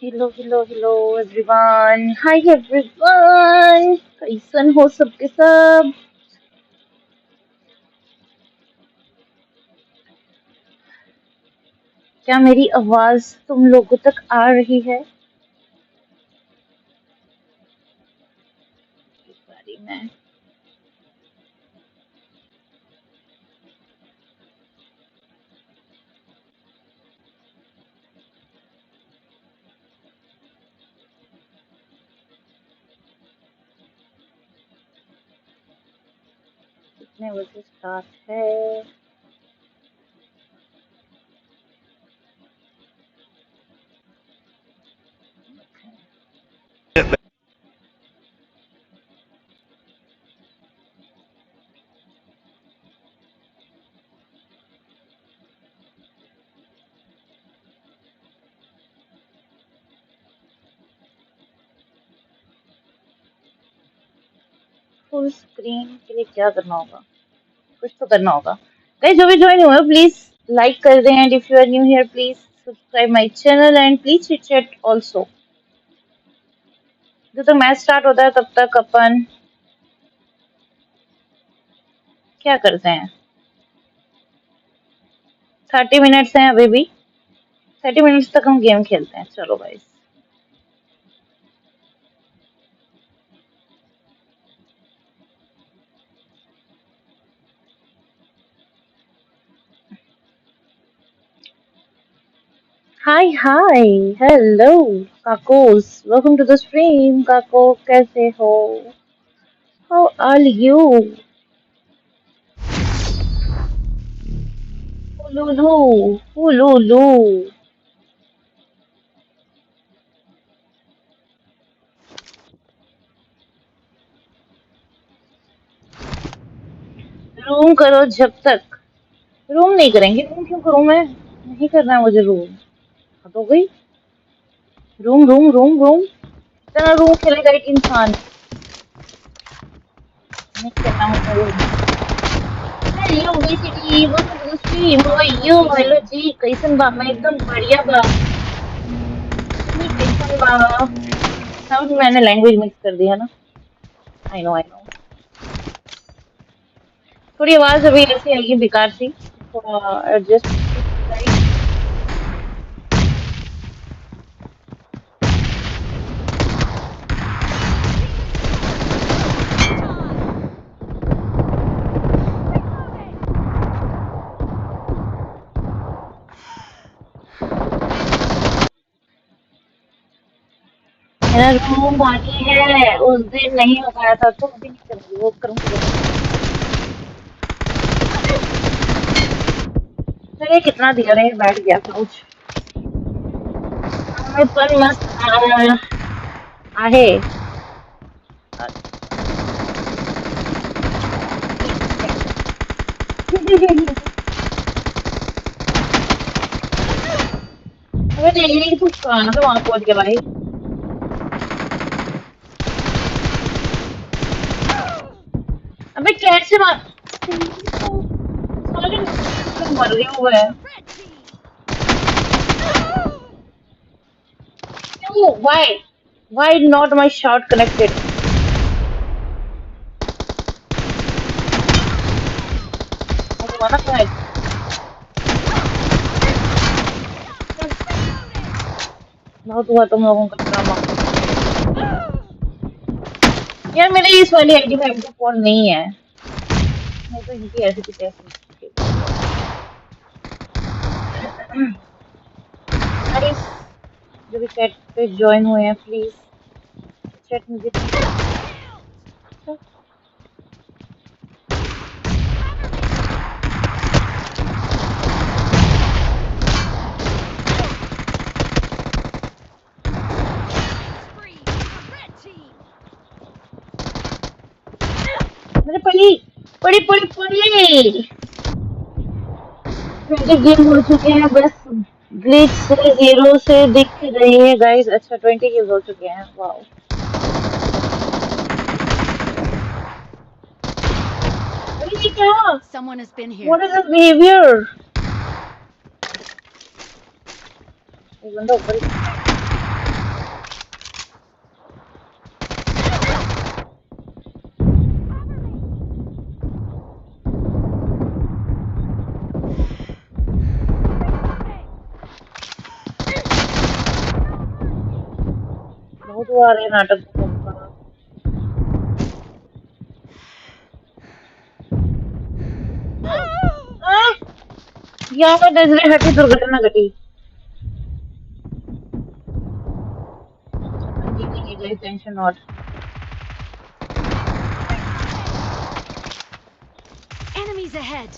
Hello hello hello everyone, hi everyone, कैसन हो सबके सब। क्या मेरी आवाज तुम लोगों तक आ रही है? इस बारी में कितने बजे स्टार्ट है? फुल स्क्रीन के लिए क्या करना होगा? कुछ तो करना होगा। गाइस, जो भी ज्वाइन हुए प्लीज लाइक कर दें, and if you are new here please subscribe my channel and please chit chat also. जब तक मैच स्टार्ट होता है तब तक अपन क्या करते हैं? 30 मिनट्स हैं अभी भी। 30 मिनट्स तक हम गेम खेलते हैं। चलो गाइस। हाय हाय, हेलो काकोस, वेलकम टू द स्ट्रीम। काको कैसे हो? How are you? हुलुलु हुलुलु। रूम करो जब तक। रूम नहीं करेंगे। रूम क्यों करूं मैं? नहीं करना है मुझे रूम। हद हो गई। रूम रूम रूम रूम, इतना रूम खेलेगा एक इंसान? नहीं खेलना मुझे रूम। हेलो बेसिटी, welcome to the stream. How are you? Hello ji, कैसन बा? मैं एकदम बढ़िया बा। तुम्हें कैसन बा? सब मैंने लैंग्वेज मिक्स कर दिया ना। I know I know. थोड़ी आवाज अभी ऐसी आएगी बेकार सी। थोड़ा एडजस्ट। मेरा रूम बाकी है, उस दिन नहीं हो पाया था तो अभी नहीं करूंगी, वो करूंगी। चलिए कितना दिया रहे, बैठ गया काउच। पर मस्त आहे। अबे नहीं, कुछ खाना तो वहां पहुंच गया भाई। अबे कैसे मार? साले मर गया हुआ है। क्यों? Why not my shot connected? मुझे माना कनेक्ट। बहुत हुआ तुम लोगों का ड्रामा। यार मेरे इस वाली आईडी में एमपी फोन नहीं है। नहीं तो इनकी ऐसी की तैसी। गाइस, जो भी चैट पे ज्वाइन हुए हैं प्लीज चैट मुझे। मेरे पड़ी पड़ी पड़ी पड़ी। 20 गेम हो चुके हैं बस। ग्लिच से जीरो से दिख रही है गाइस। अच्छा 20 गेम हो चुके हैं, वाओ। अरे ये क्या? What is this behavior? एक बंदा ऊपर ही। आ रहे नाटक का। यहाँ नजरे हटी दुर्घटना घटी। अपन जीतेंगे guys, tension not. Enemies ahead.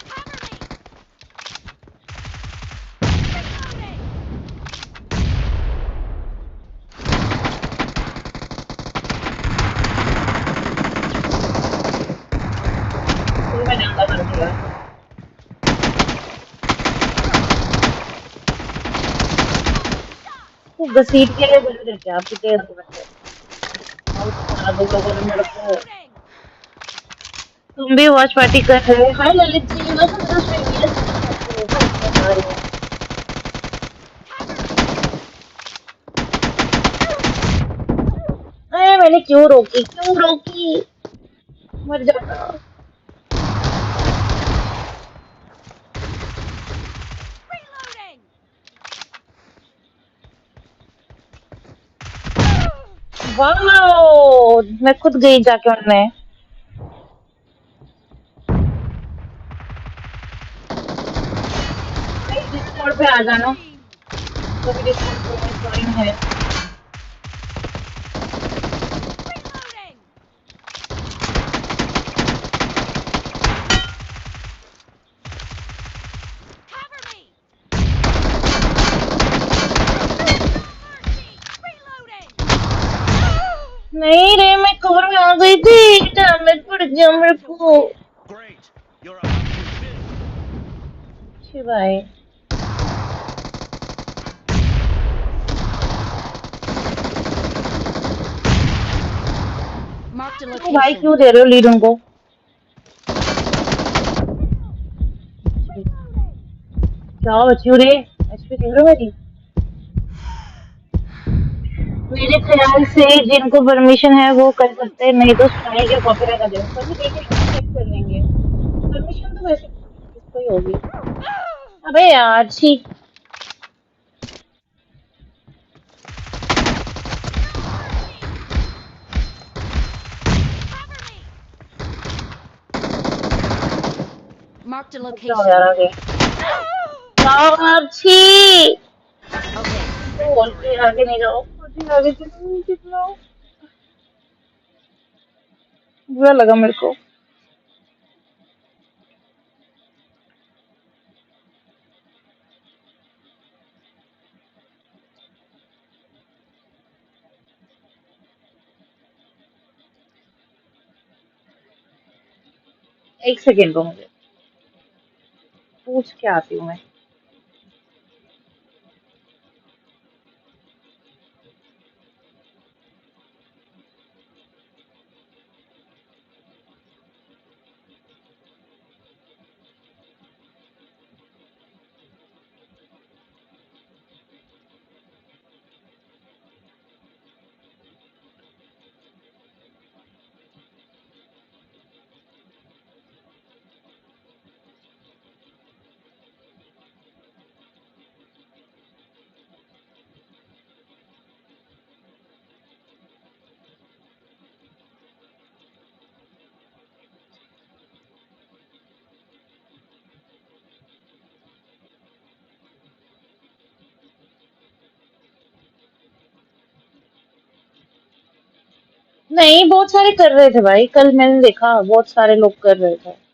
मैं डंडा कर दिया। तो घसीट के लिए बोले थे क्या पीटे बच्चे। आउट करा दो लोगों ने मेरे को। तुम भी वॉच पार्टी कर रहे हो? Hi Lalit ji, welcome to the stream. Yes मैं आपको वेलकम बता रही हूँ। अरे मैंने क्यों रोकी, क्यों रोकी? मर जाता। वाओ, मैं खुद गई जाके उनमें। भाई डिस्कॉर्ड पे आ जाना, जो भी डिस्कॉर्ड पे में ज्वाइन है। नहीं रे, मैं कवर में आ गई थी। डैमेज पड़ गया मेरे को। भाई Marked a क्यों भाई, location. क्यों दे रहे हो लीड उनको? क्या बच्ची रे, एचपी देख रहे हो मेरी? मेरे ख्याल से जिनको परमिशन है वो कर सकते हैं, नहीं तो स्ट्राइक या कॉपीराइट आ जाएगा। कभी देखेंगे ना, चेक कर लेंगे। परमिशन तो वैसे किसको ही होगी। अबे यार छी। Marked a क्या हो यार location. आगे? यार छी। Okay. बोल के आगे नहीं जाओ, आगे आगे चलो कितना बुरा लगा मेरे को। एक सेकेंड दो मुझे, पूछ के आती हूँ मैं। नहीं, बहुत सारे कर रहे थे भाई, कल मैंने देखा बहुत सारे लोग कर रहे थे।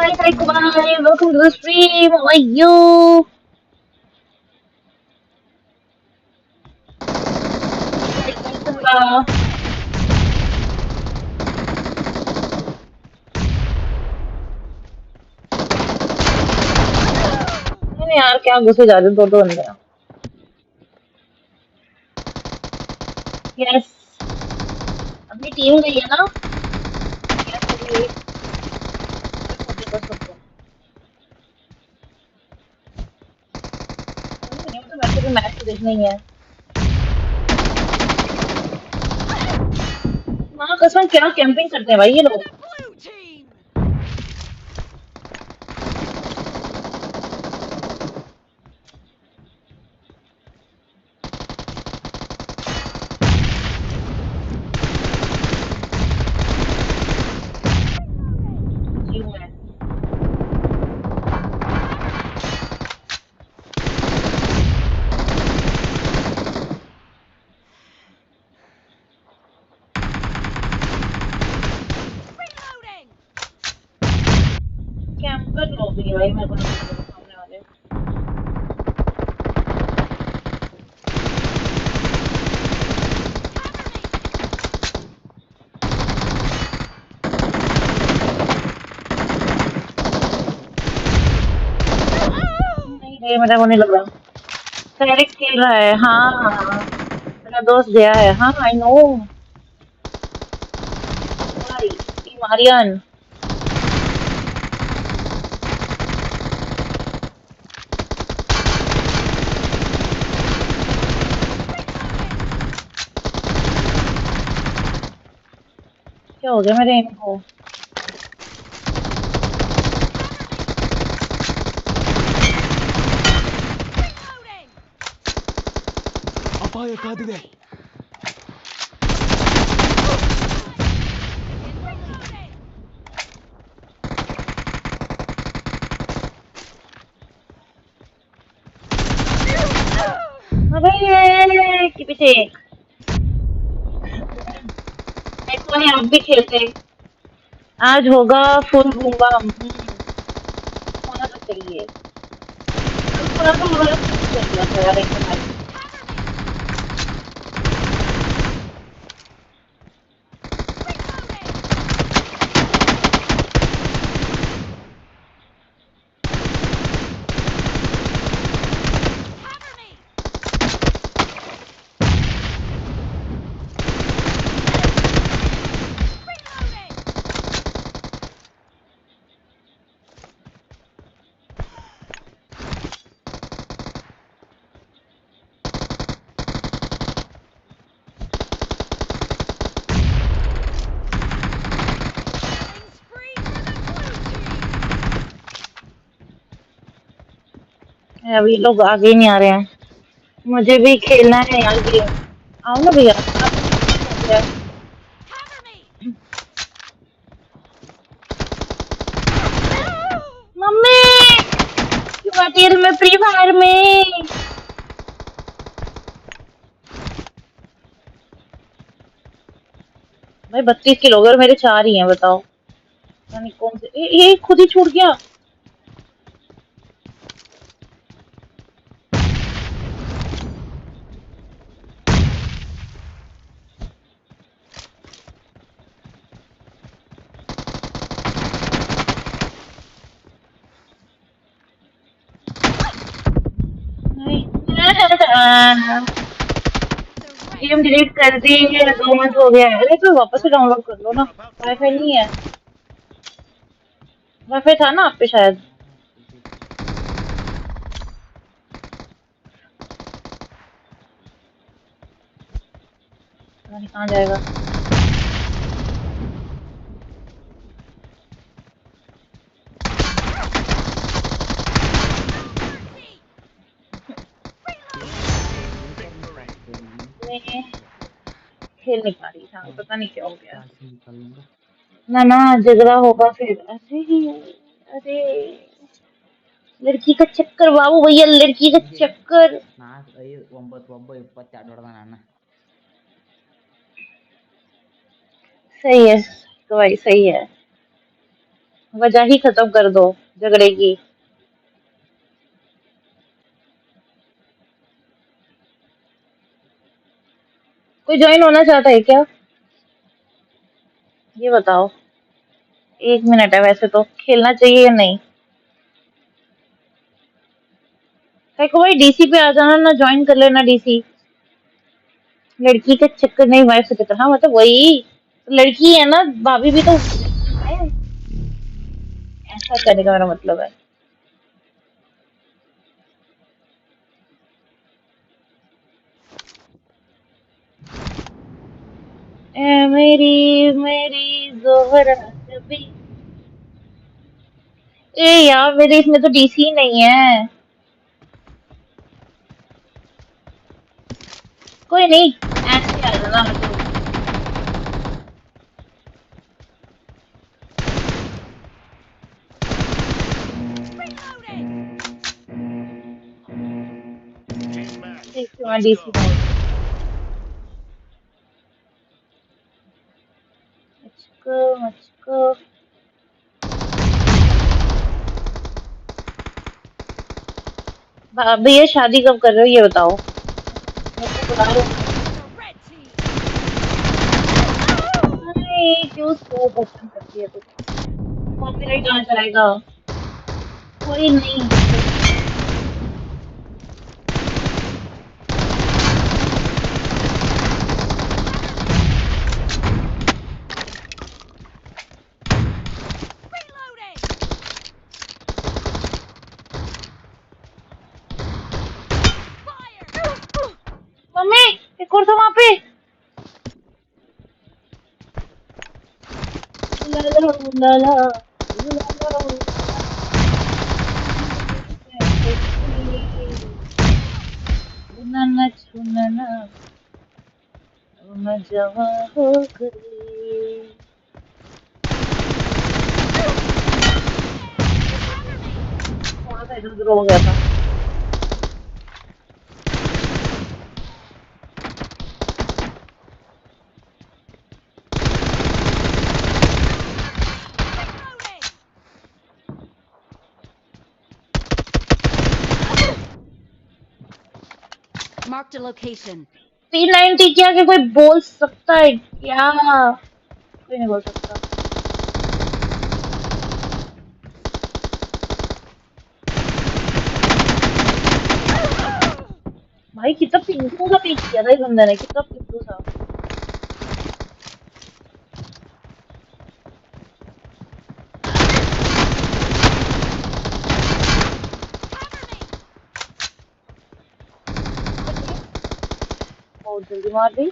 Hi Kumai, welcome to the stream. How are you? Hi कैसन बा? नहीं यार क्या घुसे जा रहे दो अंदर. Yes. अपनी टीम गई है ना? Yes अभी कर सकते हैं. नहीं तो वैसे भी मैच तो देखना ही है. माँ कसम क्या कैंपिंग करते हैं भाई ये लोग. Blue team. क्यों है? Reloading. कैंपर लोग भी भाई मेरे को नहीं पता सामने वाले. नहीं रे मेरा को नहीं लग रहा. डायरेक्ट खेल रहा है. हाँ मेरा दोस्त गया है. हाँ आई नो. भाई टीम आर्यन. क्या हो गया मेरे इनको. Reloading. ಅಪಾಯ ಕಾದಿದೆ. Reloading. अबे के पीछे. ऐसा है आप भी खेलते. आज होगा फुल बूम बम. होना तो चाहिए. थोड़ा सा हमारा चल गया था यार एक match. Cover me. Reloading. Killing spree for the blue team. अभी लोग आगे नहीं आ रहे हैं. मुझे भी खेलना है यार गेम. आओ ना भैया. Cover me. मम्मी क्यों आती है मैं फ्री फायर में. भाई 32 किलो हो गए और मेरे 4 ही हैं बताओ. यानी कौन से ये खुद ही छूट गया. गेम डिलीट कर दी है. 2 मंथ हो गया है. अरे तो वापस से डाउनलोड कर लो ना. वाईफाई नहीं है. वाईफाई था ना आप पे शायद. पता नहीं कहाँ जाएगा. मैं खेल नहीं पा रही था. पता नहीं क्या हो गया. ना ना झगड़ा होगा फिर. अरे लड़की का चक्कर बाबू भैया. लड़की का चक्कर. सही है तो भाई सही है. वजह ही खत्म कर दो झगड़े की। कोई ज्वाइन होना चाहता है क्या? ये बताओ। 1 मिनट है, वैसे तो खेलना चाहिए या नहीं? को भाई डीसी पे आ जाना ना, ज्वाइन कर लेना डीसी। लड़की का चक्कर नहीं, वाइफ का चक्कर। हाँ मतलब वही लड़की है ना, भाभी भी तो है। ऐसा कहने का मेरा मतलब है। ए मेरी मेरी जोहरा कभी। ए यार मेरे इसमें तो डीसी नहीं है। कोई नहीं, ऐसे आ जाना मतलब। Reloading! देखती हूँ मैं डीसी डाल के। मुझको मुझको भैया शादी कब कर रहे हो ये बताओ। मेरे को बुला रहे हो ना? The red team! नहीं, क्यों स्लो पसंद करती है तू? कॉपीराइट आ जाएगा। कोई नहीं, कोई नहीं। Reloading! Fire! मम्मी एक और था वहां पे। उलाला उलाला उलाला उलाला। छूना छूना मैं जवा हो गई। थोड़ा सा इधर उधर हो गया था। Reloading! Marked a location. 390 क्या कि कोई बोल सकता है क्या? कोई नहीं बोल सकता। भाई कितना पिंकू सा पीक किया था इस बंदे ने, कितना पिंकू सा। बहुत जल्दी मार दी।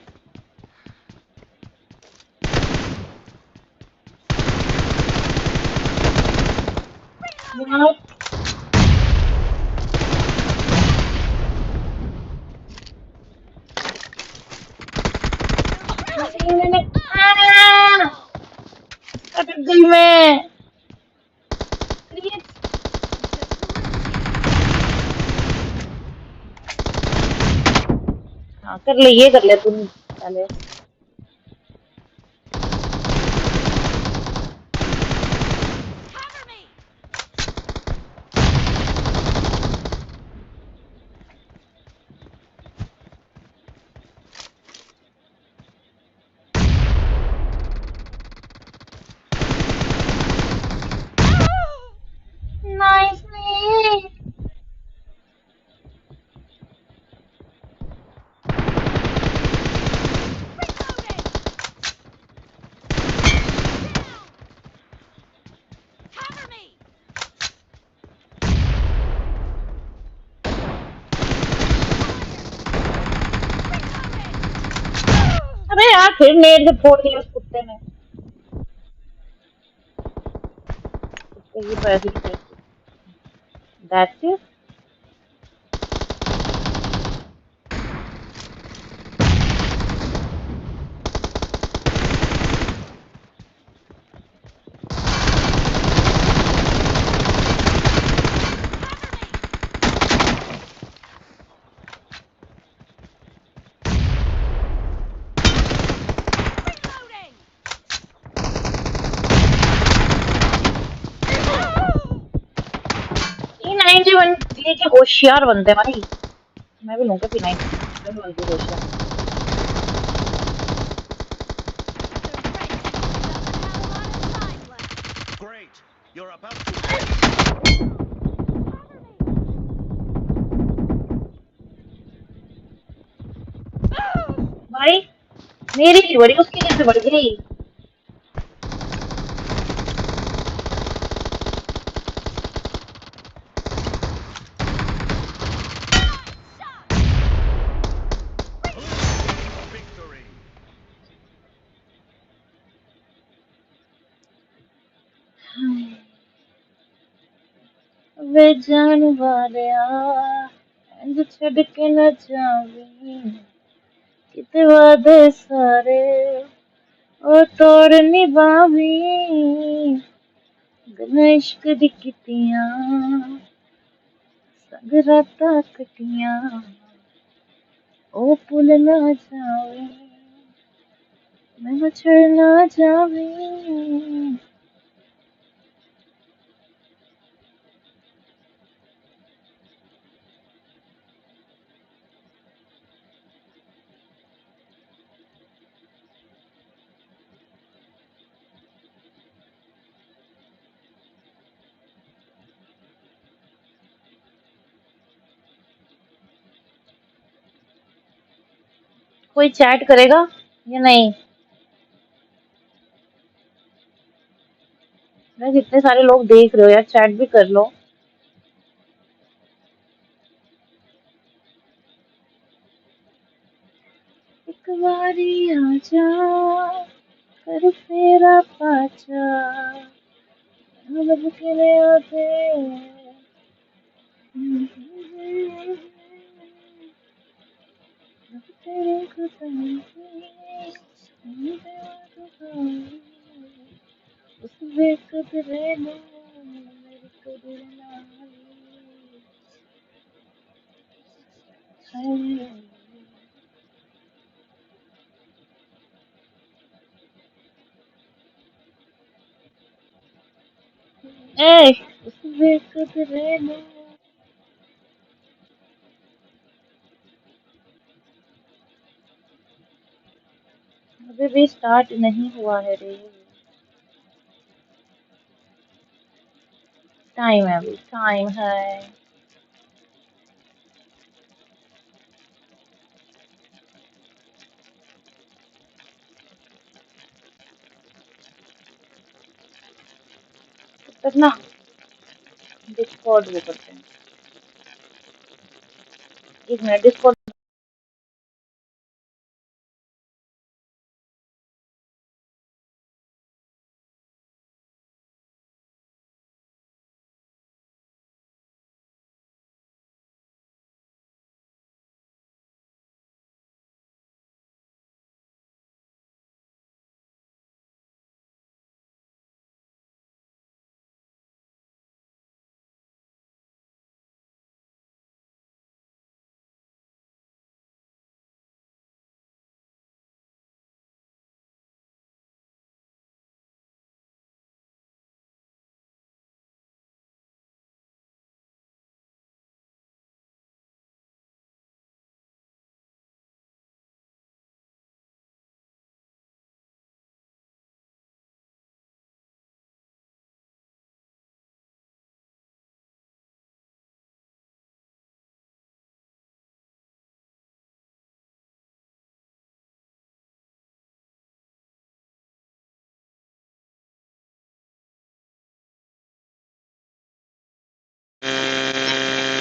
Reloading! मैंने Unstoppable! अटक गई मैं। हाँ कर ले, ये कर ले तुम पहले। Cover me! Nicely. Reloading! Down! Cover me! Reloading! अबे यार फिर नेट से फोड़ दिया उस कुत्ते ने। कुत्ते की तो ऐसी की तैसी। That's it. Reloading! P91 लेके होशियार बनते हैं भाई। मैं भी लूंगा P9, मैं भी बनती हूँ होशियार। Great. You're about to. भाई मेरी नहीं बढ़ी, उसकी कैसे बढ़ गई? Victory. वे जान वालिया इंज छड़ के न जावी, किते वादे सारे ओ तोड़ निभावी, गल्लां इश्क दी कीतियां संग रातां कटियां, ओ भुल ना जावी, मैं विछड़ ना जावी। कोई चैट करेगा या नहीं? गाइस इतने सारे लोग देख रहे हो यार, चैट भी कर लो। एक बारी आजा कर फेरा पाचा, मतलब के आते तेरे को उस बेकदरे ने मेरे को दिल ना ए उस बेकदरे ने अभी भी स्टार्ट नहीं हुआ है रे। टाइम है, अभी टाइम है। तब तक ना डिस्कॉर्ड वो करते हैं। एक मिनट, डिस्कॉर्ड।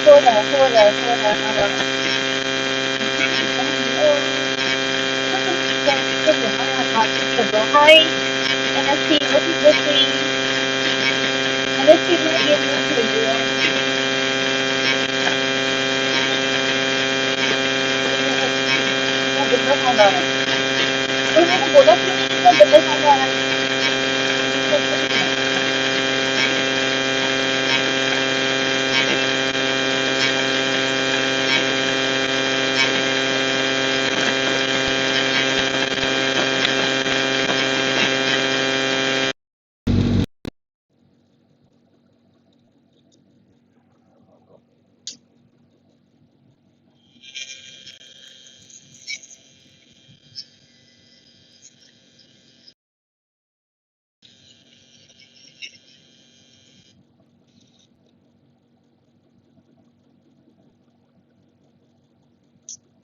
हो रहा है। Hi, NFC, what is the thing? NFC में गेम नहीं खेल रही है। इतना गंदा साउंड आ रहा है। और मैंने बोला क्यों नहीं इतना गंदा साउंड आ रहा है?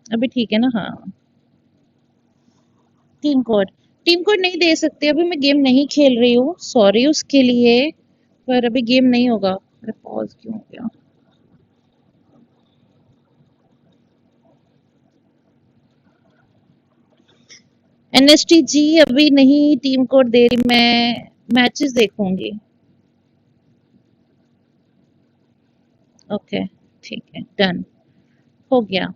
अभी ठीक है ना? हाँ, टीम कोड नहीं दे सकते, अभी मैं गेम नहीं खेल रही हूँ, सॉरी उसके लिए, पर अभी गेम नहीं होगा। अरे पॉज क्यों हो गया? एनएसटी जी अभी नहीं टीम कोड दे रही, मैं मैचेस देखूंगी। ओके, ठीक है, डन हो गया।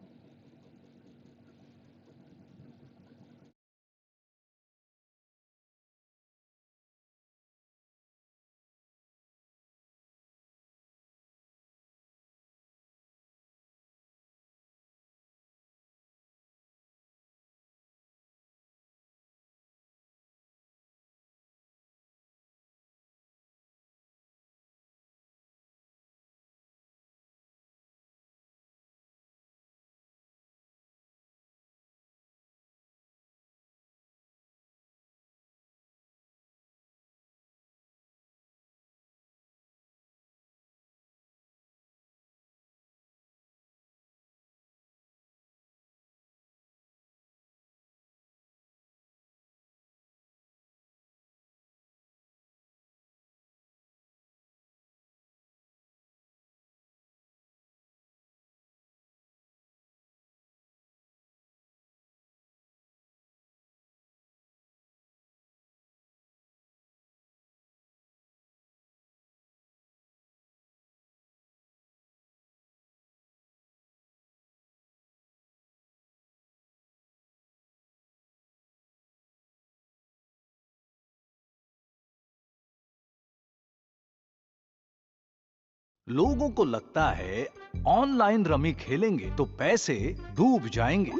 लोगों को लगता है ऑनलाइन रमी खेलेंगे तो पैसे डूब जाएंगे।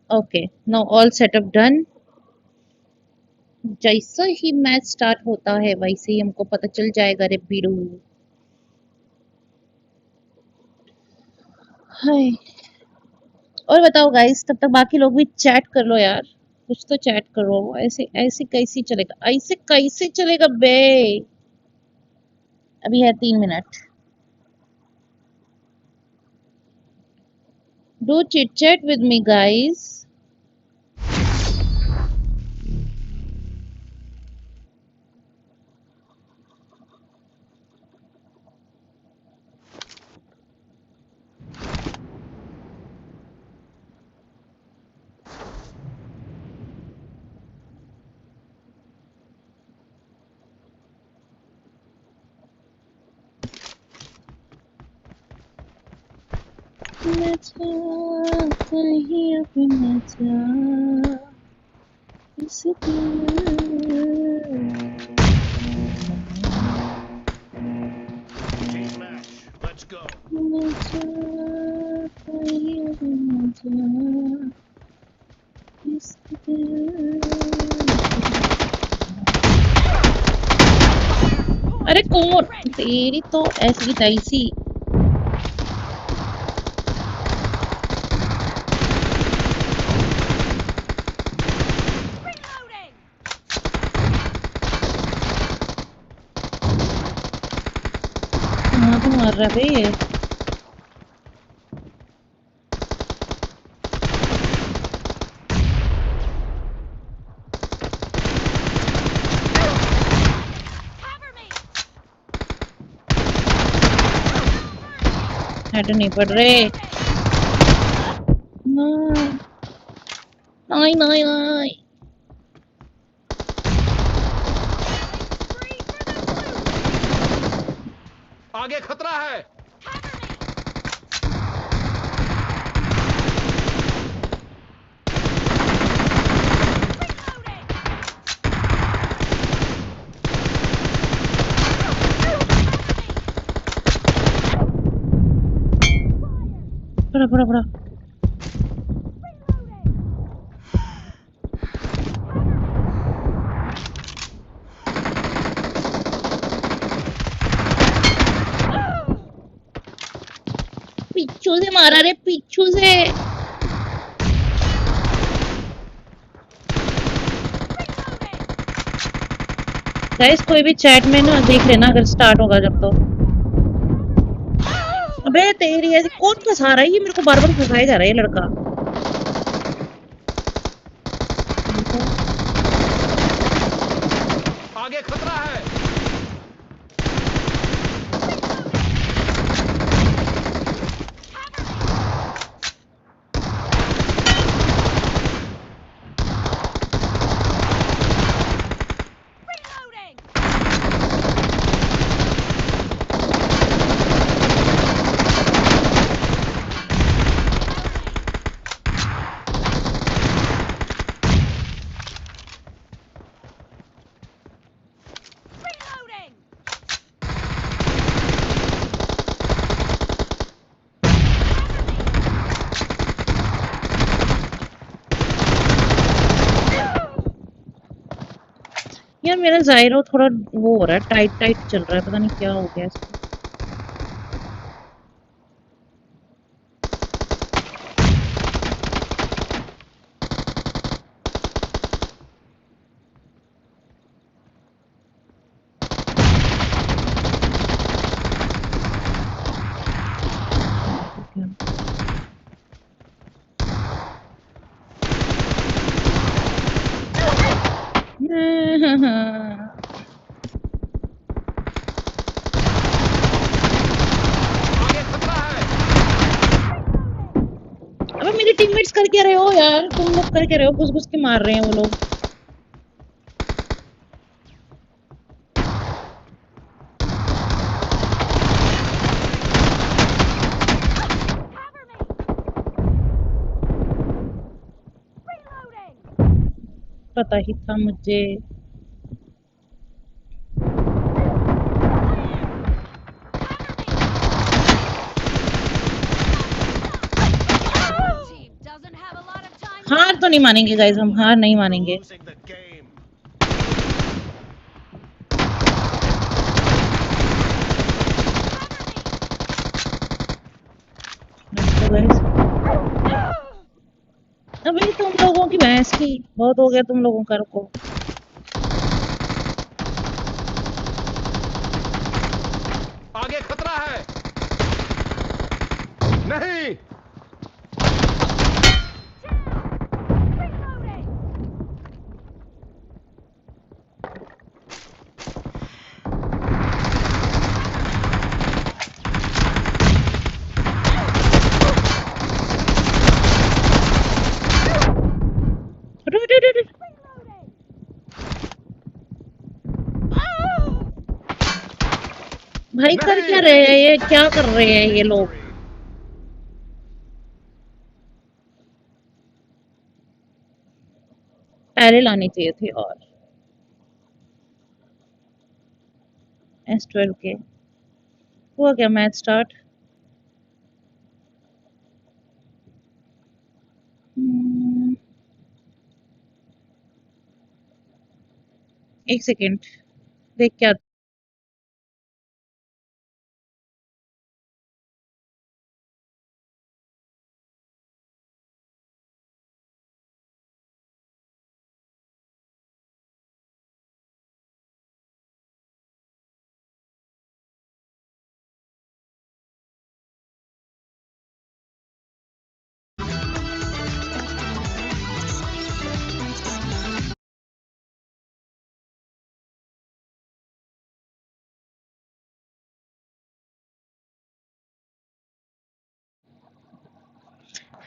Okay, now all setup done. जैसा ही मैच स्टार्ट होता है वैसे ही हमको पता चल जाएगा रे बीड़ू। हाय, और बताओ गाइस, तब तक बाकी लोग भी चैट कर लो यार, कुछ तो चैट करो। ऐसे ऐसे कैसे चलेगा, ऐसे कैसे चलेगा बे? अभी है 3 minute. Do chit chat with me guys. कहीं अभी न जा इस Team match. Let's go. अरे कौन तेरी तो ऐसी तैसी। कहाँ पे मार रहा है बे ये? हेड नहीं पड़ रहे। नहीं नहीं नहीं नहीं। आगे खतरा है। पड़ा पड़ा पड़ा। पीछू से मारा रे, पीछू से। गाइस कोई भी चैट में ना देख लेना अगर स्टार्ट होगा जब तो। अबे तेरी ऐसी कौन फंसा रहा है, ये मेरे को बार बार फंसाया जा रहा है ये लड़का। आगे खतरा है। यार मेरा जायरो थोड़ा वो हो रहा है, टाइट टाइट चल रहा है, पता नहीं क्या हो गया इसको। आगे खतरा है। अबे मेरे टीममेट्स कर क्या रहे हो यार, तुम लोग कर क्या रहे हो, घुस घुस के मार रहे हैं वो लोग। पता ही था मुझे। हार तो नहीं मानेंगे गाइस, हम हार नहीं मानेंगे। Losing the game. तो guys, अबे तुम लोगों की भैंस की बहुत हो गया तुम लोगों का, रुको। आगे खतरा है। नहीं। रुक, रुक, रुक, रुक। भाई कर क्या रहे हैं ये, क्या कर रहे हैं ये लोग। पहले लानी चाहिए थी। और S12 के हुआ क्या, मैच स्टार्ट। एक सेकेंड देख क्या।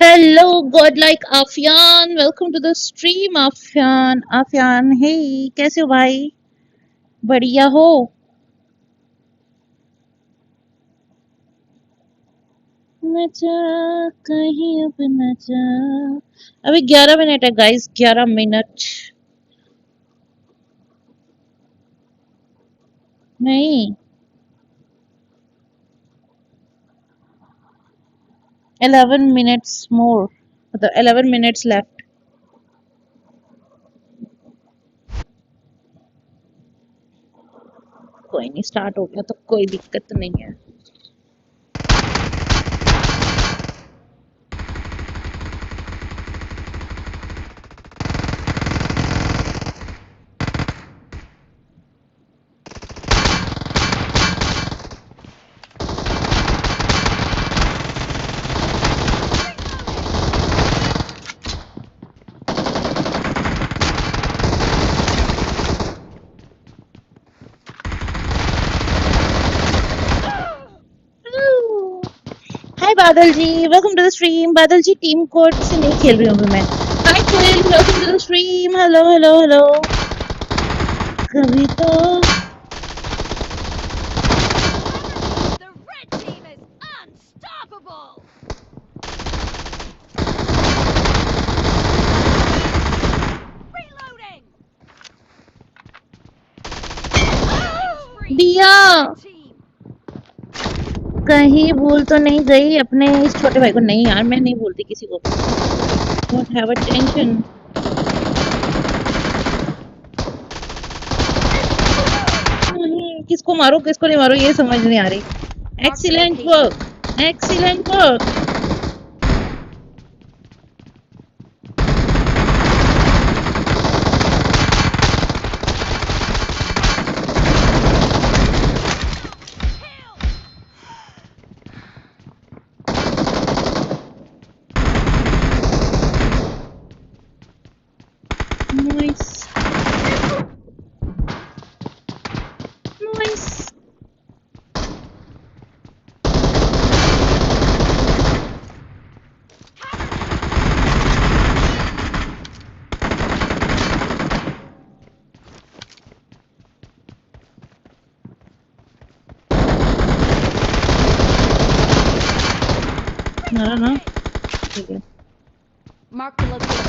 Hello god like Afiyan, welcome to the stream. Afiyan Afiyan, hey कैसे हो भाई, बढ़िया हो। न जा कहीं अब न जा। अभी 11 मिनट है गाइस, 11 मिनट। नहीं, 11 मिनट्स मोर, मतलब 11 मिनट्स लेफ्ट। कोई नहीं, स्टार्ट हो गया तो कोई दिक्कत नहीं है। बादल जी, वेलकम टू द स्ट्रीम। बादल जी टीम कोड से नहीं खेल रही हूँ अभी मैं। Hi Koyal, welcome to the stream. Hello hello hello. कभी तो The red team is unstoppable! Reloading! दिया Team! कहीं भूल तो नहीं गई अपने इस छोटे भाई को? नहीं यार, मैं नहीं भूलती किसी को। Don't have a tension. किसको मारो किसको नहीं मारो ये समझ नहीं आ रही। Excellent work, excellent work. Nice. Nice. मारा ना? ठीक है। Mark the location.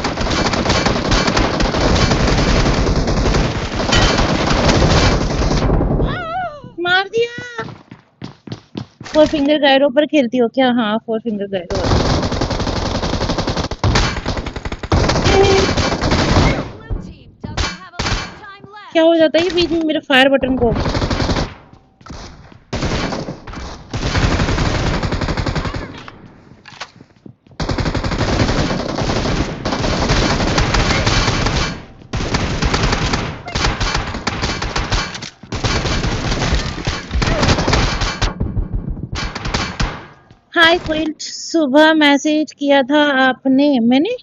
मार दिया। फोर फिंगर गाइडो पर खेलती हो क्या? हाँ, four finger Guido. Blue team doesn't have a lot of time left. क्या हो जाता है ये बीच में मेरे फायर बटन को? हाय क्विल्ट, सुबह मैसेज किया था आपने? मैंने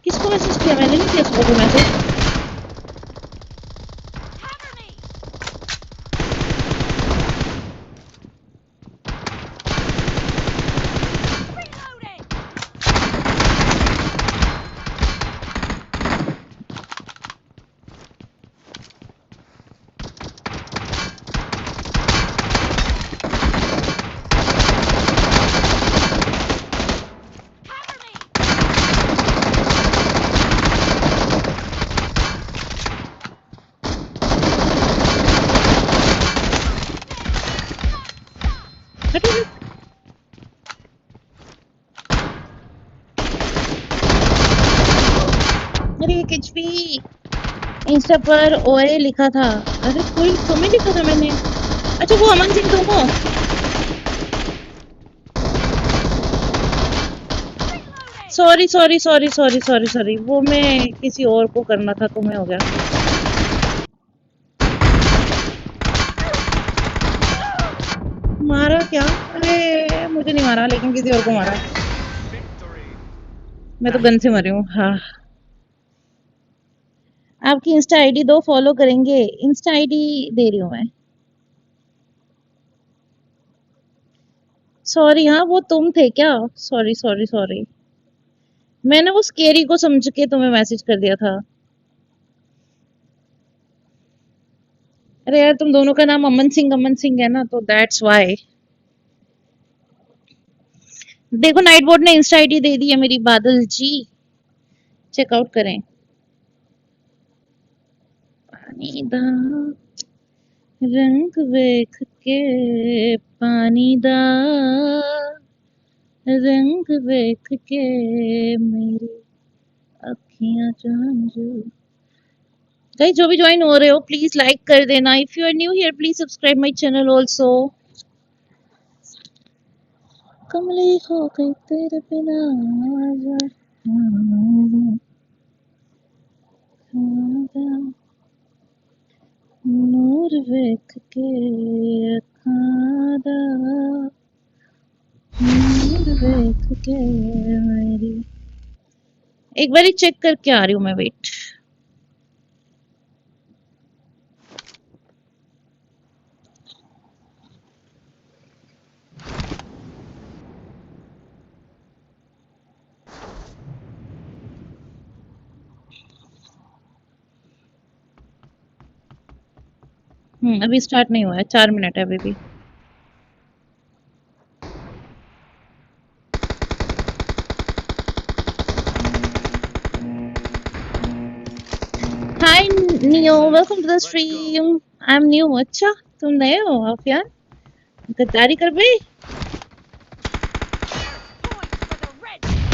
किसको मैसेज किया? मैंने नहीं किया सुबह को message. Cover me! Reloading! Cover me! हटो हटो। अरे कुछ भी इंस्टा पर ओए लिखा था। अरे कोई तुम्हें लिखा था मैंने? अच्छा वो अमन सिंह तुम हो? Sorry sorry sorry sorry sorry sorry, वो मैं किसी और को करना था, तुम्हें हो गया। मारा क्या? अरे मुझे नहीं मारा, लेकिन किसी और को मारा। Victory. मैं तो गन से मरी हूँ। हाँ, आपकी इंस्टा आईडी दो, फॉलो करेंगे। इंस्टा आईडी दे रही हूँ मैं। सॉरी, हाँ वो तुम थे क्या? सॉरी सॉरी सॉरी, मैंने वो स्केरी को समझ के तुम्हें मैसेज कर दिया था। अरे यार तुम दोनों का नाम अमन सिंह है ना, तो दैट्स वाई। देखो नाइट बोर्ड ने इंस्टा आईडी दे दी है मेरी, बादल जी चेकआउट करें। पानी दा रंग वेख के, पानी दा रंग वेख के मेरी अखियां झांझू। गाइस जो भी ज्वाइन हो रहे हो प्लीज लाइक कर देना। If you are new here please subscribe my channel also. कमली हो गई तेरे बिना आजा, नूर वेख के अखां दा, नूर वेख के मेरी। एक बार चेक करके आ रही हूँ मैं, वेट। अभी स्टार्ट नहीं हुआ है, 4 मिनट है अभी भी। Hi Neo, welcome to the stream. I am new. अच्छा, तुम नए हो आप यार, गद्दारी कर बे। First point for the red team.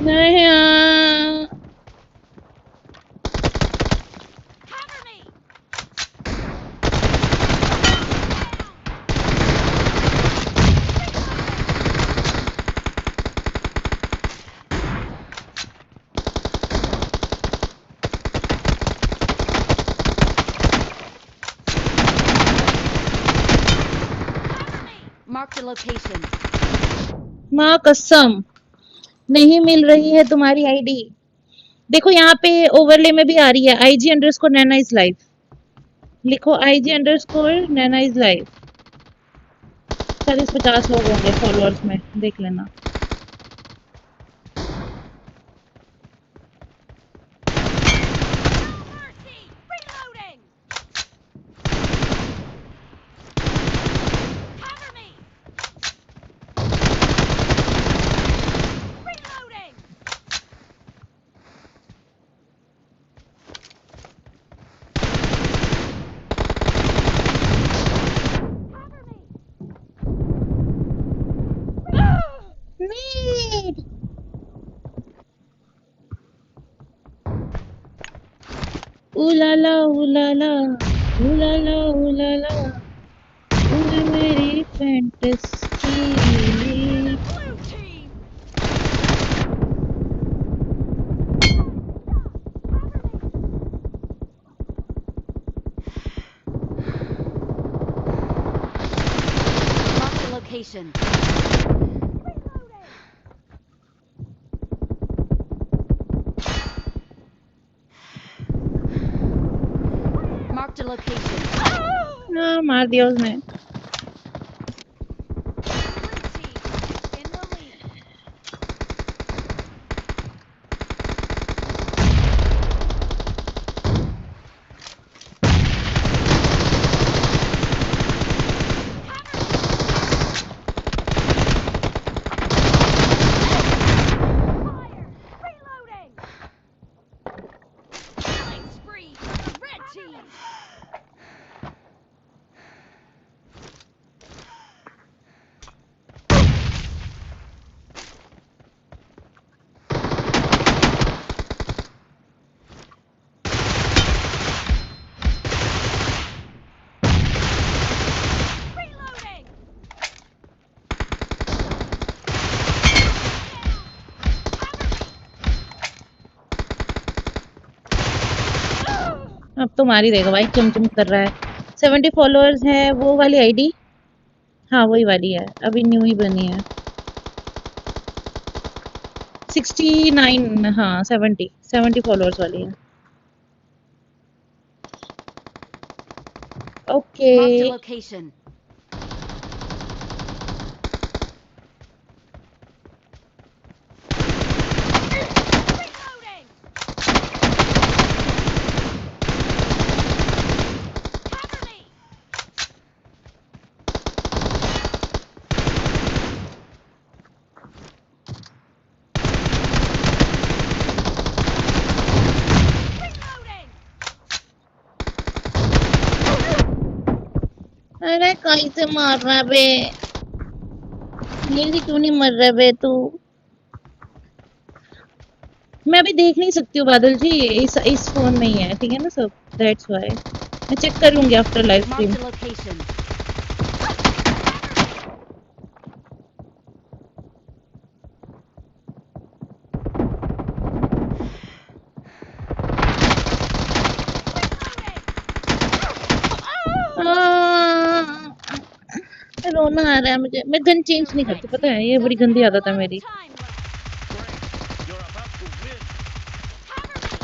नहीं Cover me. Marked a location. माँ कसम नहीं मिल रही है तुम्हारी आईडी। देखो यहाँ पे ओवरले में भी आ रही है, IG_, नैना इज लाइव। लिखो IG_, नैना इज लाइव। 40-50 लोग होंगे फॉलोअर्स में, देख लेना। Mercy. Reloading. Cover me. Reloading. Cover me. Need उलाला उलाला उलाला उलाला, तूने मेरी fantasy. Blue team. Marked a location. Marked a location. हाँ मार दिया उसने। Blue team in the lead. Fire! Reloading! Killing spree for the red team! Reloading! अब तो मार ही देगा भाई, चमचम कर रहा है। 70 फॉलोअर्स है वो वाली आईडी। हाँ वही वाली है, अभी न्यू ही बनी है। 69, हाँ 70 फॉलोअर्स वाली है। Okay Marked a location. Reloading! Cover me! Reloading! अरे कैसे मार रहा है बे, जल्दी क्यों नहीं मर रहा बे तू। मैं अभी देख नहीं सकती हूँ बादल जी, इस फोन में ही है, ठीक है ना सब, दैट्स व्हाई। मैं चेक कर लूंगी after live stream. Marked a location. रोना आ रहा है मुझे, मैं गन चेंज The नहीं red करती, पता है team ये बड़ी doesn't गंदी have a आदत है lot of मेरी। time left. Great. You're about to win. Cover me!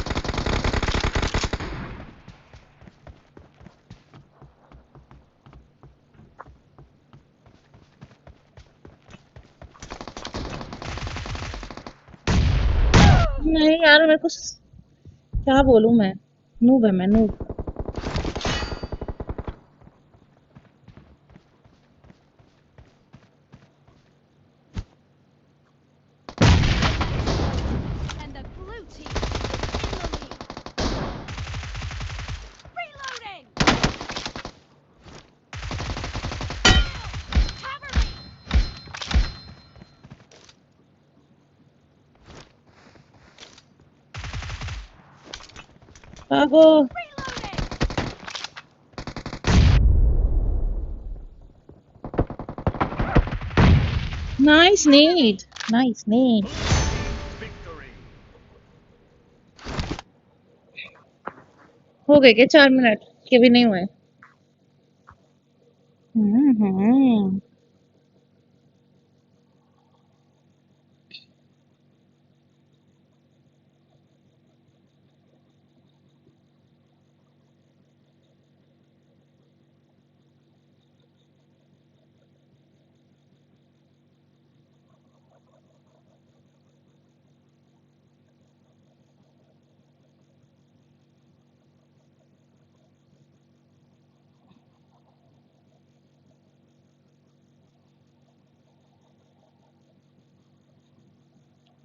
नहीं यार, मेरे को क्या बोलूं मैं, नूब है मैं, noob. And the blue team is in the lead. Reloading! Cover me! भागो। Reloading! Nice need, nice need. Victory. हो गए क्या 4 मिनट के भी नहीं हुए? हम्म।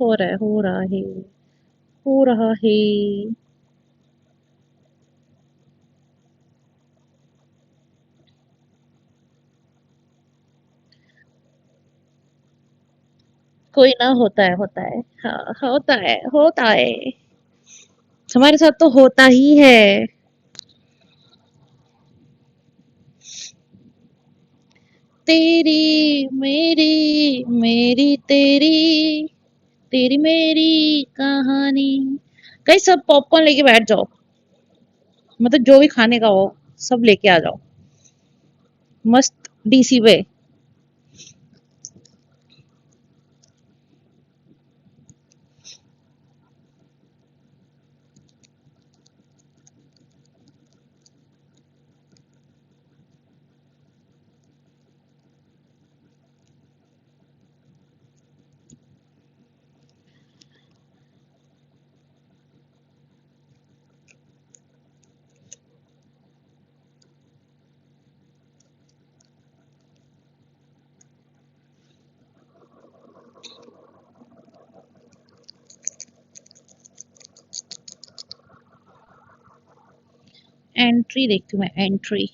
हो रहा है, हो रहा है, हो रहा है। कोई ना, होता है, होता है। हाँ, होता है, होता है। हमारे साथ तो होता ही है। तेरी मेरी, मेरी तेरी, तेरी मेरी कहानी। कहीं सब पॉपकॉर्न लेके बैठ जाओ, मतलब जो भी खाने का हो सब लेके आ जाओ, मस्त डीसी पे। एंट्री देखती हूँ मैं, एंट्री।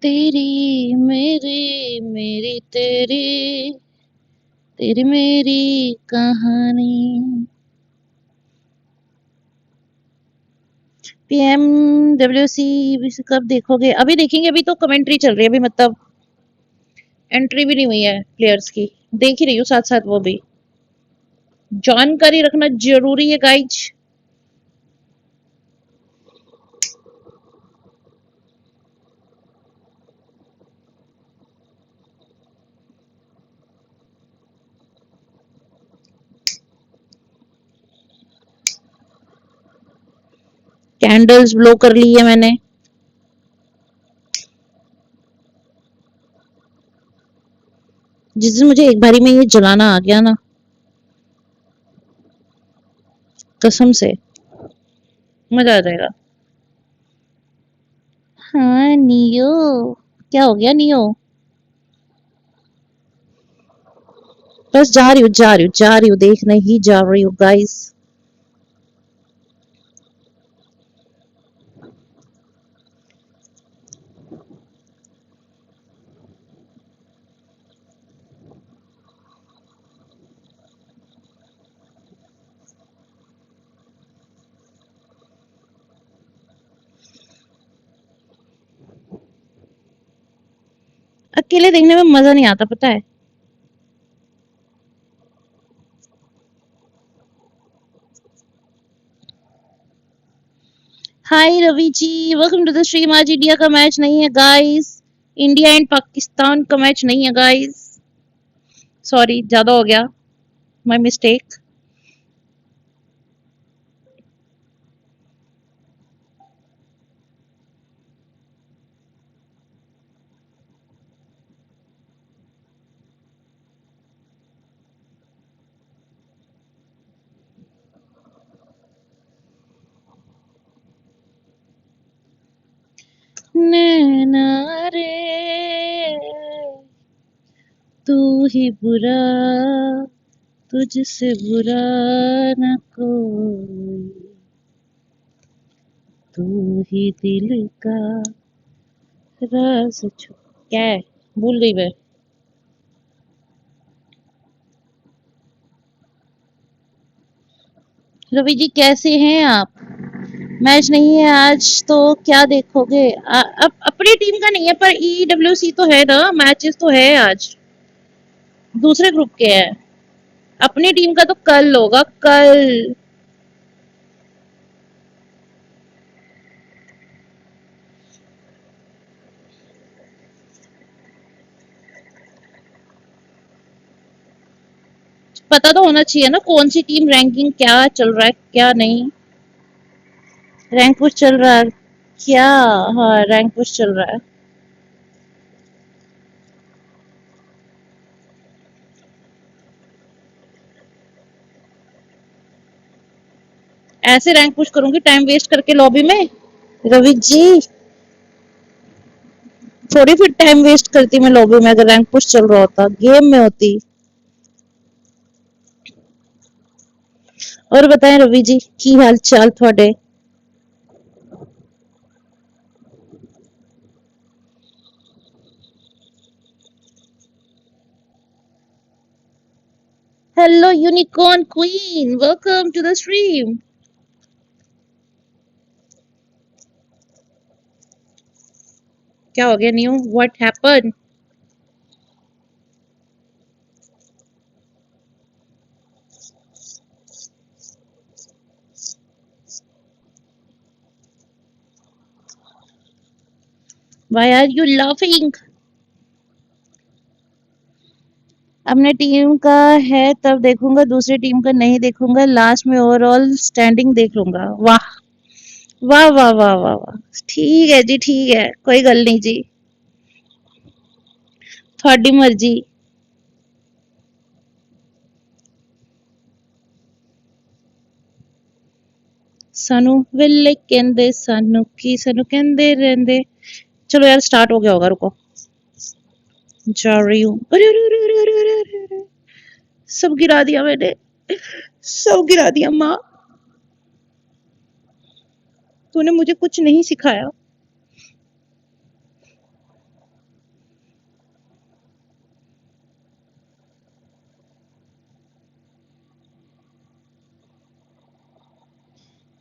तेरी मेरी, मेरी तेरी, तेरी मेरी कहानी। PMWC कब देखोगे? अभी देखेंगे, अभी तो कमेंट्री चल रही है, अभी मतलब एंट्री भी नहीं हुई है प्लेयर्स की। देख ही रही हूँ साथ साथ वो भी। जानकारी रखना जरूरी है गाइज। कैंडल्स ब्लो कर ली है मैंने। जिस दिन मुझे एक बारी में ये जलाना आ गया ना, कसम से मजा आ जाएगा। हाँ नियो, क्या हो गया नियो? बस जा रही हूँ देखने ही जा रही हूँ गाइस। अकेले देखने में मजा नहीं आता पता है। हाय Ravi ji, welcome to the stream. आज इंडिया का मैच नहीं है गाइस, इंडिया एंड पाकिस्तान का मैच नहीं है गाइस। सॉरी, ज्यादा हो गया, माय मिस्टेक। नैना रे तू ही बुरा, तुझसे बुरा न कोई, तू ही दिल का राज छुप। क्या है, भूल गई मैं। रवि जी कैसे हैं आप? मैच नहीं है आज तो क्या देखोगे? अपनी टीम का नहीं है पर ईडब्ल्यूसी तो है ना, मैचेस तो है आज, दूसरे ग्रुप के हैं। अपनी टीम का तो कल होगा, कल। पता तो होना चाहिए ना कौन सी टीम, रैंकिंग क्या चल रहा है क्या नहीं। रैंक पुश चल रहा है क्या? हाँ रैंक पुश चल रहा है। ऐसे रैंक पुश करूंगी टाइम वेस्ट करके लॉबी में? रवि जी थोड़ी फिर टाइम वेस्ट करती मैं लॉबी में, अगर रैंक पुश चल रहा होता गेम में होती। और बताएं रवि जी की हाल चाल थोड़े? Hello unicorn queen, welcome to the stream. क्या हो गया न्यू, what happen? Why are you laughing? अपने टीम का है तब देखूंगा, दूसरी टीम का नहीं देखूंगा, लास्ट में ओवरऑल स्टैंडिंग देख लूंगा। वाह वाह वाह वाह वाह वाह, ठीक है जी ठीक है, कोई गल नहीं जी, थोड़ी मर्जी। सानू वेले कहंदे सानू की सानू कहंदे रहंदे। चलो यार स्टार्ट हो गया होगा, रुको जा रही हूँ। अरे अरे अरे अरे अरे अरे अरे अरे। सब गिरा दिया मैंने, सब गिरा दिया माँ, तूने मुझे कुछ नहीं सिखाया।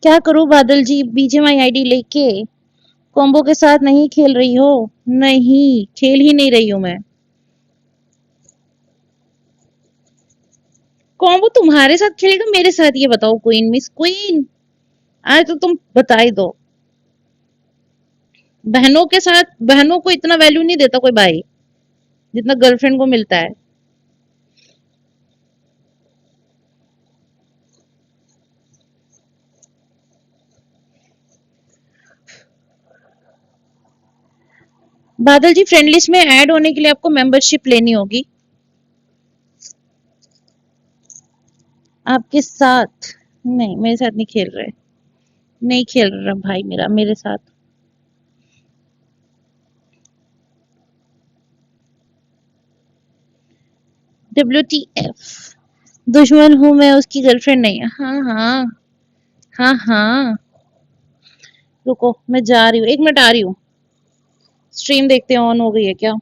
क्या करूं बादल जी, बीजीएमआई आईडी लेके कॉम्बो के साथ नहीं खेल रही हो? नहीं खेल ही नहीं रही हूं मैं। कॉम्बो तुम्हारे साथ खेलेगा मेरे साथ, ये बताओ क्वीन मिस क्वीन, आज तो तुम बता ही दो। बहनों के साथ, बहनों को इतना वैल्यू नहीं देता कोई भाई जितना गर्लफ्रेंड को मिलता है। बादल जी फ्रेंड लिस्ट में ऐड होने के लिए आपको मेंबरशिप लेनी होगी। आपके साथ नहीं, मेरे साथ नहीं खेल रहे, नहीं खेल रहा भाई मेरा मेरे साथ। WTF दुश्मन हूँ मैं उसकी गर्लफ्रेंड नहीं। हाँ हाँ हाँ हाँ रुको मैं जा रही हूँ 1 मिनट आ रही हूँ। स्ट्रीम देखते हैं ऑन हो गई है क्या।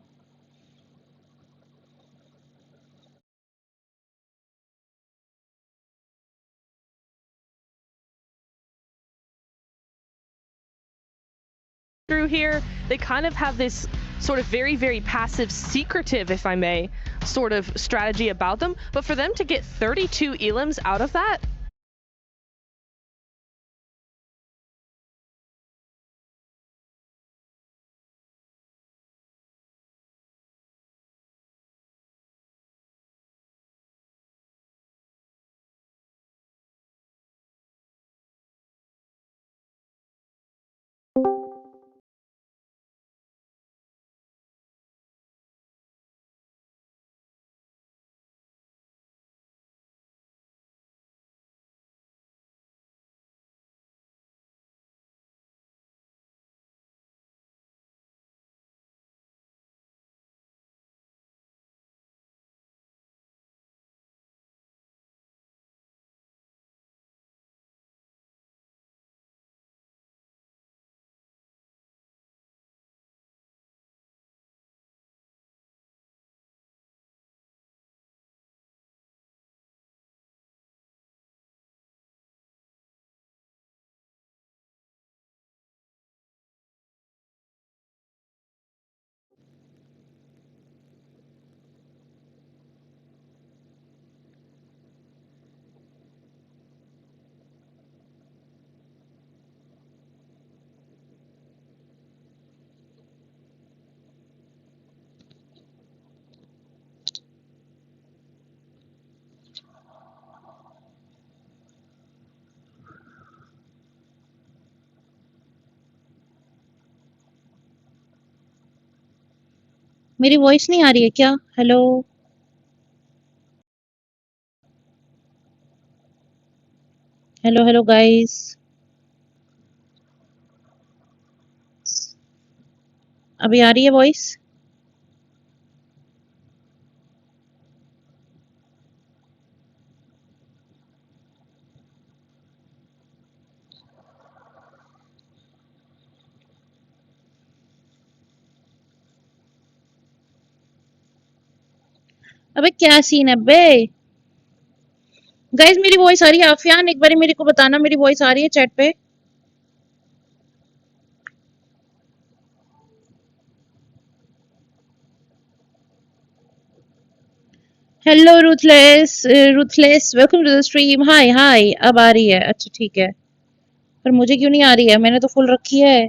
Through here, they kind of have this sort of very, very passive, secretive, if I may, sort of strategy about them. But for them to get 32 elims out of that, मेरी voice नहीं आ रही है क्या। Hello hello hello guys अभी आ रही है voice. अबे क्या सीन है बे। गाइस मेरी वॉइस आ रही है। आफियान एक बार मेरे को बताना मेरी वॉइस आ रही है चैट पे। Hello ruthless ruthless welcome to the stream. Hi hi अब आ रही है। अच्छा ठीक है पर मुझे क्यों नहीं आ रही है। मैंने तो फुल रखी है।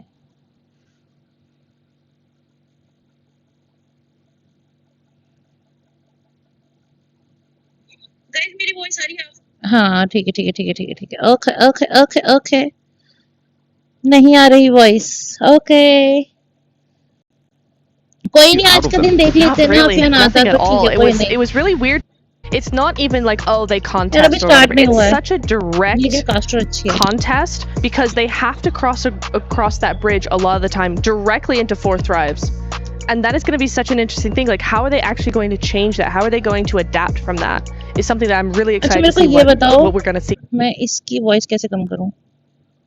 गाइस मेरी वॉइस आ रही है। हाँ ठीक है ठीक है ठीक है ठीक है ठीक है ओके ओके ओके ओके नहीं आ रही वॉइस। ओके कोई नहीं आज का दिन देख लेते not हैं ना। really, आफियान आता nothing है at तो ठीक all. है It कोई was नहीं। it was really weird. It's not even like, oh, they यार contest अभी or स्टार्ट whatever. नहीं It's हुआ है। such a direct leader caster अच्छी है। contest because they have to cross across that bridge a lot of the time directly into 4 thrives. And that is going to be such an interesting thing. Like, how are they actually going to change that? How are they going to adapt from that? Is something that I'm really अच्छा excited मेरे to को see ये बताओ what we're going to see. मैं इसकी voice कैसे कम करूं।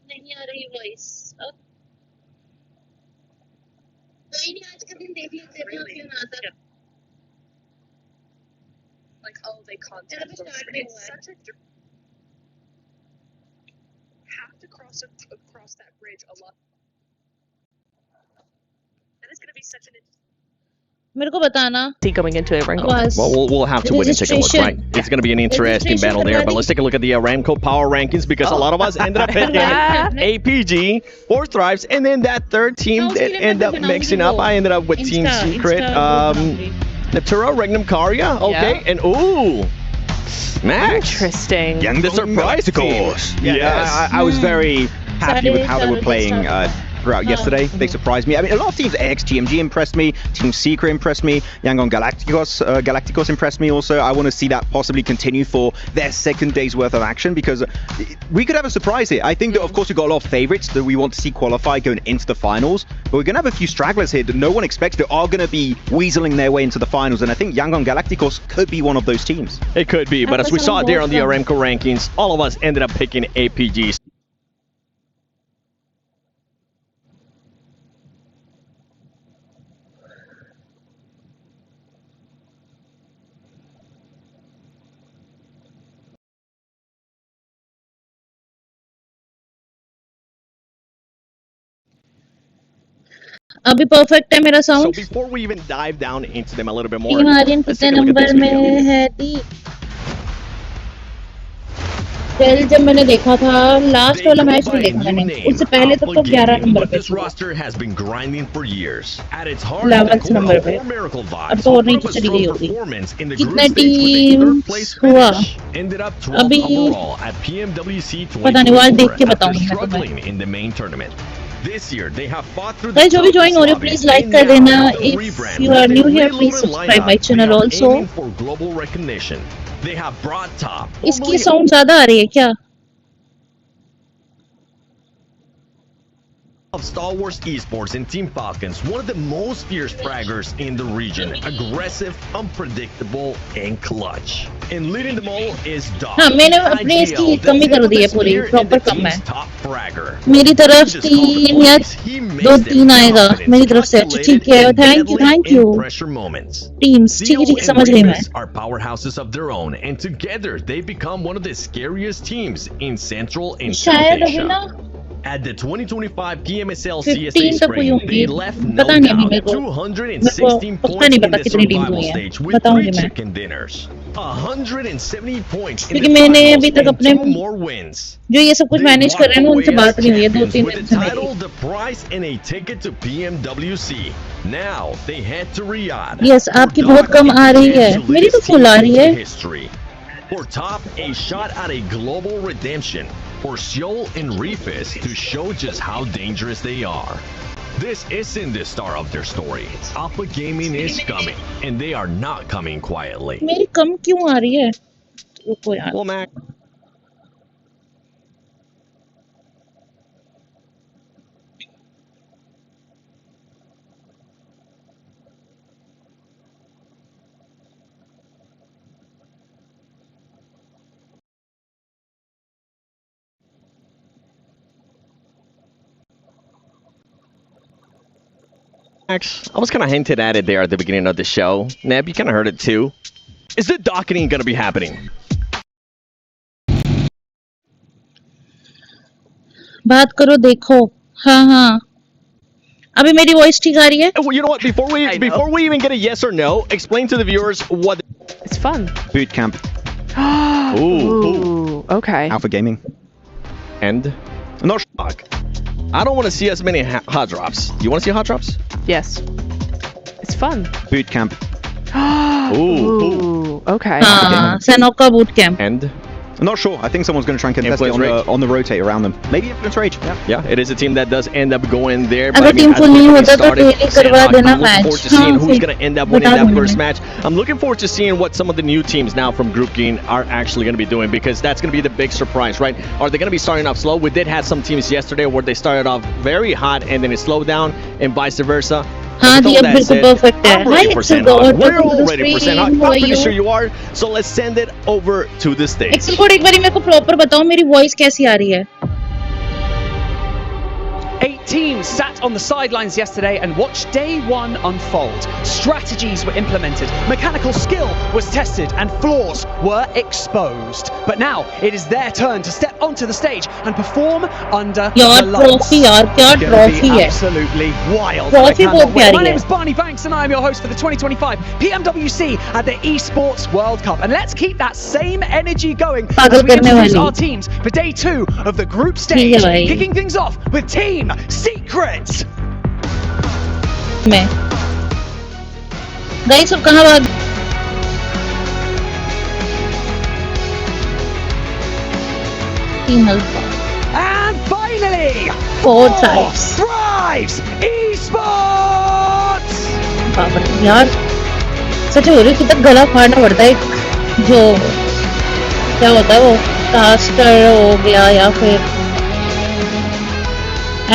नहीं आ रही वॉइस। कोई नहीं आज का दिन देख लेते हैं ना। आफियान आता है। Like, oh, they contest. यार अभी स्टार्ट नहीं हुआ है। Such a have to cross across that bridge a lot. That is going to be such an मेरे को बताना going into it, Ringo. आवाज। Well, we'll have to wait and take a look, right? It's going to be an interesting battle there, but let's take a look at the Aramco power rankings because a lot of us ended up picking APG, 4 Thrives, and then that third team that ended up mixing up. I ended up with Team Secret, Natura, Regnum Karya, okay, and ooh, Max. Interesting. The surprise team. Yeah, I was very happy with how they were playing throughout yesterday. They surprised me. I mean, a lot of teams, XGMG impressed me, Team Secret impressed me, Yangon Galacticos impressed me also. I want to see that possibly continue for their second day's worth of action, because we could have a surprise here. I think that, of course, we've got a lot of favorites that we want to see qualify going into the finals, but we're going to have a few stragglers here that no one expects that are going to be weaseling their way into the finals, and I think Yangon Galacticos could be one of those teams. It could be, but as we saw there on the Aramco rankings, all of us ended up picking APGs. अभी perfect है मेरा So sound before we even dive down into them a little bit more, team Aryan let's कितने take a look at number this video. में है दी कल जब मैंने देखा था लास्ट वाला मैच नहीं देखा मैंने उससे पहले तक तो 11 नंबर पे This roster has been grinding for years. At its heart, 11 number पे miracle अब vibes. तो और नीचे चली गई होगी Performance in the कितने group stage with the team third place हुआ finish. Ended up 12th अभी overall at PMWC पता नहीं वाल देख के 2024 after बताऊंगी मैं तुम्हें struggling in the main tournament. This year they have fought through guys the जो भी ज्वाइन हो रहे हो toughest please lobbies like and कर now देना with the if rebrand you with are a new here reloaded please subscribe my lineup, channel they are also aiming for global recognition. They have brought top. इसकी sound ज्यादा आ रही है क्या Of Star Wars Esports and Team Falcons, one of the most fierce fraggers in the region. Aggressive, unpredictable, and clutch. And leading them all is Doc. हाँ मैंने अपने इसकी कमी कर दी है पूरी प्रॉपर कम है top fragger. मेरी तरफ 3 या 2-3 आएगा मेरी तरफ से अच्छा ठीक है thank you Pressure moments. Teams ठीक है ठीक समझ गई मैं Are powerhouses of their own, and together they become one of the scariest teams in Central and South शायद अभी Asia. ना At the 2025 PMSL 15 CSA तक हुई Spring, होंगी they left no पता नहीं अभी मेरे doubt. को 216 पता points नहीं in पता the कितनी टीम survival हुई है stage with 3 बताऊंगी मैं chicken dinners. 170 points in क्योंकि the मैंने finals अभी तक and अपने 2 more wins. जो ये सब कुछ They मैनेज कर रहे हैं ना walk उनसे away बात as नहीं हुई है champions 2-3 with दिन the से मेरी title, the prize, and a ticket to PMWC. Now they head to Riyadh. Yes आपकी बहुत कम आ रही है मेरी तो फुल आ रही है History. For top, a shot at a global redemption. For Seoul and Refis to show just how dangerous they are. This isn't the star of their story. Alpha Gaming is coming, and they are not coming quietly. मेरी कम क्यों आ रही है रुको यार Well, Mac. Max, I was kind of hinted at it there at the beginning of the show. Neb, you kind of heard it too. Is the docketing going to be happening? बात करो देखो हाँ हाँ अभी मेरी voice ठीक आ रही है Well, you know what? Before we even get a yes or no, explain to the viewers what. It's fun. Boot camp, Ooh. Okay. Alpha Gaming. And No fuck. I don't want to see as many hot drops. You want to see hot drops? Yes. It's fun. boot camp. Ooh. Okay. हाँ सैनोका boot camp And I'm not sure. I think someone's going to try and contest it Influence on the rotate around them. Maybe Influence Rage. Yeah. yeah, it is a team that does end up going there. अगर team full नहीं होता तो पहले करवा देना I'm looking forward match to seeing हाँ who's going to end up winning बता that दूंगी first मैं। match. I'm looking forward to seeing what some of the new teams now from Group Green are actually going to be doing, because that's going to be the big surprise, right? Are they going to be starting off slow? We did have some teams yesterday where they started off very hot and then it slowed down, and vice versa. हाँ जी अब बिल्कुल perfect है I'm ready for Send Hot. We're all ready for Send Hot. I'm pretty sure you are. So let's send it over to the stage. Excel code एक बारी मेरे को proper बताओ मेरी वॉइस कैसी आ रही है 8 teams sat on the sidelines yesterday and watched day one unfold. Strategies were implemented, mechanical skill was tested, and flaws were exposed. But now it is their turn to step onto the stage and perform under यार the lights. Trophy यार क्या It's gonna be trophy है absolutely wild. Trophy I cannot बहुत wait. प्यारी My है। name is Barney Banks and I am your host for the 2025 PMWC at the Esports World Cup. And let's keep that same energy going as पागल we करने introduce वाली। our teams for day 2 of the group ठीक stage. है भाई। Kicking things off with Team Secret. मैं guys अब कहाँ भाग team alpha And finally, Four tribes. Thrives Esports! बाप रे यार सच हो रही कितना गला फाड़ना पड़ता है जो क्या होता है वो कास्टर हो गया या फिर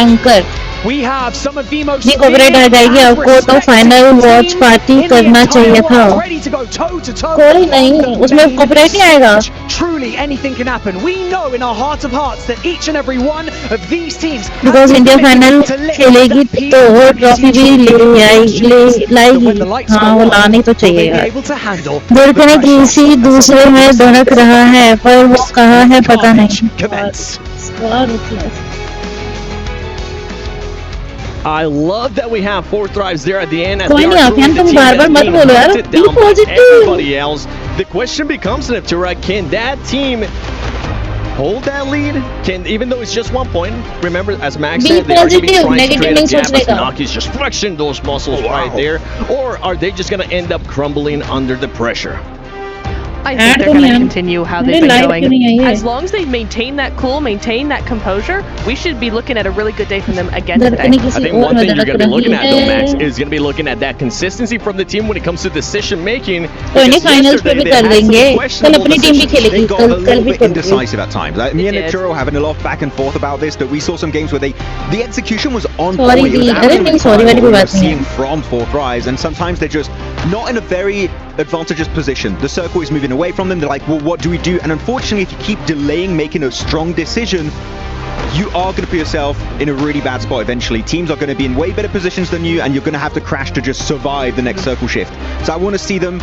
anchor We have some of the most जी कॉपीराइट आ जाएगी आपको तो फाइनल वॉच पार्टी करना चाहिए था कोई नहीं उसमें कॉपीराइट नहीं आएगा Truly anything can happen. We know in our heart of hearts that each and every one of these teams because India final खेलेगी तो वो ट्रॉफी भी लाएगी हाँ वो लानी तो चाहिए यार दुर्गने किसी दूसरे में धड़क रहा है पर वो कहाँ है पता नहीं I love that we have 4 thrives there at the end. कोई नहीं आफियान तुम बार-बार मत बोलो यार be positive. Everybody else. The question becomes, Neptura, can that team hold that lead? Can, even though it's just 1 point, remember as Max said, they are going to be trying to create a gap as Naki's just flexing those muscles right there, or are they just going to end up crumbling under the pressure? I think they're going to continue how they've been going. As long as they maintain that cool, maintain that composure, we should be looking at a really good day from them again today. I think one thing you're going to be looking at though, Max, is going to be looking at that consistency from the team when it comes to decision making. Finals पे भी कर देंगे कल अपनी team भी खेलेगी कल भी indecisive at times. Me and Nepturo having a lot of back and forth about this, that we saw some games where the execution was on point. It was seeing from 4 thrives, and sometimes they're just not in a very advantageous position. The circle is moving away from them. They're like, well, what do we do? And unfortunately, if you keep delaying making a strong decision, you are going to put yourself in a really bad spot eventually. Teams are going to be in way better positions than you, and you're going to have to crash to just survive the next circle shift. So I want to see them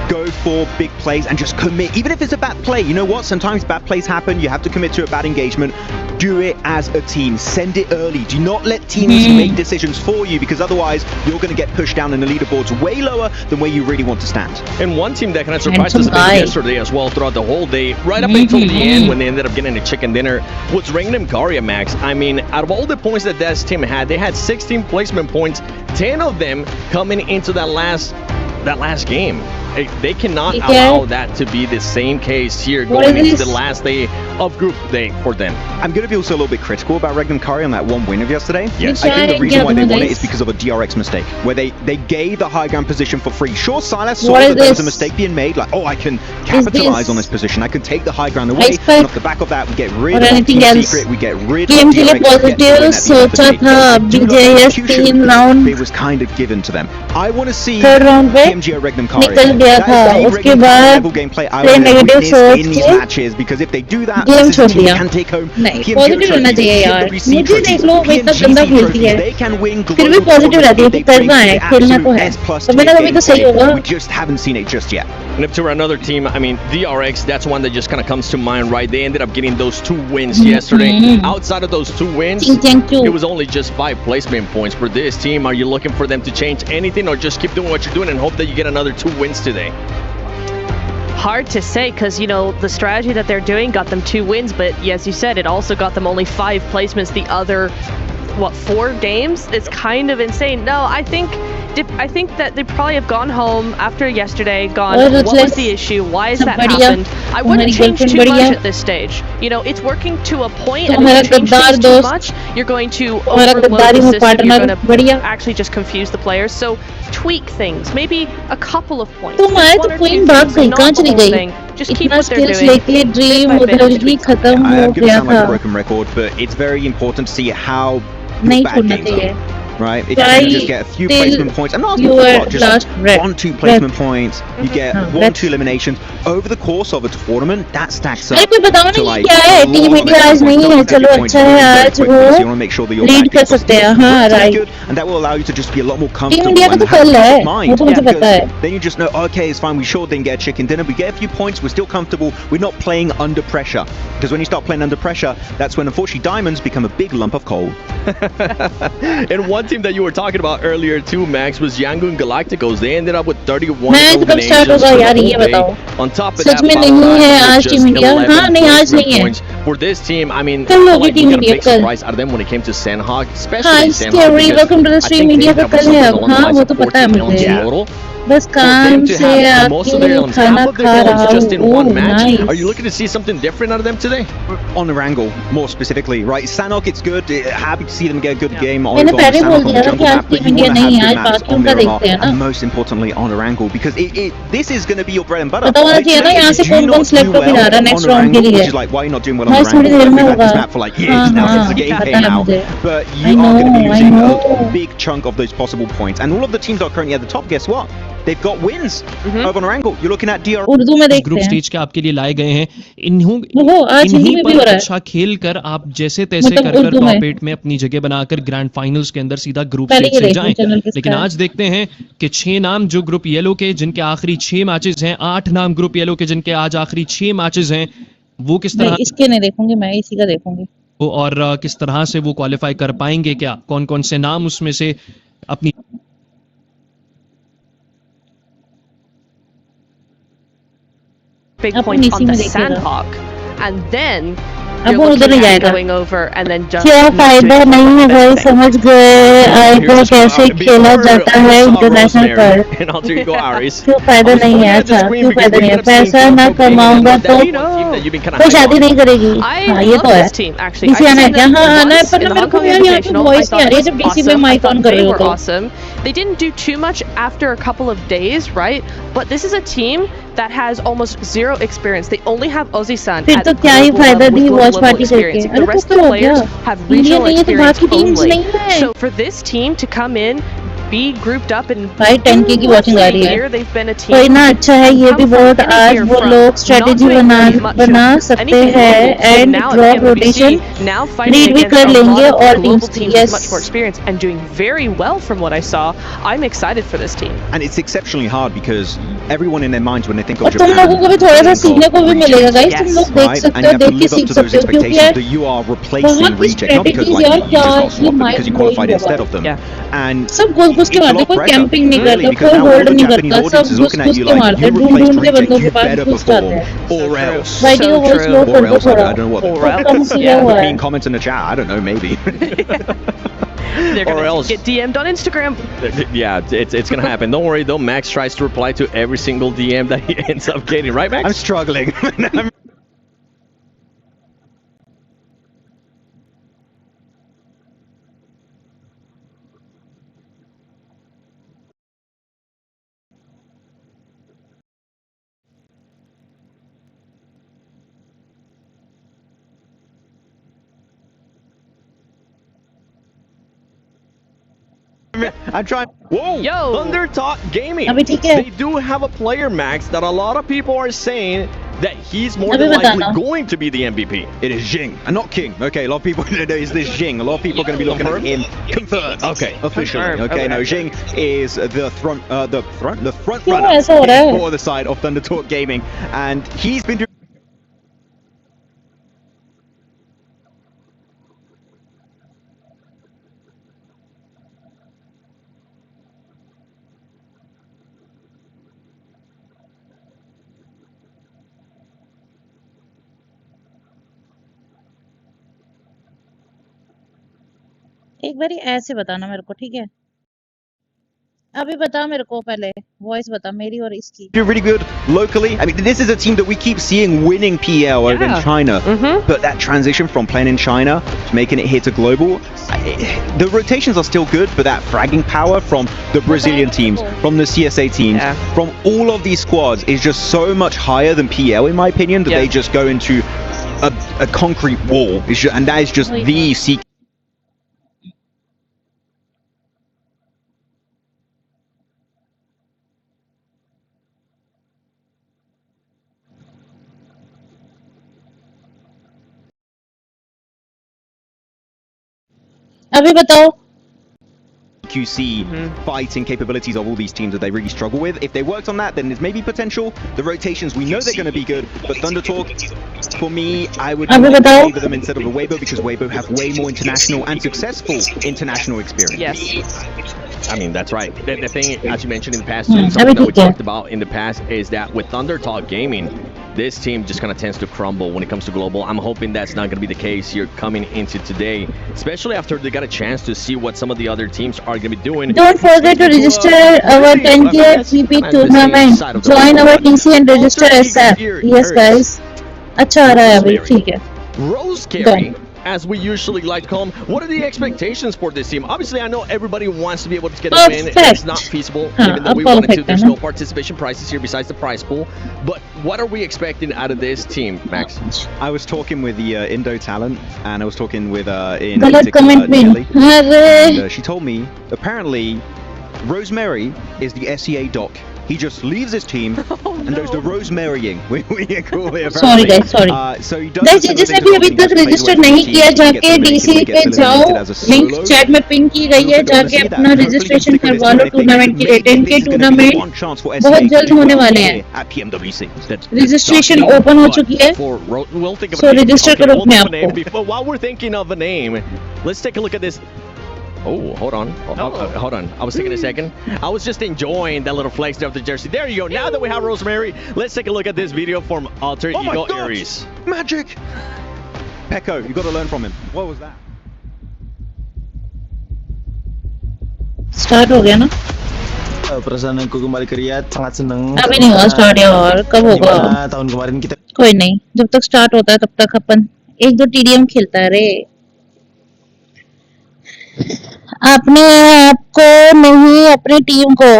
go for big plays and just commit. Even if it's a bad play, you know what? Sometimes bad plays happen. You have to commit to a bad engagement. Do it as a team. Send it early. Do not let teams make decisions for you, because otherwise you're going to get pushed down in the leaderboards way lower than where you really want to stand. And one team that kind of surprised us a bit yesterday as well throughout the whole day, right up until the end when they ended up getting a chicken dinner, was Rangnam Garya, Max. I mean, out of all the points that this team had, they had 16 placement points, 10 of them coming into that last game. They cannot allow that to be the same case here going into the last day of group day for them. I'm going to be also a little bit critical about Regnum Curry on that one win of yesterday. Yes. I think the reason why they won it is because of a DRX mistake, where they gave the high ground position for free. Sure, Silas saw that there was a mistake being made, like, oh, I can capitalize on this position. I can take the high ground away, and off the back of that, we get rid of Team Secret, we get rid of DRX, it was kind of given to them. I want to see TMG or Regnum Curry. उसके बाद play negative सोच के because if they do that, game छोड़ दिया can take home. नहीं positive रहना चाहिए यार मुझे देख लो मैं इतना गंदा खेलती है फिर भी पॉजिटिव रहती है कि करना है खेलना तो है तो मैंने कभी तो सही होगा We just haven't seen it just yet. And up to another team, I mean, DRX, that's one that just kind of comes to mind, right? They ended up getting those 2 wins yesterday. Outside of those 2 wins, it was only just 5 placement points for this team. Are you looking for them to change anything, or just keep doing what you're doing and hope that you get another 2 wins today? Hard to say, because you know the strategy that they're doing got them 2 wins, but as you said, it also got them only 5 placements the other 4 games. It's kind of insane. No, I think that they probably have gone home after yesterday, what was the issue, why has that happened. I wouldn't change too much at this stage. You know, it's working to a point, and if you change things too much, you're going to overload the system, you're going to actually just confuse the players. So tweak things, maybe a couple of points. Just keep what they're doing. I am going to sound like a broken record, but it's very important to see how bad games are. Right, if you can just get a few placement points, I'm not asking for a lot, just 1-2 placement points, you get 1-2 eliminations over the course of a tournament, that stacks up to like team India आज नहीं है चलो अच्छा है आज वो lead कर सकते हैं हाँ right and that will allow you to just be a lot more comfortable India का तो कल है वो तो मुझे पता है then you just know okay it's fine we sure didn't get a chicken dinner we get a few points we're still comfortable we're not playing under pressure because when you start playing under pressure that's when unfortunately diamonds become a big lump of coal. And one team that you were talking about earlier too, Max, was Yangon Galacticos. They ended up with 31 eliminations on top of that, points for this team. I mean, like you got a big surprise out of them when it came to Sandhawk, especially Sandhawk. Welcome to the stream, India का कल है अब हाँ वो तो पता है मुझे बस For काम them to से have most of आके their half खाना of their खा goals रहा just in हूँ. one match. Nice. Are you looking to see something different out of them today? On the Wrangle, more specifically, right? Sanok, it's good. Happy to see them get a good game on मैंने पहले बोल Sanok on दिया the था कि jungle आज map, but you team India want to have नहीं good आज maps बाकियों on का Miramar, देखते हैं ना. and most importantly on Wrangle, because this is going to be your bread and butter. पता होना चाहिए ना यहाँ से Do कौन कौन not do select होके जा रहा है well next on round के Wrangle, लिए. which is like, why are you not doing well on हाँ, Wrangle? थोड़ी देर में We've had this होगा. map for like years now since the game पता came है out, मुझे. but I you are going to be know, I losing know. a big chunk of those possible points, and all of the teams that are currently at the top, guess what? They've got wins over on Wrangle. You're looking at DR. Urdu में देखते group हैं. Stage के आपके लिए लाए गए हैं इन्हों वो आज हिंदी इन्हीं में भी पर हो रहा है. अच्छा खेल कर आप जैसे तैसे मतलब कर उर्दू में. टॉप 8 में अपनी जगह बनाकर ग्रैंड फाइनल्स के अंदर सीधा ग्रुप पहले स्टेज ये से देखो जाएं. चैनल किसका लेकिन है. आज देखते हैं कि 6 नाम जो ग्रुप येलो के जिनके आखिरी 6 मैचेस हैं, 8 नाम ग्रुप येलो के जिनके आज आखिरी 6 मैचेस हैं, वो किस तरह नहीं, इसके नहीं देखूंगी मैं, इसी का देखूंगी. और किस तरह से वो क्वालिफाई कर पाएंगे, क्या कौन कौन से नाम उसमें से अपनी big अपन points इसी on the में देखेगा. Sandhawk, and then अब you're वो उधर looking नहीं at जाएगा. going over and then just क्या not फायदा doing नहीं है the भाई, best thing. समझ गए आईपीएल कैसे खेला जाता है इंटरनेशनल पर. And alter you go, Aris. क्यों फायदा नहीं है. अच्छा क्यों फायदा नहीं है. पैसा ना कमाऊंगा तो कोई शादी नहीं करेगी. I हाँ ये love तो है. this team actually. इसे I've आना है seen क्या? them हाँ आना है once पर in ना the मेरे Hong को Kong यार यहाँ पे Invitational. I वॉइस नहीं आ thought रही है it जब was डीसी में awesome. I mic on thought कर they रहे हो were तो. awesome. They didn't do too much after a couple of days, right? But this is a team that has almost zero experience. They only have Ozzy-san फिर at तो क्या ही global फायदा level the with watch global party करके. experience. अरे The तो rest क्या of the हो गया. players have इंडिया regional नहीं है तो experience बाकी टीम्स only. नहीं है. So for this team to come in, be grouped up and भाई 10K की वॉचिंग आ रही है. year they've been a team. कोई ना अच्छा है ये भी बहुत. आज वो लोग स्ट्रेटेजी बना सकते हैं एंड ड्रॉप रोटेशन रीड भी कर लेंगे और teams teams much more experience and doing very well from what I saw. I'm excited for this team. And it's exceptionally hard because everyone in their minds when they think of और तुम Japan, लोगों को भी थोड़ा सा सीखने को भी मिलेगा गाइस. तुम लोग देख right? सकते And you हो, have देख to के live up सीख to those सकते हो क्योंकि expectations यार that you are replacing बहुत ही reject, not because strategies like यार you क्या just got ये swapped, mind because you qualified instead of them. Yeah. And सब घुस घुस के it's a मारते, lot कोई pressure, कैंपिंग नहीं really, करता, because कोई now all होल्ड the नहीं Japanese करता, audience सब is घुस looking at घुस you के like मारते you हैं, ढूंढ replaced ढूंढ के reject, बंदों के you पास better घुस जाते perform, हैं. or else. वाइडी को वॉइस लो कर दो थोड़ा. I don't know what Or else, कम किया yeah. हुआ है. mean comments in the chat. I don't know, maybe. They're Or gonna else- get DM'd on Instagram. Yeah, it's gonna happen. Don't worry though. Max tries to reply to every single DM that he ends up getting. Right, Max? I'm struggling. I'm trying. Whoa! Yo! Thunder Talk Gaming. अभी ठीक है. They do have a player, Max, that a lot of people are saying that he's more अभी than likely बताना. going to be the MVP. It is Jing, and not King. Okay, a lot of people know is this Jing. A lot of people are going to be looking at him. Confirmed. Okay, officially. Confirmed. Okay, Okay. no, Jing is the front क्यों runner ऐसा हो रहा है? for the side of Thunder Talk Gaming, and he's been doing. एक बारी ऐसे बताना मेरे को, ठीक है? अभी बता मेरे को पहले वॉइस बता मेरी और इसकी. Do really good locally. I mean, this is a team that we keep seeing winning PL over in Yeah. China. Mhm. But that transition from playing in China to making it here to global, the rotations are still good, but that fragging power from the Brazilian teams, from the CSA teams, Yeah. from all of these squads is just so much higher than PL, in my opinion, that Yeah. they just go into a concrete wall. And that is just Wait. the secret. अभी बताओ. QC fighting capabilities of all these teams that they really struggle with. If they worked on that, then there's maybe potential. The rotations, we know they're going to be good, but Thunder Talk, for me, I would अभी बताओ. favor them instead of a Weibo because Weibo have way more international and successful international experience. Yes. I mean, that's right. The thing, as you mentioned in the past, something that we everything, yeah. talked about in the past is that with Thunder Talk Gaming, this team just kind of tends to crumble when it comes to global. I'm hoping that's not going to be the case here coming into today, especially after they got a chance to see what some of the other teams are going to be doing. Don't forget to register our 10K TP tournament. Join our TC and register SF. Yes, guys. अच्छा आ रहा है अभी, ठीक है. Rose carry, as we usually like to call them. What are the expectations for this team? Obviously, I know everybody wants to be able to get the win. It's not feasible, given that we wanted to. There's no participation prizes here besides the prize pool. But what are we expecting out of this team, Max? I was talking with the Indo talent, and I was talking with Nelly. And she told me apparently Rosemary is the SEA doc. He just leaves his team and does the Rosemarying. We call it. Sorry guys, sorry. So he does. Guys, जिसने भी अभी तक register नहीं किया, जाके DC पे जाओ. Link chat में पिन की गई है, जाके अपना रजिस्ट्रेशन करवा लो टूर्नामेंट के लिए. 10K टूर्नामेंट बहुत जल्द होने वाले हैं. रजिस्ट्रेशन ओपन हो चुकी है. So रजिस्टर करो अपने आप को. But while we're thinking of a name, let's take a look at this. Oh, hold on. Hold on. I was taking a second. I was just enjoying that little flex there of the jersey. There you go. Now that we have Rosemary, let's take a look at this video from Alter Ego Aries. Magic! Pecco, you got to learn from him. What was that? Start हो गया ना? Perasaan aku kembali ke Riyadh sangat senang. अभी नहीं हुआ start यार, कब होगा? Tahun kemarin kita. कोई नहीं, जब तक start होता है तब तक अपन 1-2 TDM खेलता है रे. अपने आप को नहीं, अपनी टीम को.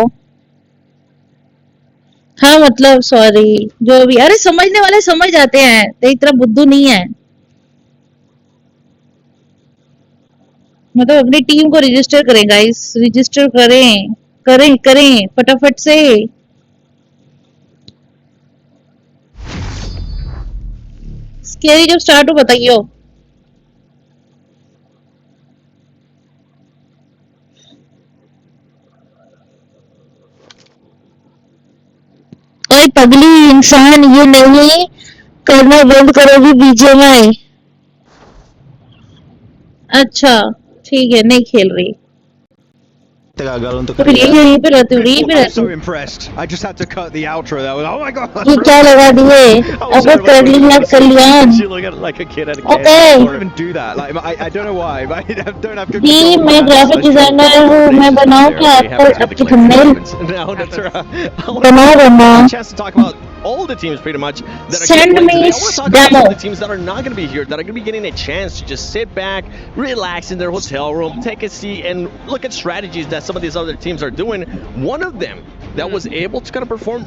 हाँ मतलब सॉरी, जो भी, अरे समझने वाले समझ जाते हैं, तेरी तरह बुद्धू नहीं है. मतलब अपनी टीम को रजिस्टर करें गाइस, रजिस्टर करें फटाफट से. स्केरी जब स्टार्ट हो बताइयो. ओए पगली इंसान, ये नहीं करना बंद करोगी BGMI. अच्छा ठीक है, नहीं खेल रही. फिर यहीं पे रहती हूँ, यहीं पे रहती हूँ. So impressed. I just had to cut the outro. That was, oh my god. ये क्या लगा दिए? अब कर लिया कल्याण. She look like a kid at a Okay. I don't even do that. Like I don't know why, but I don't have good. जी मैं graphic designer हूँ, मैं बनाऊँ क्या आपकी थंबनेल? No, that's right. बनाओ. Chance to talk about all the teams pretty much that are Send me I want to talk demo. about the teams that are not going to be here, that are going to be getting a chance to just sit back, relax in their hotel room, take a seat, and look at strategies that some of these other teams are doing. One of them that was able to kind of perform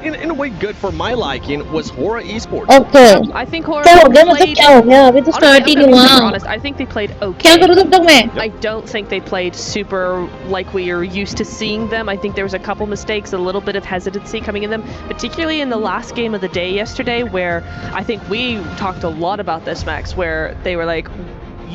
in a way good for my liking was Hora Esports. Okay. I think Hora क्या हो गया? मतलब played. क्या हो गया? अभी तो start ही नहीं हुआ. Honest, I think they played okay. क्या करूँ तब तक मैं? I don't think they played super like we are used to seeing them. I think there was a couple mistakes, a little bit of hesitancy coming in them, particularly in the last game of the day yesterday, where I think we talked a lot about this, Max, where they were like,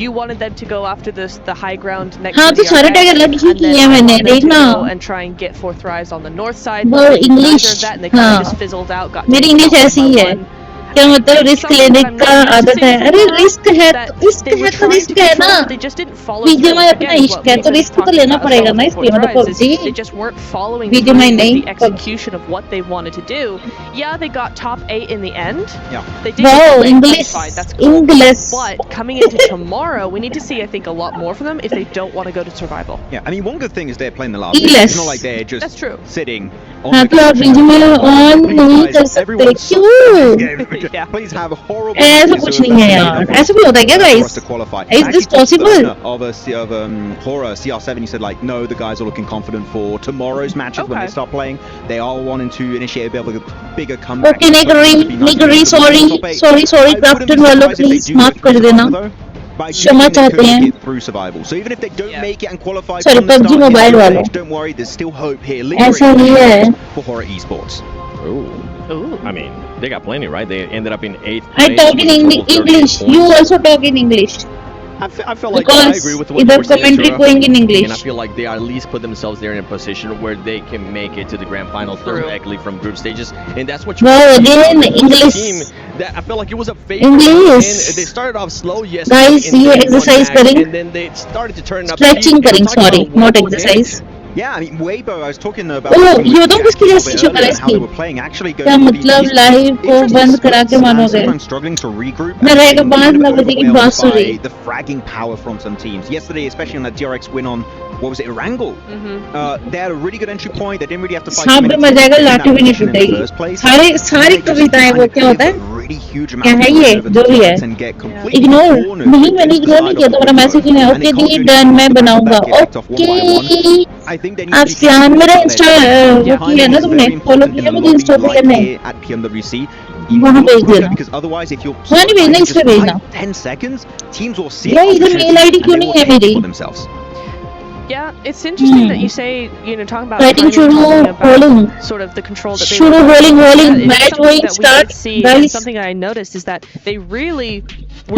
you wanted them to go after the high ground next हाँ to तो the सारे RX, tag अलग ही and किए then हैं मैंने, wanted them to देखना. go and try and get 4 thrives on the north side. वो but they did English, neither of that, and they kind हाँ. of just fizzled out. Got मेरी taken English out ऐसी one he by है. one. क्या मतलब risk लेने का आदत है. अरे रिस्क है तो रिस्क है ना. BGMI अपना इश्क है तो रिस्क तो लेना पड़ेगा ना इसलिए. मतलब PUBG They just weren't following BGMI नहीं. the execution of what they wanted to do. Yeah, they got top 8 in the end. Yeah. They did Wow, get English. qualified, that's cool. English. But coming into tomorrow, we need to see, I think, a lot more from them if they don't want to go to survival. Yeah, I mean, one good thing is they're playing the last. English. It's not like they're just That's true. sitting on हाँ the तो आप BGMI on नहीं कर सकते क्यों? Yeah, please have horrible. ऐसा कुछ नहीं है यार. ऐसा भी होता है क्या guys? Is this possible? Of Hora CR7, he said like, no, the guys are looking confident for tomorrow's matches when they start playing. They are wanting to initiate a bigger comeback. Okay, नहीं कर रही. Sorry, Crafton वालों please माफ कर देना. क्षमा चाहते हैं. Through survival. So even if they don't make it and qualify Sorry, from the PUBG start, Mobile वालों. don't worry, there's still hope here. ऐसा नहीं है. For Hora Esports. Ooh. I mean, they got plenty, right? They ended up in 8th I place talk with in a total of 38 English. You points. also talk in English. I feel like I agree with what इधर you're saying, commentary Shura. going in And I English. feel like they at least put themselves there in a position where they can make it to the grand final directly from group stages, and that's what you Wow, again English. team that I felt like it was a favor. English. And they started off slow yesterday. Guys, in ये game one exercise match, करें. and then they started to turn up. Stretching speed. करें, We're talking sorry, about not winnable exercise. games. Yeah, I mean, Weibo, I was talking about ये बताऊँ किसकी list शक्ल है how they इसकी? were playing. Actually, क्या मतलब live को बंद करा के मानोगे? I'm struggling to regroup. मैं रहेगा 5 बजे की बांसुरी. The fragging power from some teams. Yesterday, especially on that DRX win on, what was it, Erangel? They had a really good entry point. They didn't really have to fight. सांप में मजा आएगा, लाठी भी नहीं टूटेगी. सारी कविताएं वो क्या होता है? क्या है ये जो भी है? इग्नोर नहीं, मैंने इग्नोर नहीं किया, तुम्हारा मैसेज ही है. ओके दी डन, मैं बनाऊंगा. ओके आप सियान मेरा इंस्टा वो किया ना तुमने, फॉलो किया मुझे इंस्टा पे नहीं, वहाँ भेज देना. वहाँ नहीं भेजना, इस पे भेजना. 10 seconds, teams will see. यार इधर मेल आईडी क्यों नहीं है मेरी? Yeah, it's interesting that you say, talking about Fighting sort of the control that they Shuru rolling, match going, start, guys. Something I noticed is that they really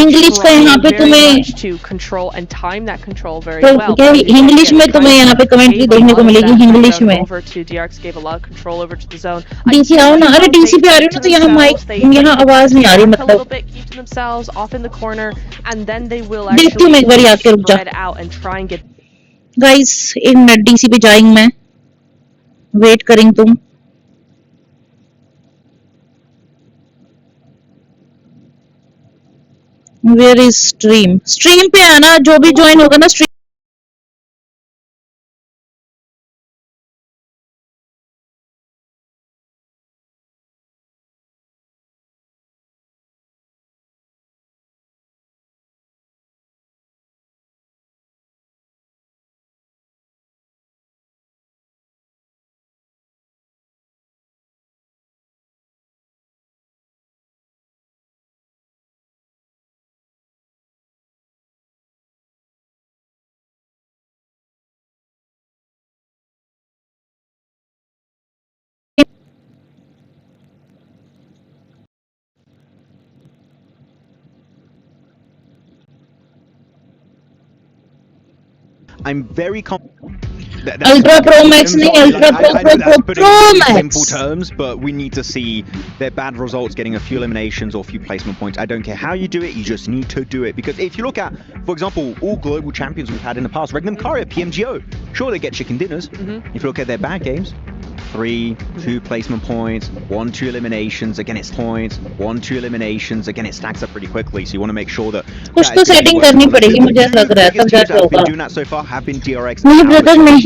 English का यहाँ पे तुम्हें to control and time that control very तो well. क्या English में तुम्हें यहाँ पे कमेंट्री देखने को मिलेगी English में. Over to DRX gave a lot of control over to the zone. DC आओ ना, अरे DC पे आ रही हो ना तो यहाँ माइक यहाँ आवाज नहीं आ रही मतलब. A little bit, keep to themselves off in the corner, and then they will देखती हूँ मैं एक बार आके रुक जा. spread out and try and get. Guys, 1 minute DC पे जाएंगे मैं. वेट करेंगे तुम. Where is stream? Stream पे आना, जो भी ज्वाइन होगा ना stream. I'm very confident. Ultra Pro Max नहीं, Ultra Pro Max. Simple terms, but we need to see their bad results getting a few eliminations or a few placement points. I don't care how you do it, you just need to do it. Because if you look at, for example, all global champions we've had in the past, Regnum Karia, PMGO, sure they get chicken dinners. If you look at their bad games, 3, 2 placement points, 1, 2 eliminations, again it's points, 1, 2 eliminations, again it stacks up pretty quickly, so you want to make sure that कुछ तो setting करनी पड़ेगी मुझे लग रहा है तब जाके होगा. been doing that so far have been DRX. नहीं ब्रदर नहीं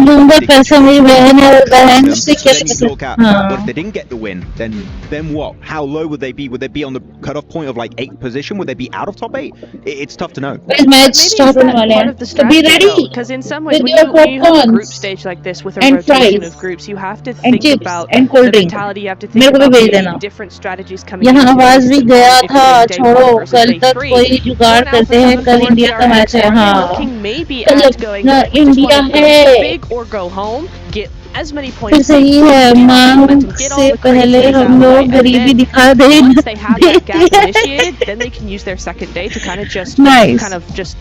दूंगा पैसा, मेरी बहन है, बहन से क्या But if they didn't get the win, then what? How low would they be? Would they be on the cutoff point of like 8th position? Would they be out of top 8? It's tough to know. Match start होने वाले हैं, तो be ready. Because in some ways, when you have a group stage like this with a rotation of groups, you have to think about the mentality. You have to think about different strategies coming. यहाँ आवाज भी गया था, छोड़ो कल तक कोई जुगाड़ करते हैं, कल इंडिया का मैच है. हाँ कल इंडिया है. Big or go home, get as many फिर points. सही है, मांग से पहले हम लोग गरीबी दिखा दें. Once they have that gap initiated, then they can use their second day to kind of just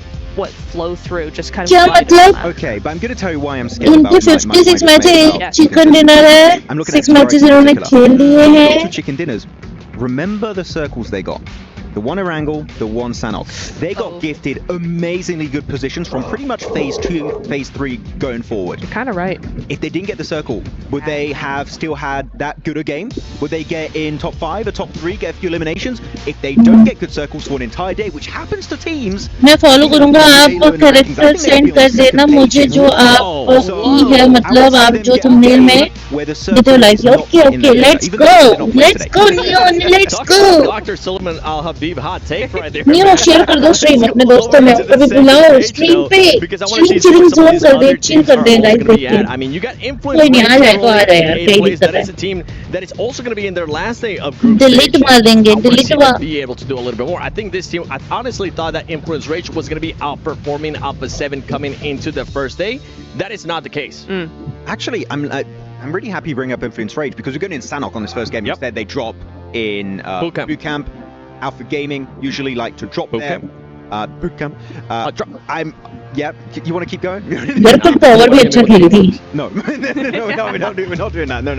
flow through, just kind of. क्या मतलब? Okay, but I'm going to tell you why I'm scared इनके about 56 matches chicken dinner है, 6 matches इन्होंने खेल लिए हैं. Chicken dinners. Remember the circles they got. The one Erangel, the one Sanok. They got gifted amazingly good positions from pretty much phase 2, phase 3 going forward. You're kind of right. If they didn't get the circle, would they have still had that good a game? Would they get in top 5 or top 3, get a few eliminations? If they don't get good circles for an entire day, which happens to teams, मैं follow करूंगा. आप character send कर देना मुझे जो आप की है, मतलब आप जो थंबनेल में देते हो like. Okay let's go let's go. Dr. Suleiman Al Habib hot take right there. New share कर दो स्ट्रीम अपने दोस्तों में, कभी बुलाओ स्ट्रीम पे, चिलिंग जोन कर दे, चिल कर दे गाइस देख के. I mean, you got influence. कोई नहीं आ जाए तो आ जाए यार, कोई दिक्कत That is a team that is also going to be in their last day of group delete मार देंगे, डिलीट मार. Be able to do a little bit more. I think this team, I honestly thought that influence rate was going to be outperforming Alpha 7 coming into the first day. That is not the case. Actually, I'm really happy bringing up influence rage because we're going in Sanok on this first game. Instead, they drop in boot camp. Alpha Gaming usually like to drop there. Boot camp. You want to keep going? यार तुम power भी अच्छा खेली थी. No, we're not doing that. No.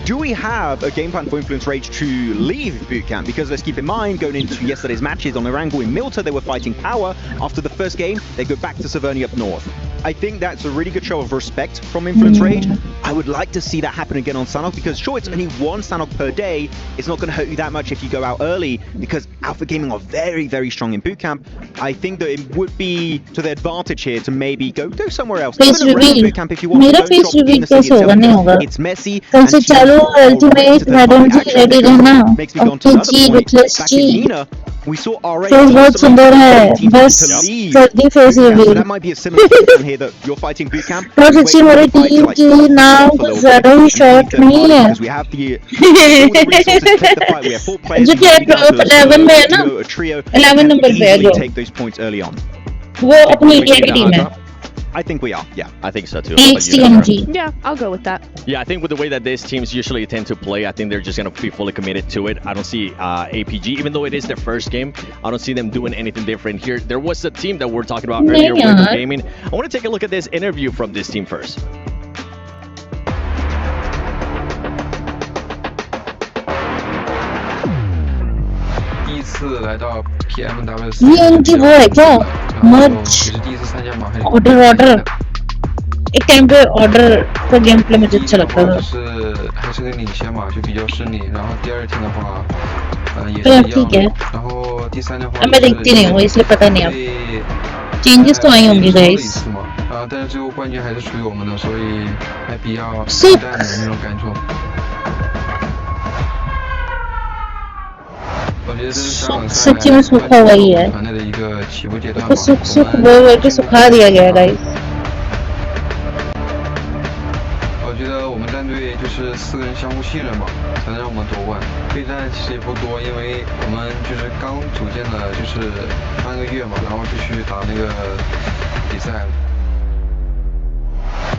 do we have a game plan for Influence Rage to leave bootcamp? Because let's keep in mind, going into yesterday's matches on Erangel in Milta, they were fighting power. After the first game, they go back to Saverny up north. I think that's a really good show of respect from Influence Rage. I would like to see that happen again on Sanhok, because sure, it's only one Sanhok per day. It's not going to hurt you that much if you go out early, because Alpha Gaming are very, very strong in bootcamp. I think that it would be to their advantage here to maybe go somewhere else. Face reveal. मेरा face reveal कैसे होगा? नहीं होगा. It's messy. कल से चलो ultimate madam ji ready रहना. Okay जी, Reckless जी. We saw RA बहुत सुंदर है. बस कर दी face reveal. That might be a similar situation here that you're fighting boot camp. बहुत अच्छी मेरी टीम की नाम कुछ ज़्यादा ही short नहीं है. We have the resources to take the fight. We have 4 players. जो कि 11 में है ना? 11 नंबर पे है जो. Take those points early on. वो अपनी इंडिया की टीम है. I think we are. Yeah, I think so too. HTMG. Yeah, I'll go with that. Yeah, I think with the way that these teams usually tend to play, I think they're just going to be fully committed to it. I don't see APG, even though it is their first game, I don't see them doing anything different here. There was a team that we were talking about earlier, Wave Gaming. I want to take a look at this interview from this team first. ये उनकी वो है क्या? मर्ज order एक time पे order का game play मुझे अच्छा लगता था. तो अब ठीक है. अब मैं देखती नहीं हूँ इसलिए पता नहीं. अब चेंजेस तो आई होंगी गाइस. सच्ची में सूखा हुआ ही है. उसको सुख के सुखा दिया गया है गाइस. 我觉得我们战队就是4个人相互信任嘛，才能让我们夺冠。备战其实也不多，因为我们就是刚组建了就是3个月嘛，然后就去打那个比赛了。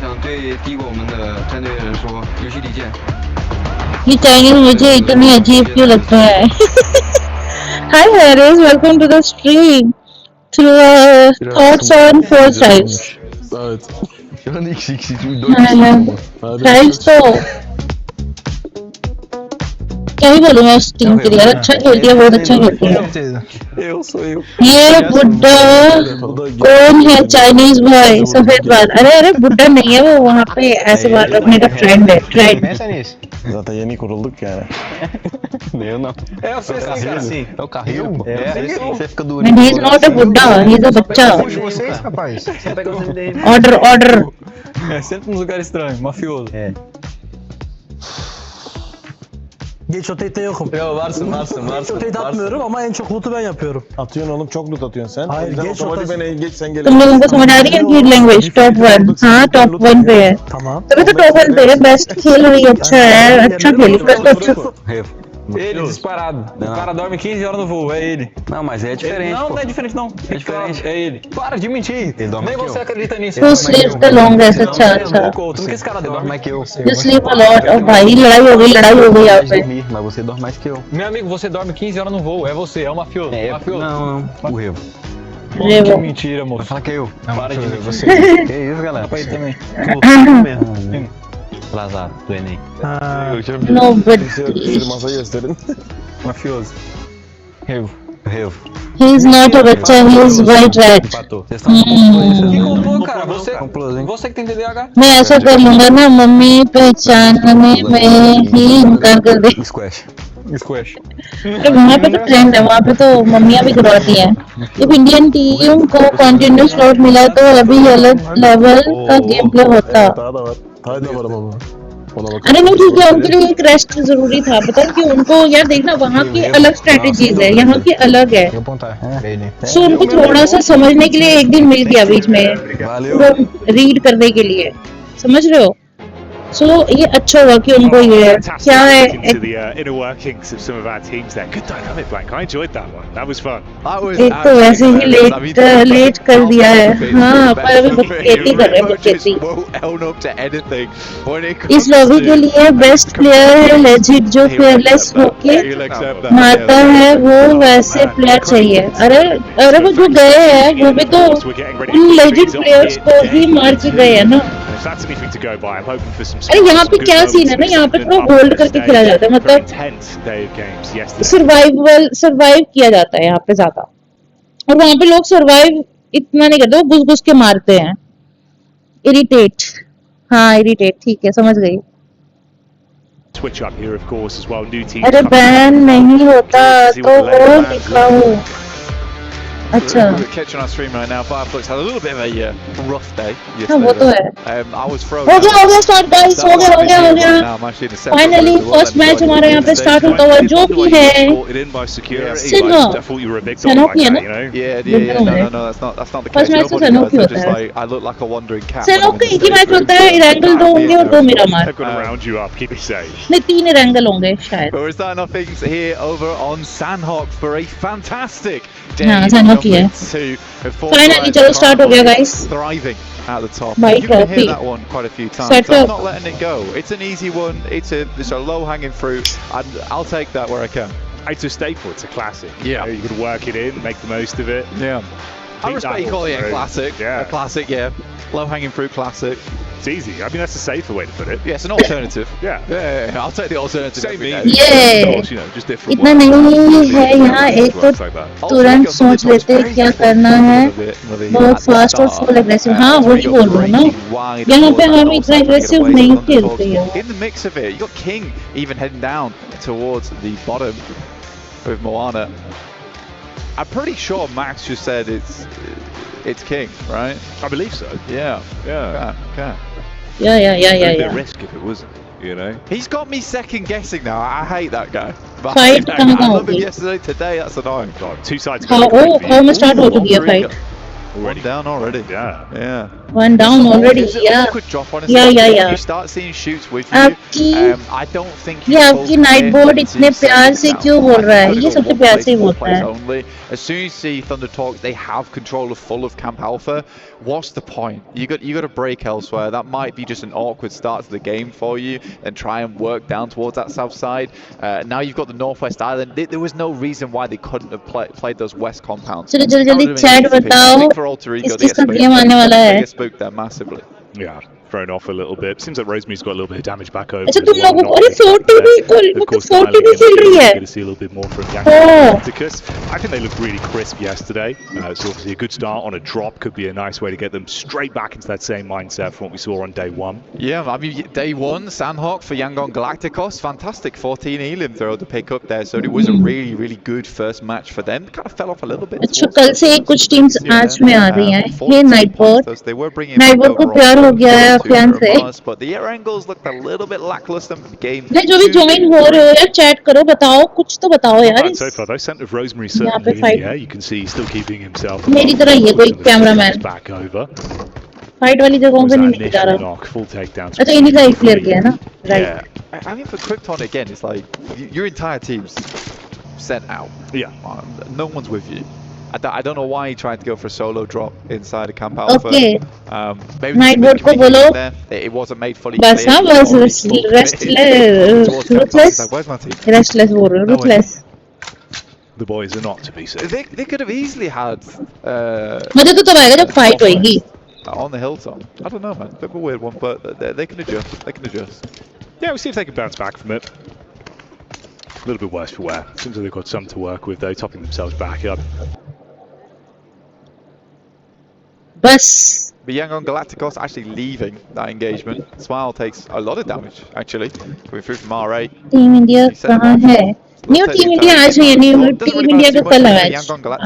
想对第一个我们的战队人说，游戏离间。ये चाइनीज मुझे इतनी अजीब क्यों लगता है? Hi Harris, welcome to the stream. Thoughts on 4 tribes. Tribes तो क्या ही बोलूँ मैं उस टीम के लिए. अच्छा खेलती है, बहुत अच्छा खेलती है. ये बुड्ढा कौन है? चाइनीज भाई सफेद बाल. अरे बुड्ढा नहीं है वो, वहाँ पे ऐसे बाल रखने का ट्रेंड है. Trend. Zaten yeni kurulduk yani. Ne ona? É o Carrinho. É o Carrinho? Você fica durinho. And he's not a buddha, he's a bachcha. Vocês, rapaz. Você pega o CDM. Order. É sempre nos lugares estranhos, mafioso. É. Geç rotate'de yokum. Yo varsın. Geç rotate atmıyorum ama en çok loot'u ben yapıyorum. Atıyorsun oğlum, çok loot atıyorsun sen. Hayır, geç rotate. Ben geç sen gel. तुम लोगों को समझ आ रही है feed language? Top 1. हाँ top 1 पे है. Tamam. तभी तो टॉप 1 पे है. बेस्ट खेल रही है. अच्छा है. अच्छा खेली. बस अच्छा. Ele disparado. O cara dorme 15 horas no voo, é ele. Não, mas é diferente. Não é diferente não. É diferente. É ele. Para de mentir. Nem você acredita nisso. Who sleeps the longest? अच्छा. Tudo que esse cara dorme mais que eu. You sleep a lot. Oh भाई लड़ाई हो गई यहाँ पे. Mas você dorme mais que eu. Meu amigo, você dorme 15 horas no voo. É você, é o mafioso. Não. O Revo. Que mentira, moço. Fala que eu. Para de mentir. Você. Que isso, galera? Pra ele também. Atrasado do Enem. Nobody. Mafioso. Revo. He's not a bachcha, he's white rat. Que comprou, cara? Você que tem TDAH. मैं ऐसा कर लूँगा ना, mummy पहचानने में ही इनकार कर दे. Squash. अरे वहाँ पे तो ट्रेंड है, वहाँ पे तो मम्मियाँ भी करवाती हैं. जब इंडियन टीम को कंटिन्यूस स्लॉट मिला तो अभी अलग लेवल का गेम प्ले होता. अरे नहीं ठीक है, उनके लिए एक रेस्ट जरूरी था. पता है कि उनको यार देखना, वहाँ की अलग स्ट्रेटेजीज है, यहाँ की अलग है. सो उनको थोड़ा सा समझने के लिए एक दिन मिल गया बीच में रीड करने के लिए. समझ रहे हो? So ये अच्छा हुआ कि उनको ये क्या है. Inner workings of some of our teams there. Good dynamic, Blank. I enjoyed that one. That was fun. एक तो वैसे ही लेट कर दिया है. हाँ पर अभी बहुत खेती कर रहे हैं, बहुत खेती. इस लॉबी के लिए बेस्ट प्लेयर है लेजिट, जो फेयरलेस होके मारता है, वो वैसे प्लेयर चाहिए. अरे वो जो गए हैं वो भी तो उन लेजिट प्लेयर्स को ही मार के गए हैं ना. if that's anything to go by, I'm hoping for some. अरे यहाँ पे क्या सीन है ना, यहाँ पे थोड़ा होल्ड करके खेला जाता है, मतलब सर्वाइव किया जाता है यहाँ पे ज्यादा, और वहाँ पे लोग सर्वाइव इतना नहीं करते, वो घुस घुस के मारते हैं। इरिटेट, हाँ इरिटेट, ठीक है समझ गई। Switch up here, of course, as well. New team. अरे बैन नहीं होता तो वो दिखाओ। अच्छा catching on stream right now. Fireflux had a little bit of a rough day yesterday. वो तो है। I was frozen. हो गया स्टार्ट गाइस, हो गया फाइनली फर्स्ट मैच हमारे यहाँ पे स्टार्ट होता हुआ, जो कि है सनोकी है ना? No, that's not the case. First match तो सनोकी होता है। I look like a wandering cat. सनोकी एक ही मैच होता है, इरेंगल 2 होंगे और 2 मेरा मार। Round you up, keep it safe. नहीं 3 इरेंगल होंगे शायद। But we're starting off things here over on Sandhawk for a fantastic day. हाँ सनोकी है। फाइनली चलो स्टार्ट हो गया guys. Thriving at the top. My You can hear trophy. that one quite a few times. I'm not letting it go. It's an easy one. It's a low hanging fruit. I'll take that where I can. It's a staple. It's a classic. Yeah. You can work it in, make the most of it. Yeah. I respect you calling it a classic. Yeah. A classic, yeah. Low hanging fruit classic. It's easy. I mean, that's a safer way to put it. Yeah, it's an alternative. Yeah. I'll take the alternative. Same every as day. Yeah. Of course, you know, just different. इतना नहीं है यहाँ, एक तो तुरंत सोच लेते हैं क्या करना है, बहुत फास्ट और फुल एग्रेसिव। हाँ वही बोल रहा हूँ ना, यहाँ पे हम इतना एग्रेसिव नहीं खेलते हैं। In the mix of it, you got King even heading down towards the bottom with Moana. I'm pretty sure Max just said it's King, right? I believe so. Yeah. Okay. Yeah. Risk if it wasn't, you know. He's got me second guessing now. I hate that guy. But Fight I love him होगी? yesterday. Today, that's annoying. God, two sides. How में start हो चुकी है fight? One down already. Yeah. One down already. Yeah. Quick drop honestly. Yeah. You start seeing shoots with you. I don't think ये आपकी night board इतने प्यार से क्यों बोल रहा है? ये सबसे प्यार से ही बोलता है। Only. As soon as you see Thunder Talk, they have control of full of Camp Alpha. What's the point? You got to break elsewhere. That might be just an awkward start to the game for you, and try and work down towards that south side. Now you've got the Northwest Island. There was no reason why they couldn't have played those west compounds. चलो जल्दी chat बताओ, इसका game आने वाला है। They get spooked there massively. Yeah. Thrown off a little bit. Seems like Rosemary's got a little bit of damage back over. अच्छा तुम लोगों को, अरे 40 भी खेल रही है। Going to see a little bit more from Galacticus. I think they look really crisp yesterday. It's obviously a good start on a drop. Could be a nice way to get them straight back into that same mindset from what we saw on day one. Yeah, I mean, day one, Sandhawk for Yangon Galacticos. Fantastic 14 elim throw to pick up there. So it was a really, really good first match for them. Kind of fell off a little bit. अच्छा कल से कुछ teams आज में आ रही हैं। ये night board को प्यार हो गया है अफियान से। But the air angles looked a little bit lackluster in the game. नहीं जो भी ज्वाइन हो रहे हो यार चैट करो, बताओ कुछ तो बताओ यार। So far, though, scent of Rosemary certainly in the air. You can see he's still keeping himself. मेरी तरह ये कोई कैमरामैन back over. फाइट वाली जगहों पे नहीं जा रहा। Full takedowns. अच्छा इन्हीं का एक प्लेयर गया है ना? Yeah. I mean, for Krypton again, it's like your entire team's sent out. Yeah. No one's with you. I don't know why he tried to go for a solo drop inside of Camp Alpha. Okay. Maybe Night board को बोलो। It wasn't made fully बस हाँ बस restless बोल रहे हो, ruthless। The boys are not to be seen. They could have easily had. मजा तो तब आएगा जब फाइट होएगी। On the hilltop. I don't know, man. Bit of a weird one, but they can adjust. They can adjust. Yeah, we'll see if they can bounce back from it. A little bit worse for wear. Seems like they've got some to work with, though, topping themselves back up. बस But Yangon Galacticos actually leaving that engagement. Smile takes a lot of damage, actually. Coming through from RA. Team India कहाँ है? New team India आज नहीं है, new team India का कल है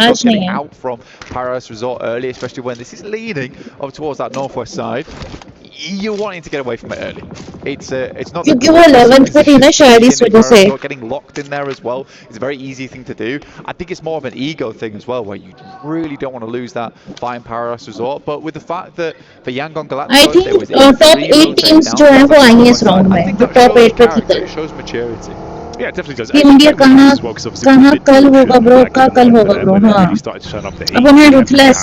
आज नहीं है। Out from Paradise Resort early, especially when this is leaning up towards that northwest side. You're wanting to get away from it early. It's not. क्योंकि वो 11th पे थी ना शायद इस वजह से। Getting locked in there as well is a very easy thing to do. I think it's more of an ego thing as well, where you really don't want to lose that fight in Paradise Resort. But with the fact that for Yangon Galacticos, I think top 8 teams जो हैं वो आई हैं इस round में। तो top 8 पे थी कल। It shows maturity. Yeah, it definitely does. Team India कहाँ कल होगा ब्रो? कल होगा ब्रो? हाँ। अब उन्हें ruthless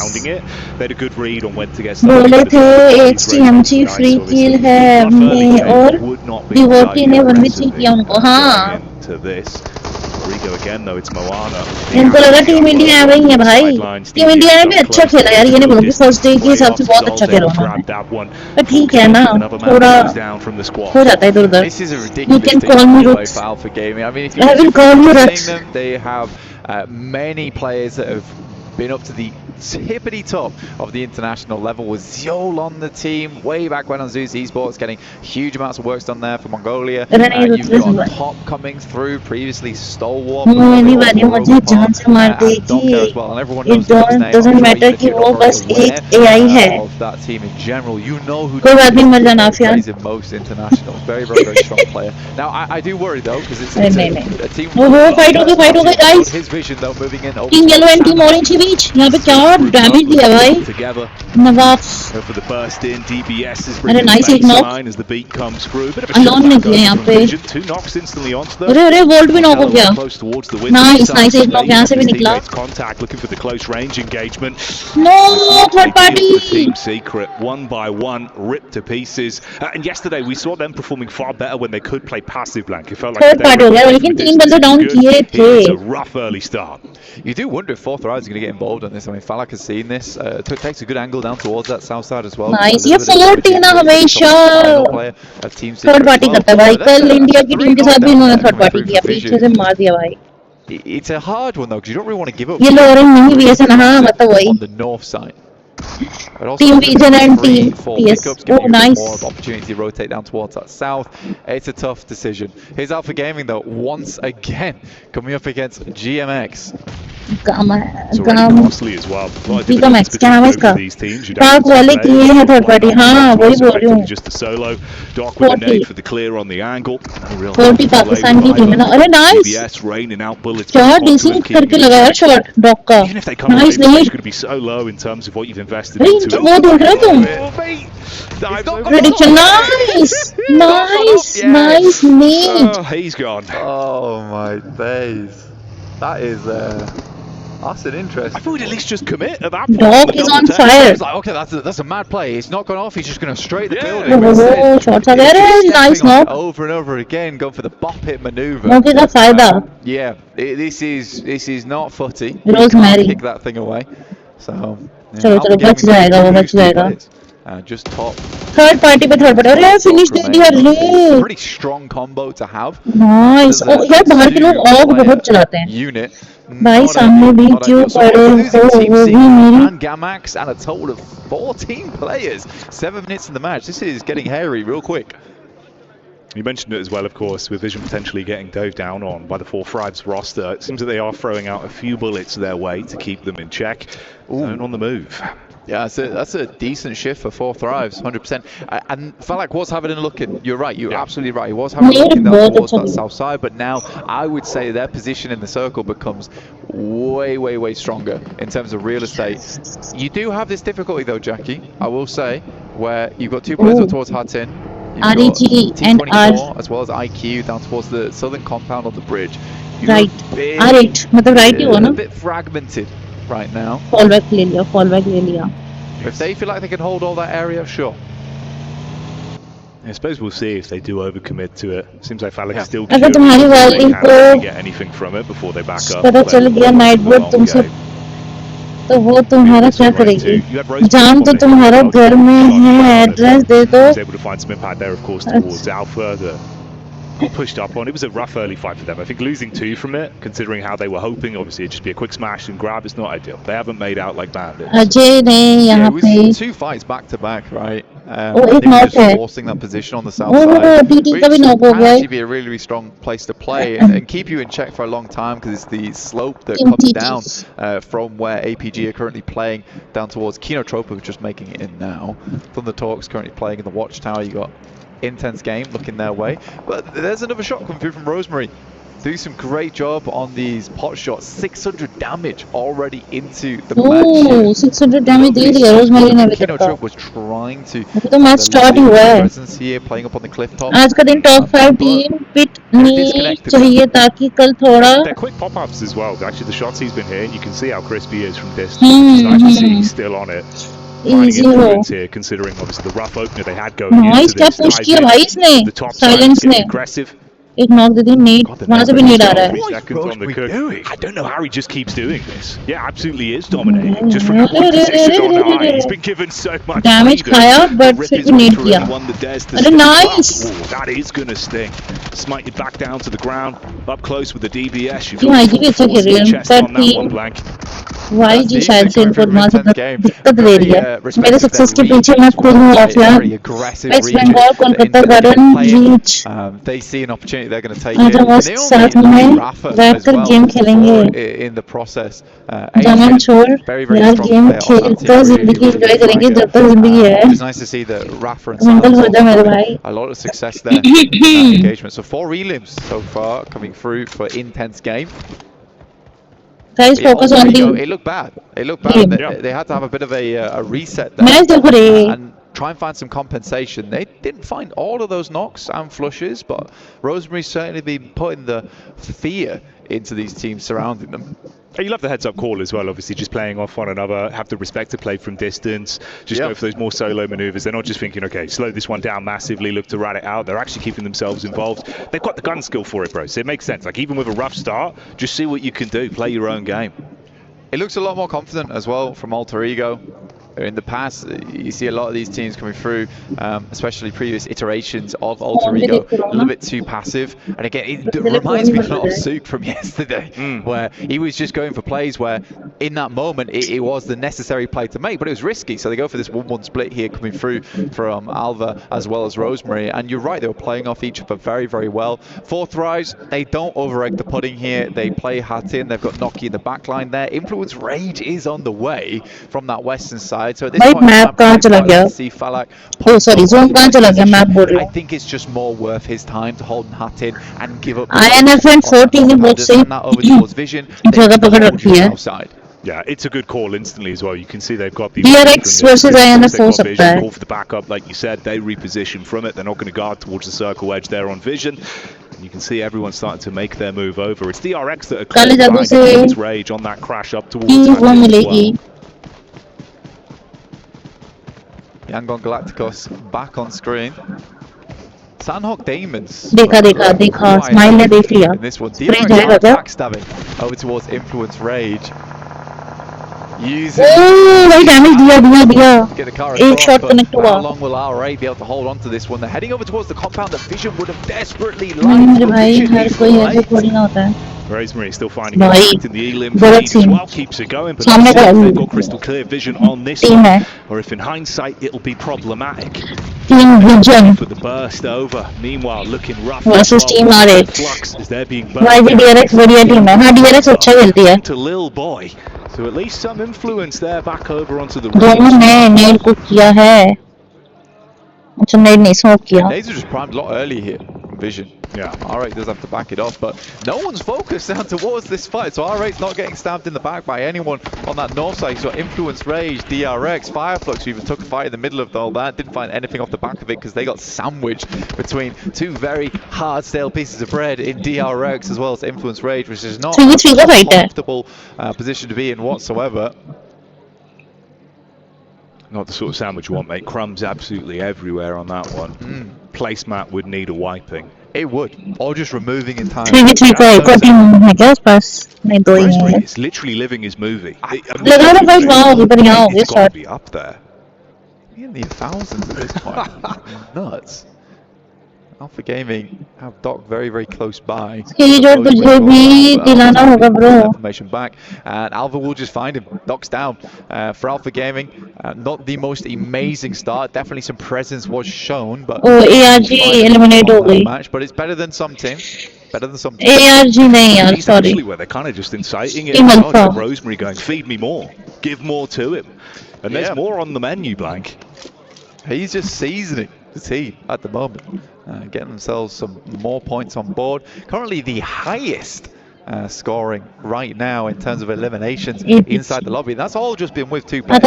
बोले थे HTMG फ्री किल है हमने और डिवोटी ने 1v3 किया उनको। हाँ। Rigo again, though, it's Moana. इनको लगा टीम इंडिया आ गई है भाई टीम इंडिया ने भी अच्छा खेला यार ये नहीं बोलूंगी फर्स्ट डे के हिसाब से बहुत अच्छा खेला उन्होंने पर ठीक है ना थोड़ा हो जाता है इधर उधर you can call me Roots I will call you Roots they have many players that have been up to the hippity top of the international level with Zol on the team way back when on Zeus Esports, getting huge amounts of work done there for Mongolia. You've got Top coming through, previously Stalwart, मुझे जान से मार देगी it doesn't matter कि वो बस एक AI है of that team in general. You know who कोई बात नहीं मर जाना फिर plays in most internationals. Very, very, very strong player. Now I do worry though because it's a team. वो फाइट हो गई guys His vision though moving in. Team yellow and team orange के बीच यहाँ पे क्या डैमेज दिया भाई नवाब for the burst in DBS is अरे नाइस एक knock as the beat comes through bit of a alone ने किया यहाँ पे two knocks instantly onto them अरे वोल्ट भी नॉक हो गया नाइस एक नॉक यहाँ से भी निकला contact looking for the close range engagement no third party team secret one by one ripped to pieces and yesterday we saw them performing far better when they could play passive blank it felt like third party हो गया लेकिन तीन बंदे down किए थे it's a rough early start you do wonder if Fourth Rise is going to get involved on this. I mean Falak has seen this takes a good angle down towards that south side as well nice ये fourth है ना हमेशा third party करता है भाई कल India की team के साथ भी इन्होंने थर्ड पार्टी किया पीछे से मार दिया भाई it's a hard one though because you don't really want to give up ये लोरेंज नहीं भी ऐसा ना मतलब वही on the north side Team Vision and Team PS. Oh, nice. More opportunity to rotate down towards that south. It's a tough decision. Here's Alpha Gaming though, once again coming up against GMX. Costly as well. GMX क्या नाम है इसका? पाक वाले किए हैं third party हाँ वही बोल रही हूँ. Just a solo. Doc with a nade for the clear on the angle. 40 Pakistan की टीम है ना अरे nice. BS raining out bullets. क्या डिसेंट करके लगाया शॉट डॉक का. नाइस नहीं. It's going to be so low in terms of what you've invested into it. वो देख रहे हो तुम? Prediction nice, nice nade. Oh, he's gone. Oh my days. That is that's an interest. I thought we'd at least just commit at that point. Dog is on fire. It's like, okay, that's a mad play. It's not gone off. He's just going to straight the building. Oh, shots are there. Nice, no? Over and over again, going for the bop hit maneuver. No, किधर फायदा? Yeah, this is not footy. Rosemary. Kick that thing away. So. चलो बच जाएगा वो बच जाएगा. Just top. Third party पे third party. अरे finish दे दिया रे. Pretty strong combo to have. Nice. Oh यार बाहर के लोग ऑग बहुत चलाते हैं. Unit. भाई सामने भी क्यों पड़े हो वो भी मेरी. And Gamax and a total of 14 players. 7 minutes in the match. This is getting hairy real quick. You mentioned it as well, of course, with Vision potentially getting dove down on by the Four Thrives roster. It seems that they are throwing out a few bullets their way to keep them in check. And on the move. Yeah, that's a decent shift for Four Thrives, 100%. And Falak was having a look at, you're right, you're absolutely right. He was having a look down towards that south side, but now I would say their position in the circle becomes way, way, way stronger in terms of real estate. You do have this difficulty though, Jackie, I will say, where you've got two players towards Hatin. REG and R as well as IQ down towards the southern compound of the bridge. Right. R8, मतलब right ही हुआ ना? A bit fragmented right now. Fall back ले लिया. If they feel like they can hold all that area, sure. I suppose we'll see if they do overcommit to it. Seems like Falak is still अगर तुम्हारी वाली को get anything from it before they back up. पता चल गया night board तुमसे तो वो तुम्हारा क्या करेगी? जान तो तुम्हारा घर में है एड्रेस दे दो. Able to find some impact there, of course, towards Alpha. Got pushed up on. It was a rough early fight for them. I think losing 2 from it, considering how they were hoping, obviously it'd just be a quick smash and grab. It's not ideal. They haven't made out like bandits. Ajay ने यहाँ पे 2 fights back to back, right? एक knock है. Forcing that position on the south side, which का भी knock हो गया. Actually be a really, really strong place to play and keep you in check for a long time because it's the slope that comes down from where APG are currently playing down towards Kinotropa, who's just making it in now. Thunder Talks currently playing in the Watchtower. You got intense game looking their way, but there's another shot coming through from Rosemary. Doing some great job on these pot shots. 600 damage already into the match. Oh, 600 damage दे दिया Rosemary ने अभी तक. Kinotropa was trying to. तो match start ही हुआ है. Presence here, playing up on the cliff top. आज का दिन टॉप 5 टीम पिट नहीं चाहिए ताकि कल थोड़ा. They're quick pop-ups as well. Actually, the shots he's been hitting, you can see how crispy he is from distance. You can actually see he's still on it. Easy here, considering obviously the rough opener they had going into this. क्या push किया भाई इसने. The top Silence ने. aggressive. एक knock दे दी need वहां से भी need आ रहा है 3 seconds on the cook. I don't know how he just keeps doing this. Yeah, absolutely is dominating. Just from that one position on high, he's been given so much damage खाया but फिर भी need किया अरे nice that is gonna sting. Smited back down to the ground, up close with the DBS. You've हाँ got ये भी अच्छा खेल रही है पर YG शायद से इनको वहाँ से दिक्कत दे रही है मेरे सक्सेस के पीछे मैं खुद हूँ offline West Bengal Kolkata Garden Reach they see an opportunity they're going to take आज हम साथ में बैठकर गेम खेलेंगे in the process जामन छोड़ यार गेम खेल तो जिंदगी एंजॉय करेंगे जब तक जिंदगी है it's nice to see that Rafa and mental हो जा मेरे भाई a lot of success there in that engagement. So 4 elims so far coming through for intense game. Guys, focus on the. It looked bad. It looked bad. They had to have a bit of a reset there and try and find some compensation. They didn't find all of those knocks and flushes, but Rosemary's certainly been putting the fear into these teams surrounding them. You love the heads-up call as well, obviously, just playing off one another, have the respect to play from distance, just go for those more solo maneuvers. They're not just thinking, okay, slow this one down massively, look to rat it out. They're actually keeping themselves involved. They've got the gun skill for it, bro, so it makes sense. Like, even with a rough start, just see what you can do, play your own game. It looks a lot more confident as well from Alter Ego. In the past, you see a lot of these teams coming through, especially previous iterations of Alter Ego, a little bit too passive. And again, it reminds me a lot of Zook from yesterday, where he was just going for plays where, in that moment, it was the necessary play to make, but it was risky. So they go for this 1-1 split here coming through from Alva as well as Rosemary. And you're right, they were playing off each other very, very well. 4 thrives, they don't over-egg the pudding here. They play Hat in, they've got Noki in the back line there. Influence Rage is on the way from that western side. So at this point, map कहाँ चला गया? Oh sorry, zone कहाँ चला गया? Map बोल रही हूँ. I think it's just more worth his time to hold Hat in and give up. INFN 14 ने बहुत सही जगह पकड़ रखी है. Yeah, it's a good call instantly as well. You can see they've got the DRX versus INF हो सकता है. Call for the backup, like you said, they reposition from it. They're not going to guard towards the circle edge there on vision. You can see everyone starting to make their move over. It's DRX that are clearly behind Rage on that crash up towards Hat as well. Yangon Galacticos back on screen. Sandhawk Demons. देखा smile ने देख लिया. In this one, DRX backstabbing over towards Influence Rage. भाई damage दिया. एक shot connect हुआ. How long will RA be able to hold on to this one? They're heading over towards the compound that Vision would have desperately liked. मेरे भाई हर कोई ऐसे थोड़ी ना होता है. Rosemary still finding contact in the elim. As well keeps it going, but they've got crystal clear vision on this one. Or if in hindsight it'll be problematic. Team Vision for the burst over. Meanwhile, looking rough versus Team RH. Flux as they're being DRX बढ़िया team है. हाँ DRX अच्छा खेलती है. To Lil Boy. So at least some influence there back over onto the दोनों ने नेड को किया है. अच्छा नेड नहीं स्मोक किया. Nades are just primed a lot early here. Vision. Yeah, R8 does have to back it off, but no one's focused down towards this fight, so R8's not getting stabbed in the back by anyone on that north side. So Influence Rage, DRX, Fireflux, who even took a fight in the middle of all that, didn't find anything off the back of it because they got sandwiched between 2 very hard stale pieces of bread in DRX as well as Influence Rage, which is not a comfortable position to be in whatsoever. Not the sort of sandwich you want, mate. Crumbs absolutely everywhere on that one. Placemat would need a wiping. It would, or just removing in time. It's literally living his movie. It's got to be up there. In the thousands at this point. Nuts. Alpha Gaming have Doc very, very close by. Information back, and Alpha will just find him. Doc's down for Alpha Gaming. Not the most amazing start. Definitely some presence was shown, but ARG eliminate हो गई. Match, but it's better than some teams. Better than some. ARG नहीं यार, sorry. Where they're kind of just inciting it. Rosemary going, feed me more, give more to him, and there's more on the menu. Blank. He's just seasoning the team at the moment. Getting themselves some more points on board. Currently the highest scoring right now in terms of eliminations inside the lobby. That's all just been with 2 players.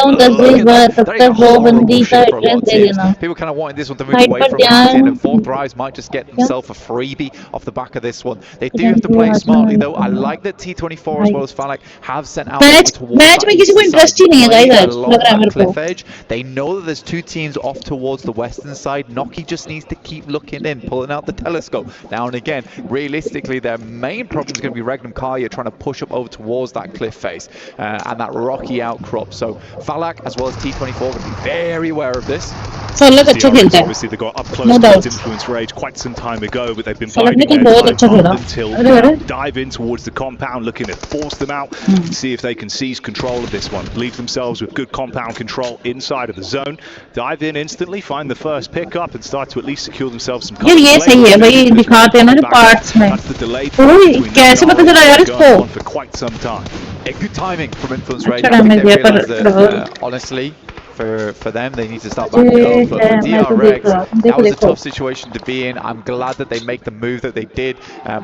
People kind of wanting this one to move away from Martin, and 4thrives might just get themselves a freebie off the back of this one. They do have to play smartly though. I like that T24 as well as Falak have sent out cliff edge. They know that there's 2 teams off towards the western side. Noki just needs to keep looking in, pulling out the telescope now and again. Realistically, their main problem is going to be Regnum Karya trying to push up over towards that cliff face and that rocky outcrop. So Falak as well as T24 are going to be very aware of this. So look at obviously they got up close to its influence rage quite some time ago, but they've been biding their time until now. Dive in towards the compound, looking to force them out, see if they can seize control of this one. Leave themselves with good compound control inside of the zone. Dive in instantly, find the first pickup, and start to at least secure themselves some cover. ये सही है भाई दिखाते हैं ना जो parts में. ओह कैसे पता चला यार इसको? For quite some time. Good timing from Influence Rage. I think they realised that, honestly, for them, they need to start backing up. But for DRX, that was a tough situation to be in. I'm glad that they make the move that they did.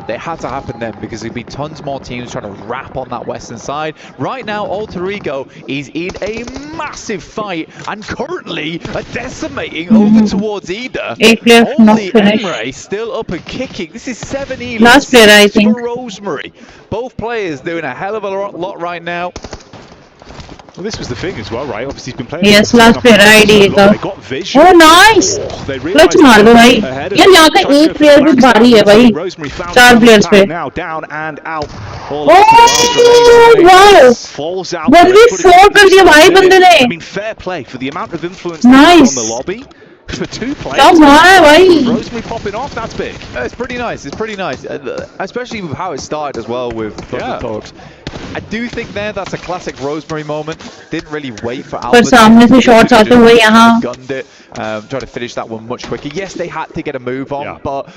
They had to happen then because there'd be tons more teams trying to wrap on that western side. Right now, Alter Ego is in a massive fight and currently are decimating over towards Ida. Only Emre still up and kicking. This is 7 Elis. Last player, I think. Rosemary. Both players doing a hell of a lot right now. Well, this was the thing as well, right? Obviously, he's been playing. Yes, last player ID go. They got vision. Oh, nice. Let's मार दो भाई. यार यहाँ का एक player भी भारी है भाई. 4 players पे. Now down and out. Oh wow. Falls out. 1v4 कर दिया भाई बंदे ने. I mean, fair play for the amount of influence on the lobby. For 2 players, Rosemary popping off, that's big. It's pretty nice, it's pretty nice. Especially with how it started as well with Thunder Talks. I do think that's a classic Rosemary moment. Didn't really wait for Albert. सामने से shots आते हुए यहाँ. Gunned it, tried to finish that one much quicker. Yes, they had to get a move on, but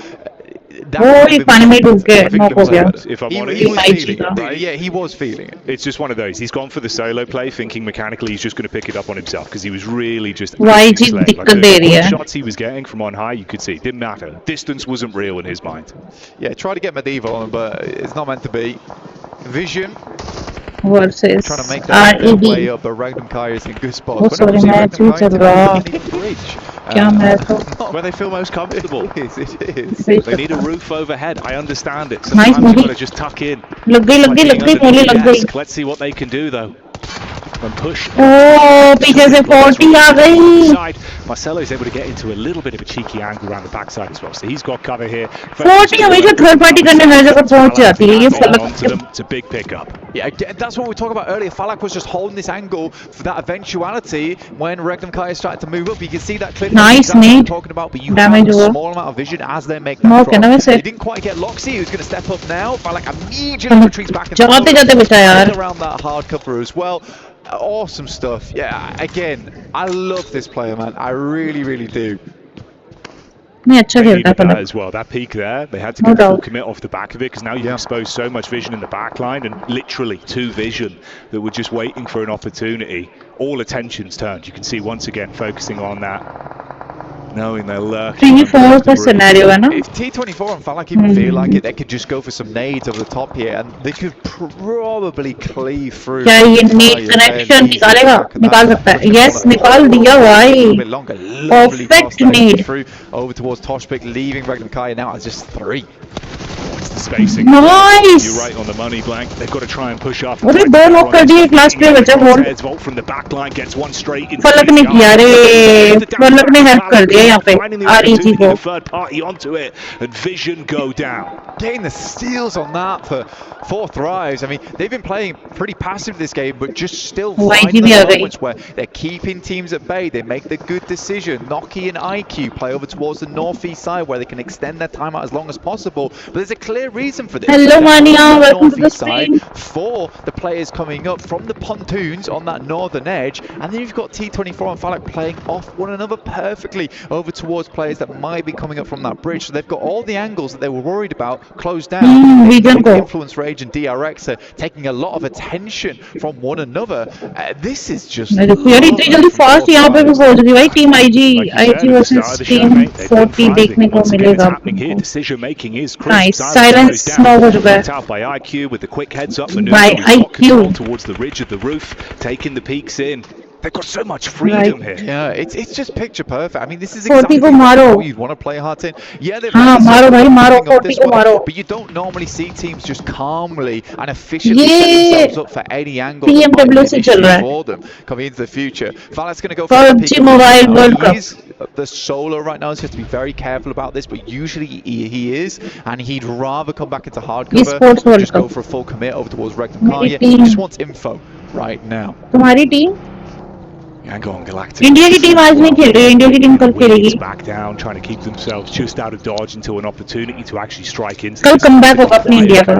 पानी में डूब के knock हो गया. If I'm honest, he was feeling it, right? Yeah, he was feeling it. It's just one of those. He's gone for the solo play, thinking mechanically he's just going to pick it up on himself because he was really just. The shots he was getting from on high, you could see, didn't matter. Distance wasn't real in his mind. Yeah, try to get Medieval on him, but it's not meant to be. Vision. Versus trying to make that way up, but Regnum Karya is in good spot. Oh, sorry, match चल रहा. क्या match? Where they feel most comfortable. It is. They need a roof overhead. I understand it. Sometimes you've got to just tuck in. लग गई. Let's see what they can do though. And push. Oh, पीछे से 40 आ गई. Marcelo is able to get into a little bit of a cheeky angle around the backside as well, so he's got cover here. 40 हमेशा third party करने हर जगह पहुंच जाती है. ये Falak. It's a big pickup. Yeah, that's what we talked about earlier. Falak was just holding this angle for that eventuality when Regnum Karya started to move up. You can see that clip. Nice nade. Talking about, but you have a small amount of vision as they make that drop. They didn't quite get Loxy, who's going to step up now. Falak immediately retreats back and around that hard cover as well. Awesome stuff. Yeah, again, I love this player, man. I really, really do. They needed that as well. That peak there, they had to get full commit off the back of it because now you've exposed so much vision in the back line and literally 2 vision that were just waiting for an opportunity. All attention's turned. You can see once again focusing on that, knowing they're lurking. 3-4 का scenario है ना? If T24 and Falak even feel like it, they could just go for some nades over the top here and they could probably cleave through. क्या ये nade connection निकालेगा? निकाल सकता है. Yes, निकाल दिया भाई. Perfect nade. Through over towards Toshpik, leaving Regnum Karya now as just 3. It's the spacing. Nice. You're right on the money, Blank. They've got to try and push off. अरे 2 knock कर दिए. Last player बचा hold. Volt from the back line gets one straight in. Falak ने किया रे. Falak ने help कर दिया यहाँ पे. REG को. The third party onto it and Vision go down. Getting the steals on that for 4thrives. I mean, they've been playing pretty passive this game, but just still finding the moments where they're keeping teams at bay. They make the good decision. Noki and IQ play over towards the northeast side where they can extend their timeout as long as possible. But there's a clear reason for this. Hello, Mania. Welcome to the stream. For the players coming up from the pontoons on that northern edge, and then you've got T24 and Falak playing off one another perfectly over towards players that might be coming up from that bridge. So they've got all the angles that they were worried about closed down. Influence Rage and DRX are taking a lot of attention from one another. This is just जल्दी fast यहाँ पे भी पहुंच गई भाई. Team IG versus Team 40 देखने को मिलेगा. Decision making is nice. Silence Silence snow हो चुका है. Out by IQ with the quick heads up maneuver. By He's got IQ. control towards the ridge of the roof, taking the peaks in. They've got so much freedom here. Yeah, it's just picture perfect. I mean, this is 40 exactly को मारो. how you'd want to play Heart in. Yeah, they've हाँ मारो भाई मारो 40 को मारो. but you don't normally see teams just calmly and efficiently set themselves up for any angle PMW से चल रहा है. for them coming into the future. Falak's going to go for PUBG Mobile World Cup. The solo right now, so you have to be very careful about this, but usually he is, and he'd rather come back into hard cover, Esports World just go Cup. for a full commit over towards Rectum Kaya. team. He just wants info right now. तुम्हारी team? Yangon Galactic. India की team आज नहीं खेल रही है. India की team कल खेलेगी. Back down, trying to keep themselves just out of dodge until an opportunity to actually strike into. कल comeback होगा अपनी इंडिया का.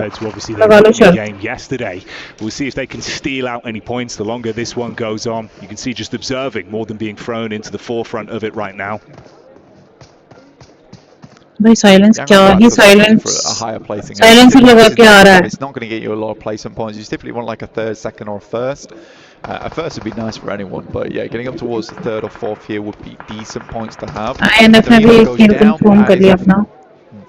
लगा लो चल. Game yesterday. We'll see if they can steal out any points. The longer this one goes on, you can see just observing more than being thrown into the forefront of it right now. भाई silence क्या ही silence silence ही लगा के आ रहा है. It's not going to get you a lot of placement points. You typically want like a third, second, or a first. A first would be nice for anyone, but yeah, getting up towards the third or fourth here would be decent points to have. INF ने भी एक खेल confirm कर लिया अपना.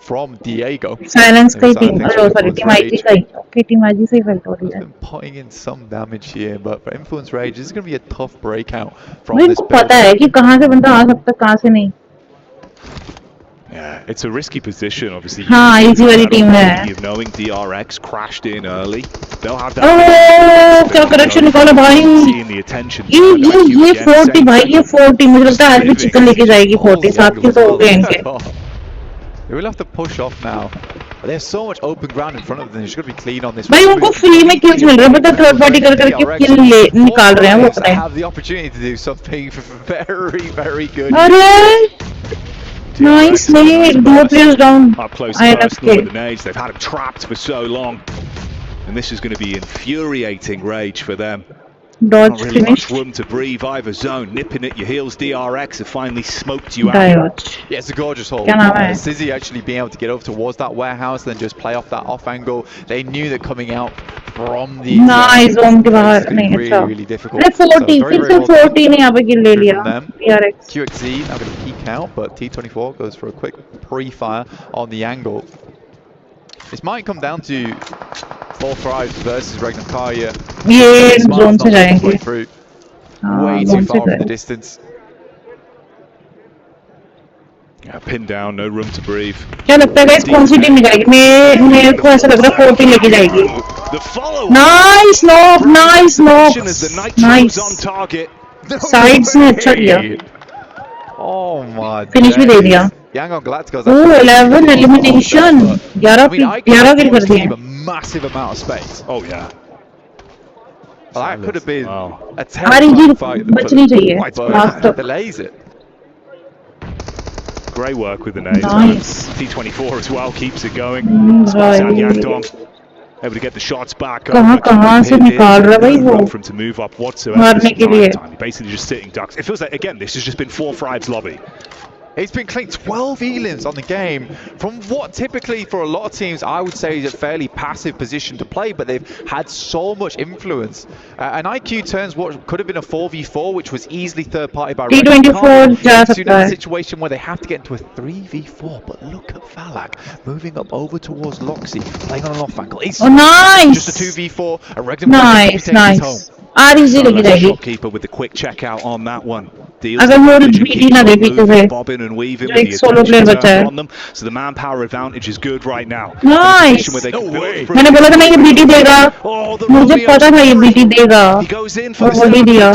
From Diego. Silence का ही team. अरे sorry team IG का ही. ओके टीम आईजी से ही फेल्ट हो रही है. Putting in some damage here, but for Influence Rage, this is going to be a tough breakout from भाई this इनको पता है कि कहाँ से बंदा आ सकता है कहाँ से नहीं. Yeah, it's a risky position, obviously. हाँ, easy वाली टीम है. Of knowing DRX crashed in early, they'll have that. ओह, क्या करेक्शन निकाला भाई. ये 40 भाई ये 40 मुझे लगता है आज भी चिकन लेके जाएगी 40 7 के तो हो गए इनके. They will have to push off now. There's so much open ground in front of them. They're just going to be clean on this. भाई उनको फ्री में kills मिल रहे हैं, बट थर्ड पार्टी कर करके किल निकाल रहे हैं वो अपने. Have the opportunity to do something very, very good. अरे nice nade, 2 players down. Up close personal with the nades. They've had him trapped for so long, and this is going to be infuriating rage for them. Dodge Not really finished. much room to breathe either zone. Nipping at your heels, DRX have finally smoked you out. Yeah, it's a gorgeous hold. Sizzy actually being able to get over towards that warehouse, then just play off that off angle. They knew that coming out from the nice zone के बाहर नहीं अच्छा. really difficult. अरे 40 फिर से 40 ने यहाँ पे किल ले लिया. DRX. QXZ now going to peek out, but T24 goes for a quick pre-fire on the angle. This might come down to 4 Thrives versus Regnum Kaya. ये zone से जाएंगे. Way too far from the distance. Yeah, pinned down, no room to breathe. क्या लगता है कौन सी team निकलेगी? मेरे को ऐसा लग रहा है 40 लेके जाएगी. Nice lob, nice lob, nice. Sides ने अच्छा किया. Oh my. Finish भी दे दिया. Yangon Galacticos. Oh, 11 elimination. 11 किल कर दिए. Massive amount of space. Oh yeah. Well, that could have been a terrifying fight. बचनी चाहिए. Delays it. Great work with the nades. Nice. T24 as well keeps it going. Yangdong able to get the shots back. कहाँ से निकाल रहा भाई वो? For him to move up whatsoever. मारने के लिए. Basically just sitting ducks. It feels like again this has just been 4 Thrives lobby. It's been clean, 12 elims on the game from what typically for a lot of teams I would say is a fairly passive position to play, but they've had so much influence. And IQ turns what could have been a 4v4, which was easily third party by T24 जा सकता है. Situation where they have to get into a 3v4, but look at Falak moving up over towards Loxy, playing on an off angle. It's nice. Just a 2v4, a Regnum nice. REG लगी जाएगी. Shopkeeper with the quick checkout on that one. अगर वो BT ना दे पीछे से. Bobbing and weaving एक solo player बचा है. on them, so the manpower advantage is good right now. Nice. मैंने बोला था ना ये BT देगा. मुझे पता था ये BT देगा. He goes in for वही दिया.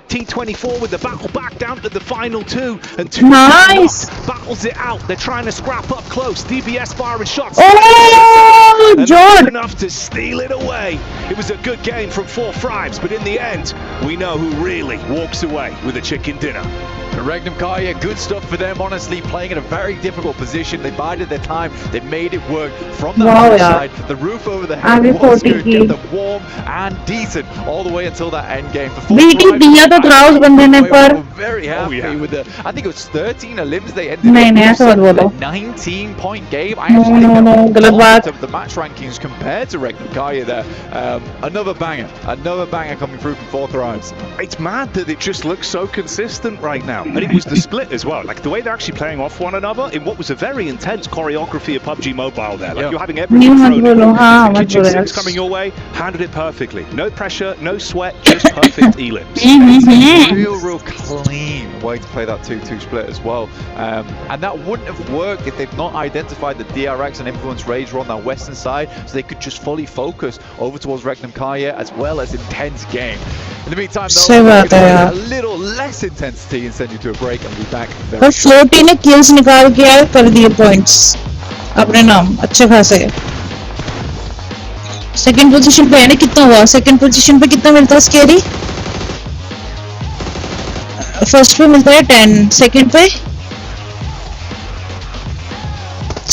T24 with the battle back down to the final 2 and 2 nice. Battles it out. They're trying to scrap up close. DBS firing shots. Oh, George. Enough to steal it away. It was a good game from 4 Thrives, but in the end, we know who really walks away with a chicken dinner. Regnum Kaya, good stuff for them, honestly, playing in a very difficult position. They bided their time, they made it work from the side. The roof over the head was good, kept them warm and decent all the way until that end game. BT दिया तो Thrives बंदे ने पर. Very happy with the, I think it was 13 elims they ended up with. 19-point game. I actually think गलत बात. Of the match rankings compared to Regnum Kaya there. Another banger coming through from 4 Thrives. It's mad that it just looks so consistent right now. now. And it was the split as well. Like the way they're actually playing off one another in what was a very intense choreography of PUBG Mobile there. Like you're having everything thrown in. Kitchen 6 coming your way, handled it perfectly. No pressure, no sweat, just perfect elims. Real clean way to play that 2-2 split as well. And that wouldn't have worked if they've not identified that DRX and Influence Rage were on that western side, so they could just fully focus over towards Regnum Karya as well as intense game. In the meantime, though, we're going to a little less intensity and send you to a break and be back very और shortly. 40 ने kills निकाल के यार कर दिए points अपने नाम अच्छे खासे. सेकंड पोजीशन पे है ना, कितना हुआ सेकंड पोजीशन पे, कितना मिलता है स्केरी? फर्स्ट पे मिलता है 10, सेकंड पे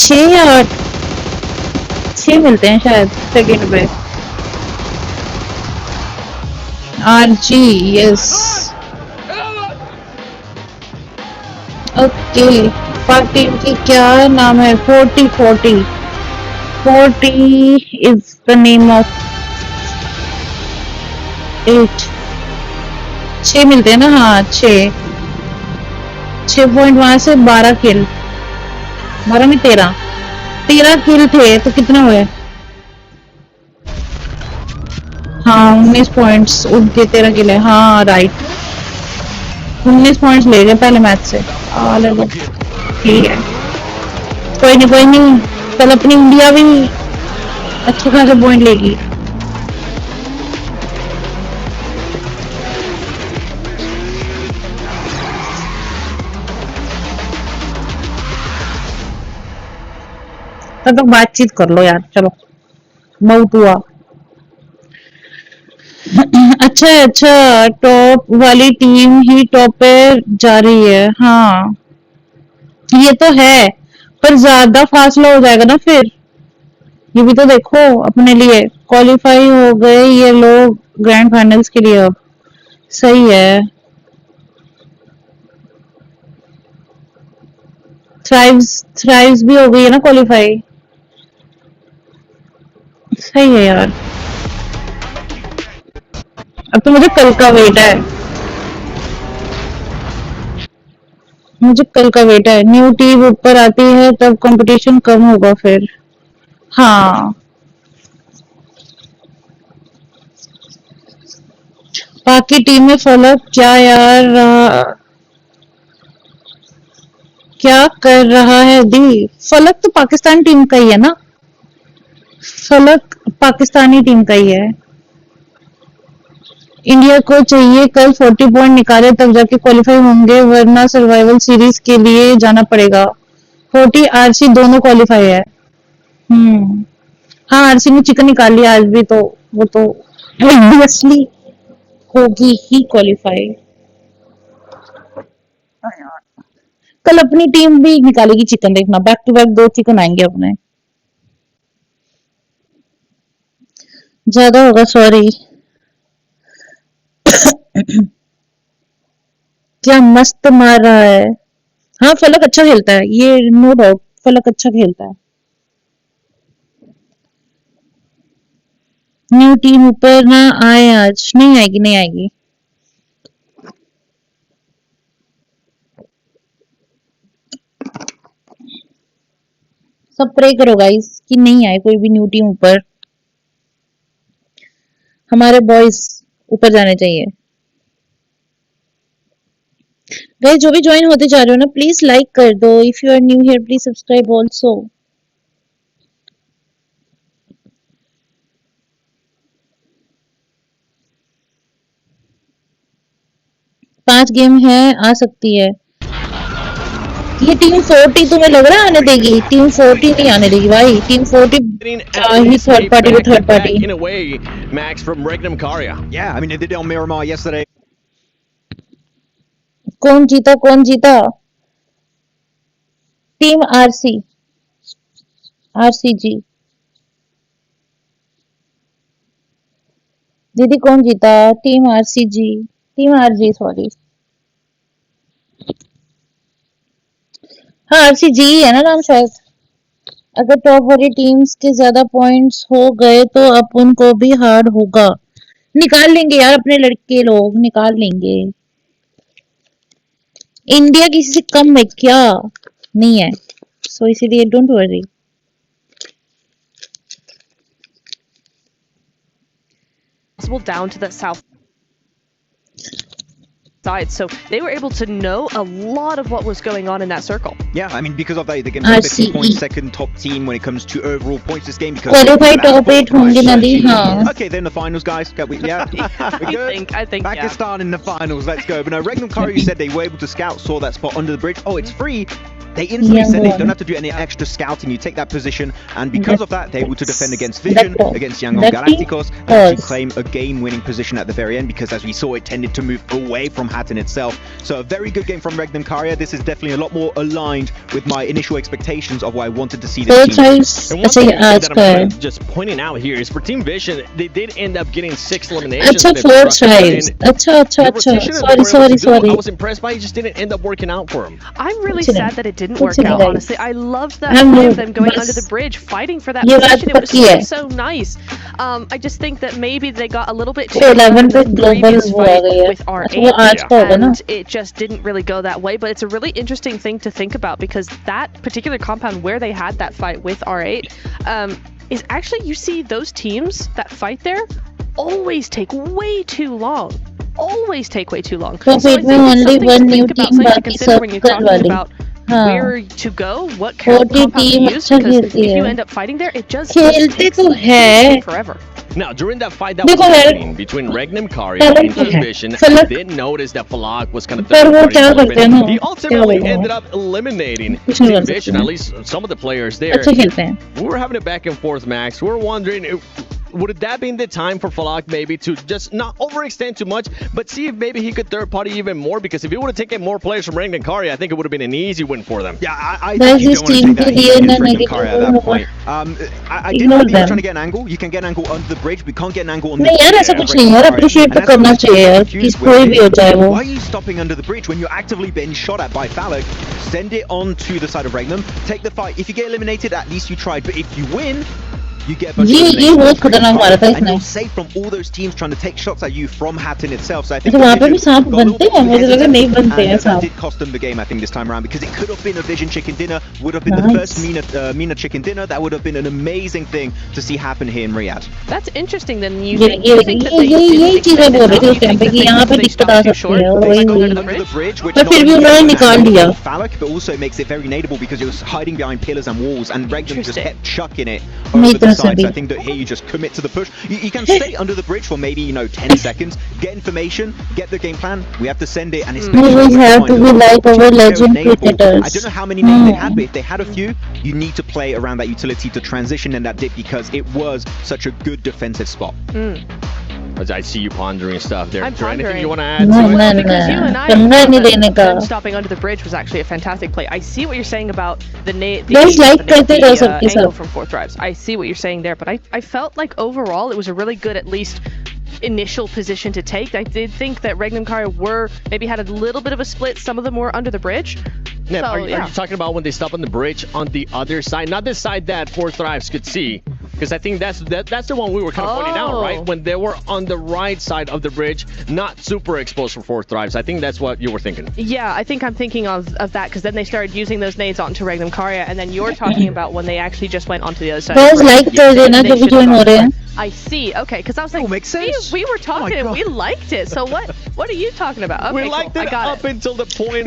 6 या 8, 6 मिलते हैं शायद सेकंड पे. RG yes okay. Pak team की क्या नाम है? 40 is the name of 8. 6 मिलते हैं ना? हाँ 6 पॉइंट वहां से 12 किल, 12 में 13 किल थे तो कितने हुए? हाँ 19 पॉइंट्स उनके, 13 किल है. हाँ राइट, 19 पॉइंट्स ले गए पहले मैच से. ठीक है, कोई नहीं, कल अपनी इंडिया भी अच्छे खासे पॉइंट लेगी. तो बातचीत कर लो यार, चलो बहुत हुआ. अच्छा, टॉप वाली टीम ही टॉप पे जा रही है. हाँ ये तो है, पर ज्यादा फासला हो जाएगा ना फिर. ये भी तो देखो, अपने लिए क्वालिफाई हो गए ये लोग ग्रैंड फाइनल्स के लिए. अब सही है. थ्राइव्स भी हो गई है ना क्वालिफाई. सही है यार. अब तो मुझे कल का वेट है, न्यू टीम ऊपर आती है तब कंपटीशन कम होगा फिर. हाँ बाकी टीम में फलक क्या यार, क्या कर रहा है दी? फलक तो पाकिस्तान टीम का ही है ना, फलक पाकिस्तानी टीम का ही है. इंडिया को चाहिए कल 40 पॉइंट निकाले तब जाके क्वालिफाई होंगे, वरना सर्वाइवल सीरीज के लिए जाना पड़ेगा. 40 आरसी दोनों क्वालिफाई है. हाँ आरसी ने चिकन निकाल लिया आज भी, तो वो तो ऑब्वियसली होगी ही क्वालिफाई. कल अपनी टीम भी निकालेगी चिकन, देखना बैक टू बैक 2 चिकन आएंगे अपने. ज्यादा होगा सॉरी. क्या मस्त मार रहा है. हाँ फलक अच्छा खेलता है, ये नो डाउट, फलक अच्छा खेलता है. न्यू टीम ऊपर ना आए आज. नहीं आएगी. सब प्रे करो गाइस कि नहीं आए कोई भी न्यू टीम ऊपर. हमारे बॉयज ऊपर जाने चाहिए. गाइस जो भी ज्वाइन होते जा रहे हो ना, प्लीज लाइक कर दो. If you are new here please subscribe also. पांच गेम है, आ सकती है. ये टीम 40 तुम्हें लग रहा है आने देगी? टीम 40 नहीं आने देगी भाई. टीम 40 ही थर्ड पार्टी को third party. In a way, Max from Regnum Karya. Yeah, I mean they did it on Miramar yesterday. कौन जीता? Team RCG. दीदी कौन जीता? Team RG sorry. हाँ आरसीजी है ना नाम शायद. अगर टॉप वाली टीम्स के ज्यादा पॉइंट्स हो गए तो अब उनको भी हार्ड होगा. निकाल लेंगे यार, अपने लड़के लोग निकाल लेंगे. इंडिया किसी से कम है क्या? नहीं है, so इसीलिए don't worry. Down to the south side, so they were able to know a lot of what was going on in that circle. Yeah, I mean, because of that, they get 50 points, second top team when it comes to overall points this game. Because qualified top 8 होंगे नदी, हाँ. Okay, then the finals, guys. Yeah, we're good. I think Pakistan in the finals. Let's go. But no, Regnum Curry said they were able to scout, saw that spot under the bridge. Oh, it's free. They instantly said they don't have to do any extra scouting. You take that position, and because of that, they're able to defend against Vision, against Yangon Galacticos, and actually claim a game-winning position at the very end. Because as we saw, it tended to move away from Hatton itself. So a very good game from Regnum Karya. This is definitely a lot more aligned with my initial expectations of what I wanted to see this team. And one thing that I'm just pointing out here is for Team Vision, they did end up getting 6 eliminations. अच्छा 4 tries. अच्छा. Sorry. I was impressed by it. Just didn't end up working out for him. I'm really sad that it didn't work out, honestly. I loved that play of them going under the bridge, fighting for that position. It was so nice. I just think that maybe they got a little bit too previous fight with R8, and it just didn't really go that way. But it's a really interesting thing to think about, because that particular compound where they had that fight with R8 is actually, you see those teams that fight there always take way too long. Always take way too long. So I think it's something to think about, something to consider when you're talking about where to go, what compound to use, because if you end up fighting there, it just takes forever. Now, during that fight that was happening between Regnum Kari and Team Vision, I did notice that Falak was kind of he ultimately ended up eliminating Team Vision, at least some of the players there. We were having a back and forth, Max. We were wondering, would that have been the time for Falak maybe to just not overextend too much, but see if maybe he could third party even more? Because if he would have taken more players from Regnum Kari, I think it would have been an easy win for them. Yeah, I think you don't want to take that heat against Regnum Kari at that point. I did know they were trying to get an angle. You can get an angle under the bridge. We can't get an angle on the bridge. नहीं यार ऐसा कुछ नहीं यार, appreciate तो करना चाहिए यार, किस कोई भी हो जाए वो. Why are you stopping under the bridge when you're actively being shot at by Falak? Send it on to the side of Regnum. Take the fight. If you get eliminated, at least you tried. But if you win, you get a bunch of eliminations. And you're safe from all those teams trying to take shots at you from Hatton itself. So I think वहाँ पे भी सांप बनते हैं, मुझे लगा नहीं बनते हैं सांप. That did cost them the game, I think, this time around, because it could have been a Vision chicken dinner, would have been the first Mina chicken dinner. That would have been an amazing thing to see happen here in Riyadh. That's interesting. Then you think that यही चीजें बोल रहे थे उस time पे कि यहाँ पे दिक्कत आ सकती है, under the bridge, which पर फिर भी उन्होंने निकाल दिया. Falak, but also makes it very nadeable because it was hiding behind pillars and walls, and Regnum just kept chucking it over the sides. I think that here you just commit to the push. You can stay under the bridge for maybe 10 seconds, get information, get the game plan. We have to send it, and especially we have to be like our legend cricketers. I don't know how many names they had, but if they had a few, you need to play around that utility to transition in that dip, because it was such a good defensive spot. I see you pondering stuff there. I'm Is there anything pondering. you want to add to it? Because you and I them stopping under the bridge was actually a fantastic play. I see what you're saying about the angle from fourth drives. I see what you're saying there, but I felt like overall it was a really good, at least initial position to take. I did think that Regnum Kari maybe had a little bit of a split. Some of them were under the bridge. Neb, are you talking about when they stop on the bridge on the other side, not the side that Four Thrives could see? Because I think that's the one we were kind of pointing out, right? When they were on the right side of the bridge, not super exposed for Four Thrives. I think that's what you were thinking. Yeah, I think I'm thinking of that, because then they started using those nades onto Regnum Karya, and then you're talking about when they actually just went onto the other side. I see. Okay, because I was like, we were talking and we liked it. So what are you talking about? Okay, we liked it up until the point.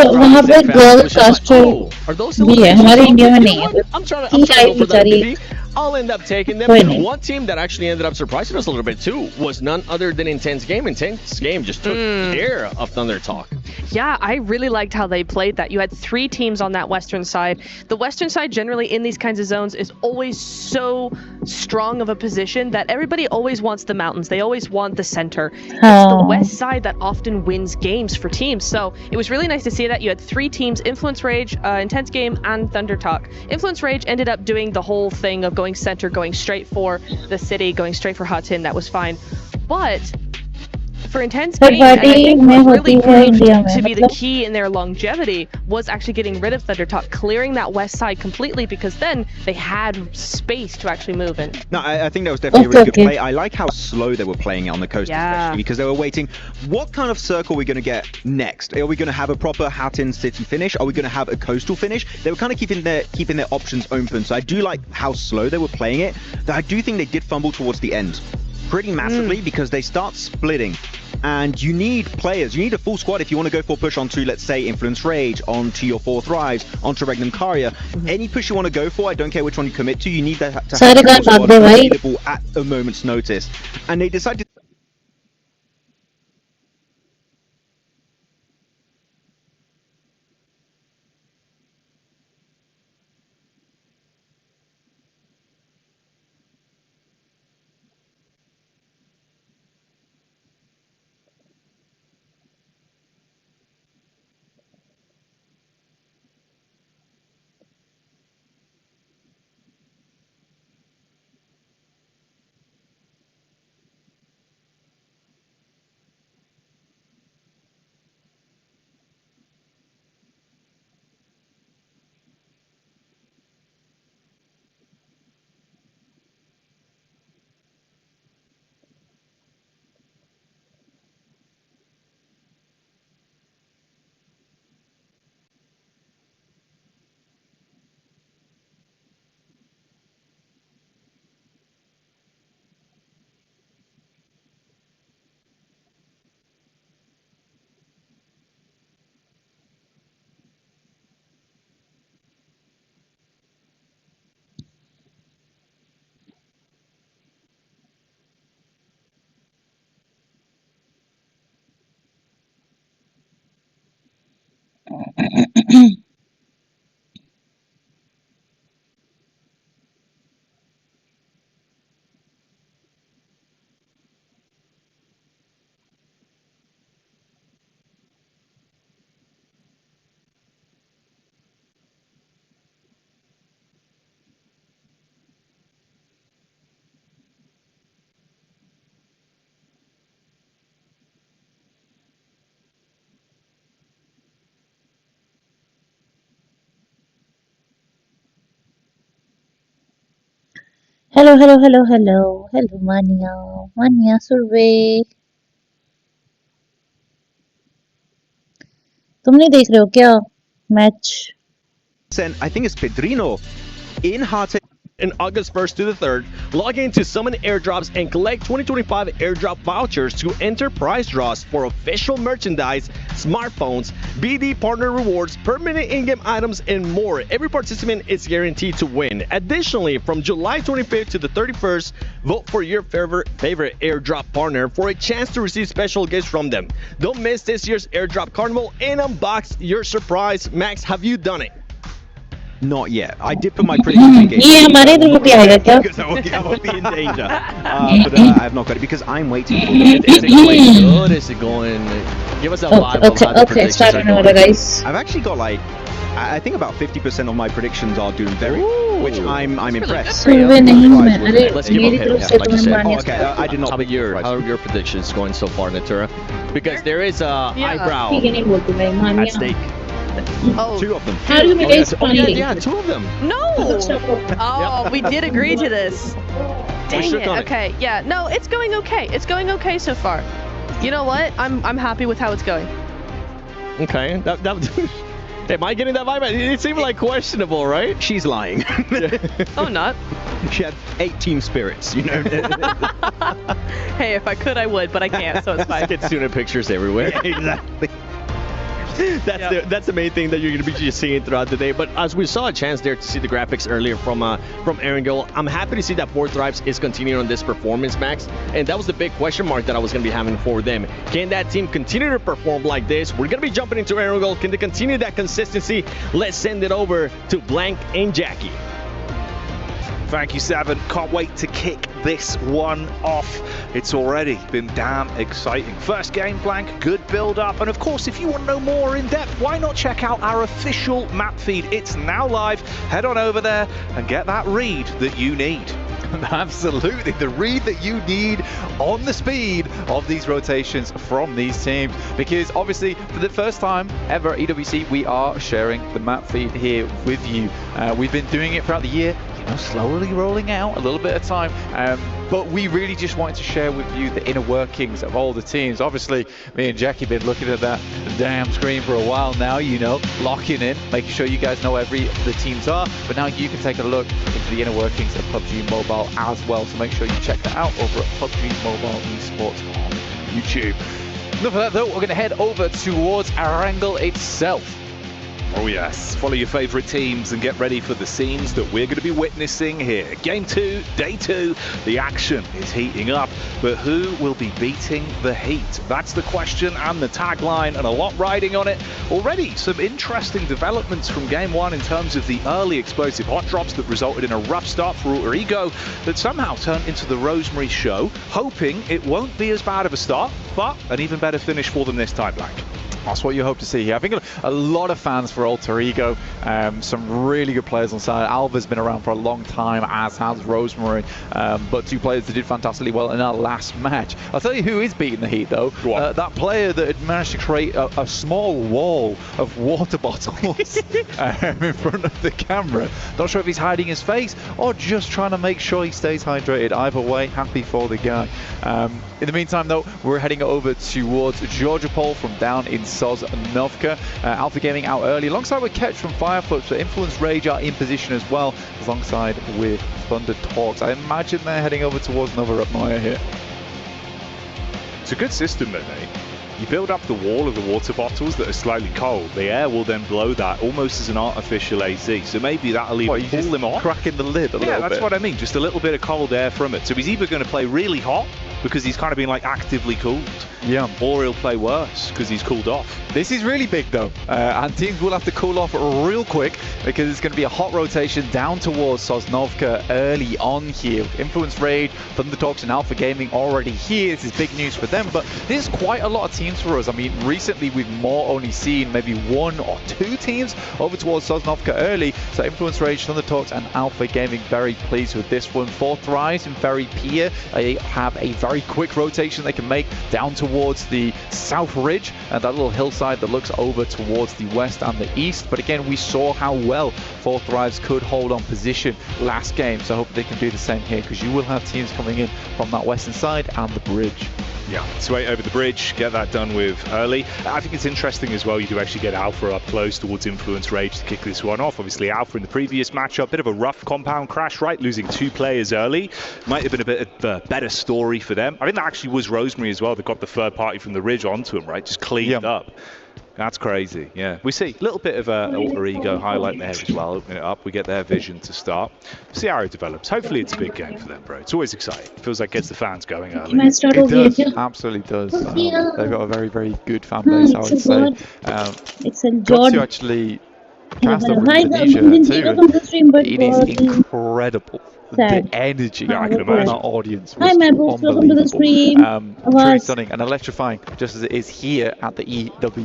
वहाँ पे girl caster भी है, हमारे India में नहीं है. I'm trying to go for that. I'll end up taking them. One team that actually ended up surprising us a little bit too was none other than Intense Game. Intense Game just took care of Thunder Talk. Yeah, I really liked how they played that. You had 3 teams on that western side. The western side generally in these kinds of zones is always so strong of a position that everybody always wants the mountains. They always want the center. It's the west side that often wins games for teams. So it was really nice to see that. You had 3 teams, Influence Rage, Intense Game, and Thunder Talk. Influence Rage ended up doing the whole thing of going center, going straight for the city, going straight for Hatton. That was fine. But for intense Third games, and I party think में what होती really है proved India में to be the मतलब key in their longevity was actually getting rid of Thundertalk, clearing that west side completely, because then they had space to actually move in. No, I think that was definitely a really good play. I like how slow they were playing it on the coast, especially because they were waiting. What kind of circle are we going to get next? Are we going to have a proper Hatton City finish? Are we going to have a coastal finish? They were kind of keeping their options open. So I do like how slow they were playing it. Though I do think they did fumble towards the end pretty massively because they start splitting. And you need players, you need a full squad if you want to go for a push onto, let's say, Influence Rage, onto your 4 Thrives, onto Regnum Karya. Any push you want to go for, I don't care which one you commit to, you need to have a full squad available at a moment's notice. And they decided Hello, Mania survey. तुम नहीं देख रहे हो क्या match? I think it's Pedrino in Harte. In August 1st to the 3rd, log in to summon airdrops and collect 2025 airdrop vouchers to enter prize draws for official merchandise, smartphones, BD partner rewards, permanent in-game items, and more. Every participant is guaranteed to win. Additionally, from July 25th to the 31st, vote for your favorite airdrop partner for a chance to receive special gifts from them. Don't miss this year's airdrop carnival and unbox your surprise. Max, have you done it? Not yet. I did put my prediction in game. Because I will be in danger. But I have not got it because I'm waiting for it. Is it going good? Is it going? Give us a vibe of how the predictions are going. Guys. I've actually got like, I think about 50% of my predictions are doing very, which I'm impressed. Let's give up hit, like you said. Oh, okay, I did not. How are your predictions going so far, Natura? Because there is a eyebrow at stake. Oh. 2 of them. How do you make it funny? Yeah, 2 of them. No! Oh, we did agree to this. Dang it. Okay, yeah. No, it's going okay. It's going okay so far. You know what? I'm happy with how it's going. Okay. Am I getting that vibe? It seemed like questionable, right? She's lying. Oh, not. She had 8 team spirits, you know. Hey, if I could, I would, but I can't, so it's fine. Kitsune pictures everywhere. Yeah, exactly. That's the main thing that you're going to be just seeing throughout the day. But as we saw a chance there to see the graphics earlier from Erangel, I'm happy to see that 4 Thrives is continuing on this performance, Max. And that was the big question mark that I was going to be having for them. Can that team continue to perform like this? We're going to be jumping into Erangel. Can they continue that consistency? Let's send it over to Blank and Jackie. Thank you, Seven. Can't wait to kick this one off. It's already been damn exciting. First game, Blank, good build up. And of course, if you want to know more in depth, why not check out our official map feed? It's now live. Head on over there and get that read that you need. Absolutely, the read that you need on the speed of these rotations from these teams. Because obviously, for the first time ever at EWC, we are sharing the map feed here with you. We've been doing it throughout the year, slowly rolling out, a little bit of time. But we really just wanted to share with you the inner workings of all the teams. Obviously, me and Jackie have been looking at that damn screen for a while now, locking in, making sure you guys know the teams are. But now you can take a look into the inner workings of PUBG Mobile as well. So make sure you check that out over at PUBG Mobile Esports on YouTube. Enough of that though, we're going to head over towards Erangel itself. Oh yes, follow your favourite teams and get ready for the scenes that we're going to be witnessing here. Game 2, day 2, the action is heating up, but who will be beating the heat? That's the question and the tagline, and a lot riding on it. Already some interesting developments from Game 1 in terms of the early explosive hot drops that resulted in a rough start for Alter Ego that somehow turned into the Rosemary show, hoping it won't be as bad of a start, but an even better finish for them this time, Black. That's what you hope to see here. I think a lot of fans for Alter Ego, some really good players on side. Alva's been around for a long time, as has Rosemary, but two players that did fantastically well in our last match. I'll tell you who is beating the heat though. That player that had managed to create a small wall of water bottles in front of the camera. Not sure if he's hiding his face or just trying to make sure he stays hydrated. Either way, happy for the guy. In the meantime though, we're heading over towards Georgiopol from down in Sosnovka. Alpha Gaming out early, alongside with Ketch from Firefoot, but Influence Rage are in position as well, alongside with Thunder Talks. I imagine they're heading over towards another Upmire here. It's a good system, though, mate. You build up the wall of the water bottles that are slightly cold. The air will then blow that almost as an artificial AC. So maybe that'll even pull them off. Cracking the lid a little bit. Yeah, that's what I mean. Just a little bit of cold air from it. So he's either going to play really hot because he's kind of been like actively cooled. Yeah. Or he'll play worse because he's cooled off. This is really big though, and teams will have to cool off real quick because it's going to be a hot rotation down towards Sosnovka early on here. Influence Rage, Thunder Talks and Alpha Gaming already here. This is big news for them, but there's quite a lot of teams for us. I mean, recently we've more only seen maybe 1 or 2 teams over towards Sosnovka early. So Influence Rage, Thunder Talks and Alpha Gaming very pleased with this one. 4 Thrives and Very Pier. They have a very quick rotation they can make down towards the south ridge and that little hillside that looks over towards the west and the east. But again, we saw how well 4 Thrives could hold on position last game, so I hope they can do the same here, because you will have teams coming in from that western side and the bridge. Yeah, sway over the bridge, get that done with early. I think it's interesting as well, you do actually get Alpha up close towards Influence Rage to kick this one off. Obviously Alpha in the previous matchup, bit of a rough compound crash, right? Losing 2 players early. Might have been a bit of a better story for them. I think that actually was Rosemary as well that got the third party from the ridge onto him, right? Just cleaned up. That's crazy, yeah. We see a little bit of Alter Ego highlight there as well, opening it up. We get their vision to start. See how it develops. Hopefully it's a big game for them, bro. It's always exciting. Feels like it gets the fans going early. It does, absolutely does. They've got a very, very good fan base, I would say. It's a got to actually cast over Indonesia too. It is incredible. The energy I can imagine our audience was unbelievable. Truly stunning and electrifying, just as it is here at the EWC.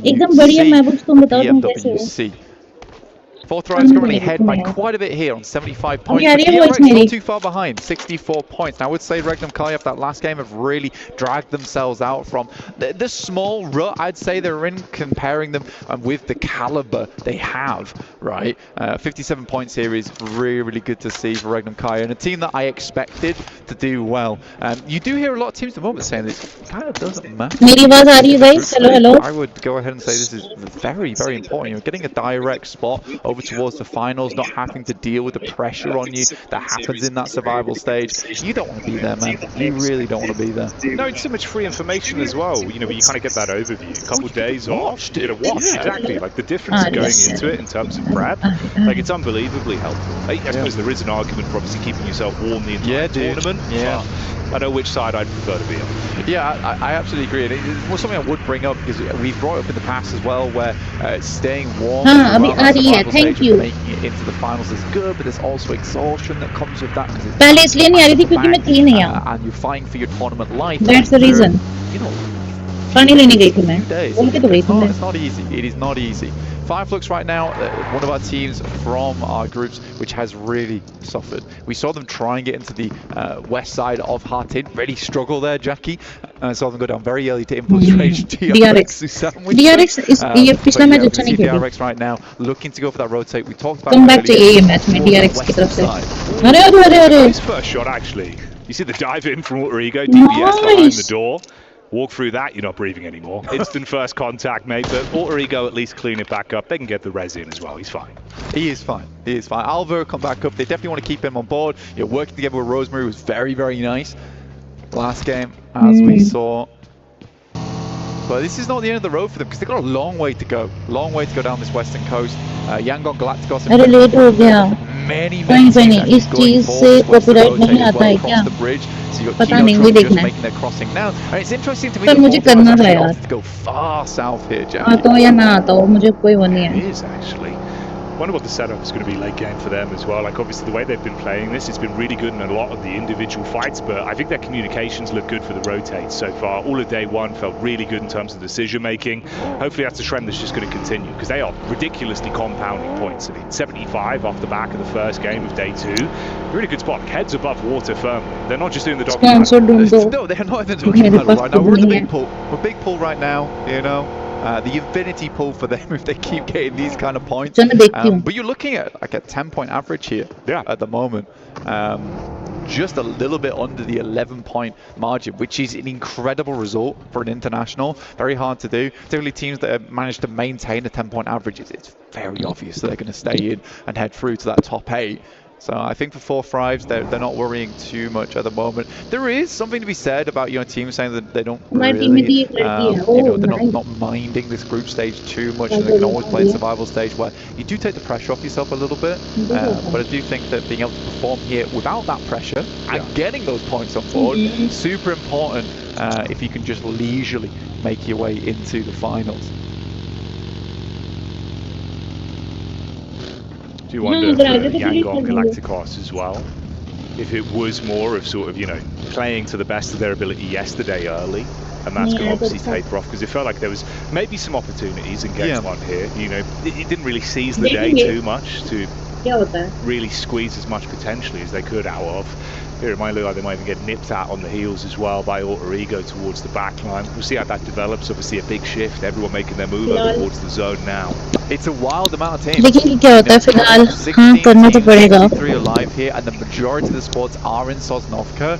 4 Thrives currently ahead by quite a bit here on 75 points. Not too far behind, 64 points. Now I would say Regnum Kalyaf that last game have really dragged themselves out from the small rut I'd say they're in, comparing them with the caliber they have, right? 57 points here is really, really good to see for Regnum Kalyaf, and a team that I expected to do well. You do hear a lot of teams at the moment saying this kind of doesn't matter. Hello. I would go ahead and say this is very, very important. You're getting a direct spot over towards the finals, not having to deal with the pressure on you that happens in that survival stage. You don't want to be there, man. You really don't want to be there. No, it's so much free information as well. You know, you kind of get that overview. A couple of days off, you know, exactly, like the difference going into it in terms of prep. Like, it's unbelievably helpful. I suppose there is an argument for obviously keeping yourself warm the entire tournament. Yeah. I know which side I'd prefer to be on. Yeah, I absolutely agree. And it was something I would bring up because we've brought up in the past as well, where staying warm, thank you. Making it into the finals is good, but there's also exhaustion that comes with that. पहले इसलिए नहीं आ रही थी क्योंकि मैं थी नहीं यहाँ. And you're fighting for your tournament life. That's the reason. You know, पानी लेने गई थी मैं days. बोल के तो गई थी मैं It's not easy. It is not easy. Fireflux right now, one of our teams from our groups, which has really suffered. We saw them try and get into the west side of Hartin. Really struggle there, Jackie. Saw them go down very early to infiltrate DRX. DRX is ये पिछला match अच्छा नहीं खेला. DRX right now looking to go for that rotate. We talked about. Come back to ये match में DRX की तरफ से. अरे. Nice first shot actually. You see the dive in from Alter Ego, DPS behind the door. Walk through that, you're not breathing anymore. Instant first contact, mate, but Alter Ego at least clean it back up. They can get the res in as well. He's fine. He is fine. He is fine. Alvaro come back up. They definitely want to keep him on board. Working together with Rosemary was very, very nice. Last game, as we saw. But this is not the end of the road for them because they've got a long way to go. Long way to go down this western coast. Yangon Galacticos. अरे late हो गया. Many नहीं इस चीज से copyright नहीं आता है क्या? पता नहीं वही देखना है. पर मुझे करना था यार. आता या ना आता हो मुझे कोई वो नहीं है. I wonder what the setup is going to be late game for them as well. Like obviously the way they've been playing this, it's been really good in a lot of the individual fights, but I think their communications look good for the rotates so far. All of day one felt really good in terms of decision making. Hopefully that's a trend that's just going to continue because they are ridiculously compounding points. I mean, 75 off the back of the first game of day two. Really good spot. Heads above water firmly. They're not just doing the dog. No, they're not in the doggy paddle right now. We're in the big pool. We're big pool right now, you know. The infinity pool for them if they keep getting these kind of points. But you're looking at like a 10-point average here at the moment. Just a little bit under the 11-point margin, which is an incredible result for an international. Very hard to do. Typically teams that have managed to maintain a 10-point average, it's very obvious that they're going to stay in and head through to that top 8. So I think for Four Thrives, they're not worrying too much at the moment. There is something to be said about teams saying that they don't really, they're not minding this group stage too much, and they can always play in survival stage where you do take the pressure off yourself a little bit. But I do think that being able to perform here without that pressure and getting those points on board, super important if you can just leisurely make your way into the finals. Do you wonder for Yangon Galacticos as well, if it was more of sort of, playing to the best of their ability yesterday early, and that's going to obviously taper off, because it felt like there was maybe some opportunities in game one here. It didn't really seize the day too much to really squeeze as much potentially as they could out of. It might look like they might even get nipped at on the heels as well by Alter Ego towards the back line. We'll see how that develops. Obviously a big shift, everyone making their move over towards the zone now. It's a wild amount of teams. लेकिन क्या होता है फिलहाल हाँ करना तो पड़ेगा. 3 alive here, and the majority of the spots are in Sosnovka.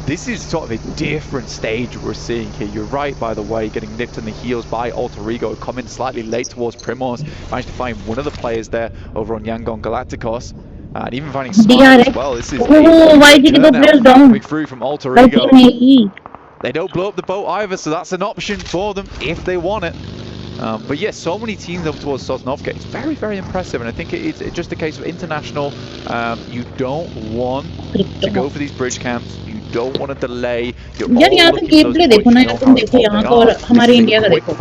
This is sort of a different stage we're seeing here. You're right, by the way, getting nipped in the heels by Alter Ego, coming slightly late towards Primos. Managed to find one of the players there over on Yangon Galacticos. And even finding Smart as well. This is why did the players down? Coming through from Alter Ego. They don't blow up the boat either, so that's an option for them if they want it. But yes, so many teams over towards Sosnovka. It's very, very impressive, and I think it's just a case of international. You don't want to go for these bridge camps. You don't want to delay. यार यहाँ पे game play देखो ना, तुम देखो यहाँ का और हमारे इंडिया का देखो.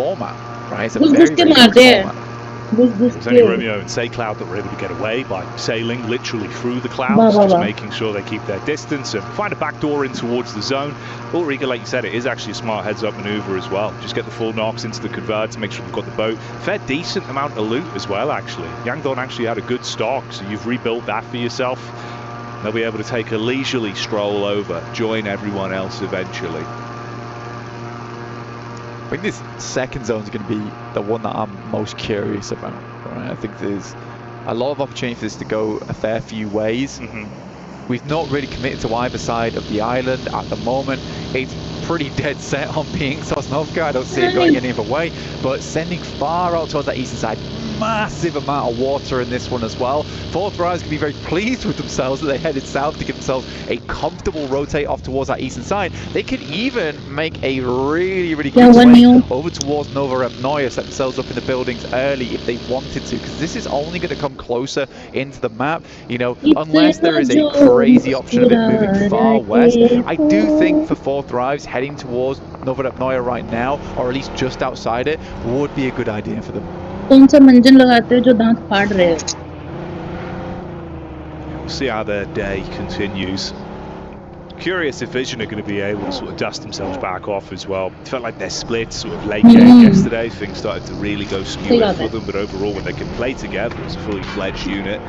घुस के मारते हैं. It was only Romeo and Saycloud that were able to get away by sailing literally through the clouds, just making sure they keep their distance and find a back door in towards the zone. Alter Ego, like you said, it is actually a smart heads-up maneuver as well. Just get the full knocks into the convert to make sure they've got the boat. Fair decent amount of loot as well, actually. Yangdon actually had a good stock, so you've rebuilt that for yourself. They'll be able to take a leisurely stroll over, join everyone else eventually. I think this second zone is going to be the one that I'm most curious about. Right? I think there's a lot of opportunity for this to go a fair few ways. We've not really committed to either side of the island at the moment. It's pretty dead set on being Sosnovka. I don't see it going any other way. But sending far out towards that eastern side, massive amount of water in this one as well. Four Thrives can be very pleased with themselves that they headed south to give themselves a comfortable rotate off towards that eastern side. They could even make a really, really good swing over towards Nova Repnoia, set themselves up in the buildings early if they wanted to, because this is only going to come closer into the map, unless there is a crazy option of it moving far west. I do think for Four Thrives, heading towards Nova Repnoia right now, or at least just outside it, would be a good idea for them. कौन सा मंजन लगाते हो जो दांत फाड़ रहे हो? We'll see how their day continues. Curious if Vision are going to be able to sort of dust themselves back off as well. It felt like their split sort of late game yesterday. Things started to really go skew for them, but overall when they can play together as a fully fledged unit,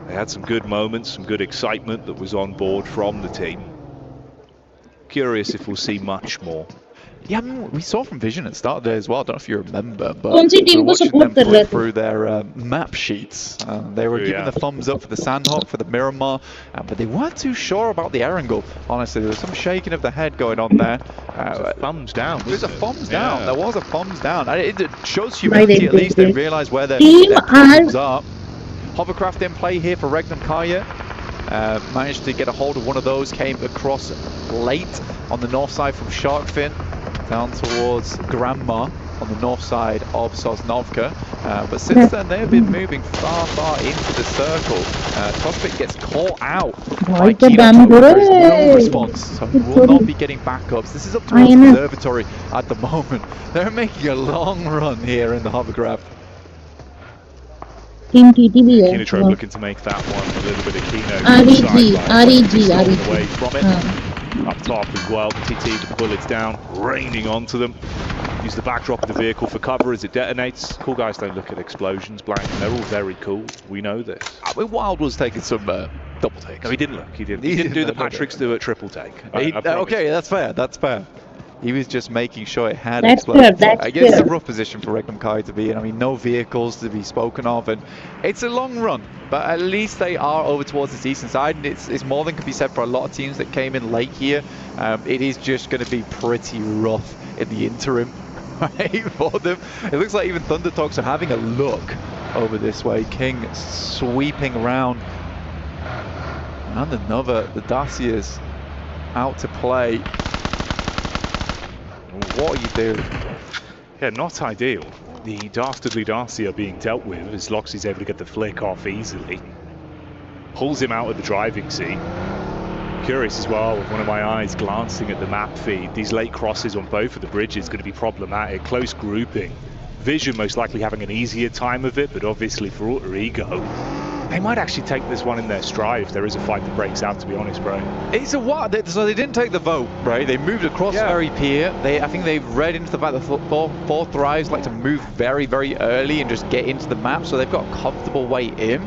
they had some good moments, some good excitement that was on board from the team. Curious if we'll see much more. Yeah, I mean, we saw from Vision at the start of the day as well. I don't know if you remember, but कौन सी we team were को watching support them कर रहे flip थे? through their map sheets. They were giving the thumbs up for the Sandhawk, for the Miramar, but they weren't too sure about the Erangel. Honestly, there was some shaking of the head going on there. Thumbs down. There was a thumbs down. There was a thumbs down. And it shows humility at least. They realise where their problems are. Hovercraft in play here for Regnum Kaya. Managed to get a hold of one of those, came across late on the north side from Sharkfin, down towards Grandma on the north side of Sosnovka. But since then, they've been moving far into the circle. Prospect gets caught out by Kino. There is no response, so he will not be getting backups. This is up towards Observatory at the moment. They're making a long run here in the hovercraft. Team TT भी है. Kinotrope looking to make that one a little bit of Kino. REG. Away from it. Up top as well, the TT with the bullets down, raining onto them. Use the backdrop of the vehicle for cover as it detonates. Cool guys don't look at explosions, blank. They're all very cool. We know this. I mean, Wild was taking some double takes. No, he didn't look. He didn't do the Patrick Stewart triple take. Okay, that's fair. That's fair. He was just making sure it had That's exploded. fair, that's I guess it's fair. a rough position for Regnum Kai to be in. I mean, no vehicles to be spoken of, and it's a long run. But at least they are over towards the eastern side, and it's more than can be said for a lot of teams that came in late here. It is just going to be pretty rough in the interim, right, for them. It looks like even Thunder Talks are having a look over this way. King sweeping around, and another. The Dacia's out to play. What are you doing? Yeah, not ideal. The dastardly Dacia being dealt with as Loxy's able to get the flick off easily. Pulls him out of the driving seat. Curious as well, with one of my eyes glancing at the map feed. These late crosses on both of the bridges going to be problematic. Close grouping. Vision most likely having an easier time of it, but obviously for Alter Ego, they might actually take this one in their stride if there is a fight that breaks out, to be honest, bro. It's a what? So they didn't take the vote, right? They moved across Ferry Pier. I think they've read into the fact that four Thrives like to move very early and just get into the map, so they've got a comfortable way in.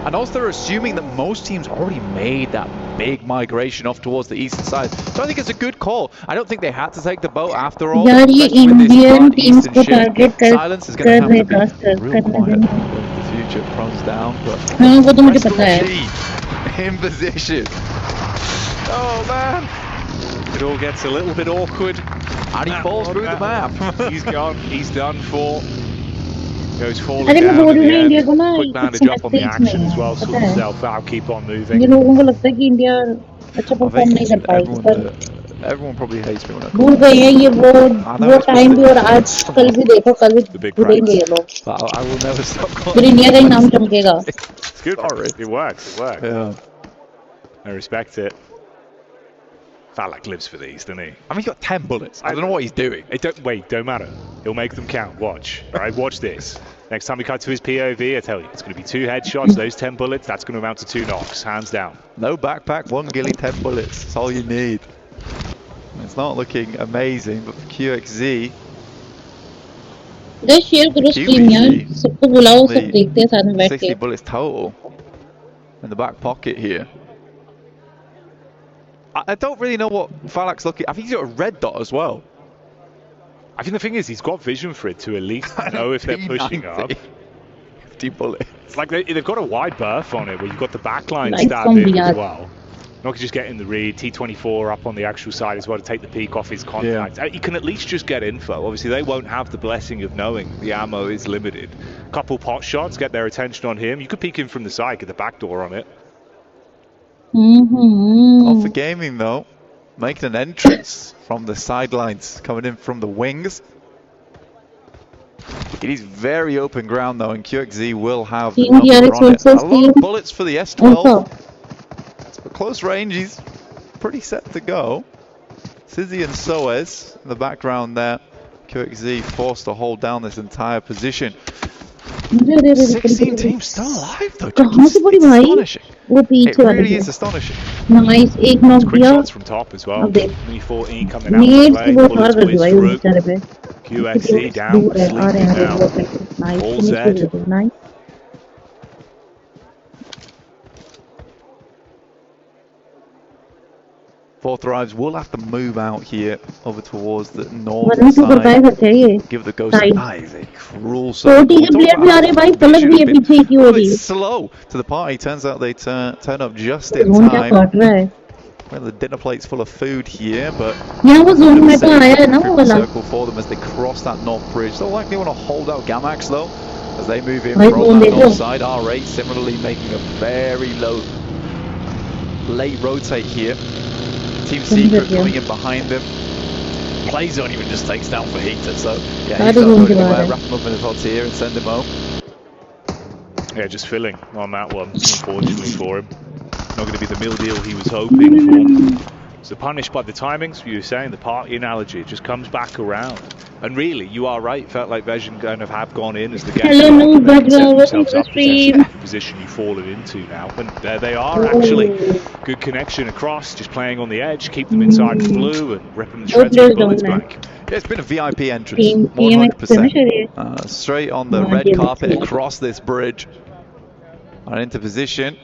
And also they're assuming that most teams already made that big migration off towards the eastern side. So I think it's a good call. I don't think they had to take the boat after all. यार ये Indian teams को target Silence is going to have to be real quiet when the future pruns down. But हाँ वो तो मुझे पता है. In position. Oh man. It all gets a little bit awkward. And he falls through the map. He's gone. He's done for. Goes falling अरे मैं down बोल at रही the हूँ end. इंडिया को ना Quick bandage up on the action as well. Sort himself out. Keep on moving. ये लोगों को लगता है कि इंडिया अच्छा परफॉर्म नहीं कर पाएगी पर everyone probably hates me when I भूल गए हैं ये वो टाइम भी और आज कल भी देखो कल भी भूलेंगे ये लोग. I will never stop calling. फिर इंडिया का ही नाम चमकेगा. It's good. It works. It works. Yeah. I respect it. Falak lives for these, doesn't he? I mean, he's got 10 bullets. I don't know what he's doing. Don't matter. He'll make them count. Watch. All right, watch this. Next time we cut to his POV, I tell you, it's going to be 2 headshots, those 10 bullets, that's going to amount to 2 knocks, hands down. No backpack, 1 ghillie, 10 bullets. That's all you need. It's not looking amazing, but for QXZ... Just share करो stream यार. सबको बुलाओ सब देखते हैं साथ में बैठ के. 60 bullets total in the back pocket here. I don't really know what Falak's looking. I think he's got a red dot as well. I think the thing is, he's got vision for it to at least know if they're pushing up. 50 bullets. It's like they've got a wide berth on it where you've got the backline stabbed in as well. Not just getting the read, T24 up on the actual side as well to take the peek off his contacts. You can at least just get info. Obviously, they won't have the blessing of knowing the ammo is limited. Couple pot shots, get their attention on him. You could peek in from the side, get the back door on it. Off for gaming though, making an entrance from the sidelines, coming in from the wings. It is very open ground though, and QXZ will have the number on it. A lot of bullets for the S12. But close range, he's pretty set to go. Sizzy and Soez in the background there. QXZ forced to hold down this entire position. 16 teams still alive though. कहाँ से पड़ी भाई? वो It पीछे वाले really से। is astonishing. Nice, एक knock Quick दिया। shots from top as well. अब देख। Mini 14 coming out Nades to की play. बहुत Bullets हार कर दी whiz भाई उस through. बेचारे पे। QXC down, दूर है, आ रहे sleeping हैं now. Nice, All finish Z. कर दो, nice. Fourth Thrives will have to move out here over towards the north वरना तो कर पाएगा side. क्या ये? Give the ghost Side. that is a cruel 40 circle. के प्लेयर भी आ रहे हैं भाई, पलक भी है पीछे की Well, हो रही it's है। slow to the party. Turns out they turn up just in zone क्या time. काट रहा है? Well, the dinner plate's full of food here, but यहाँ वो जोन में तो आया है ना वो वाला। circle for them as they cross that north bridge. They'll likely want to hold out Gamax though as they move in भाई from जोन that देखो। north side. R8 similarly making a very low late rotate here. Team Secret coming in behind them. Playzone even just takes down for Heater, so yeah, he's got to wrap him up in his odds here and send him home. Yeah, just filling on that one, unfortunately for him. Not going to be the meal deal he was hoping for. So punished by the timings, you were saying, the party analogy, it just comes back around. And really, you are right, felt like Vision kind of have gone in as the guests. Hello, Hello, welcome to the stream. Position you've fallen into now. And there they are, actually. Good connection across, just playing on the edge, keep them inside the blue and ripping the shreds with bullets back. Yeah, it's been a VIP entrance, 100%. Straight on the red carpet across this bridge. And into position.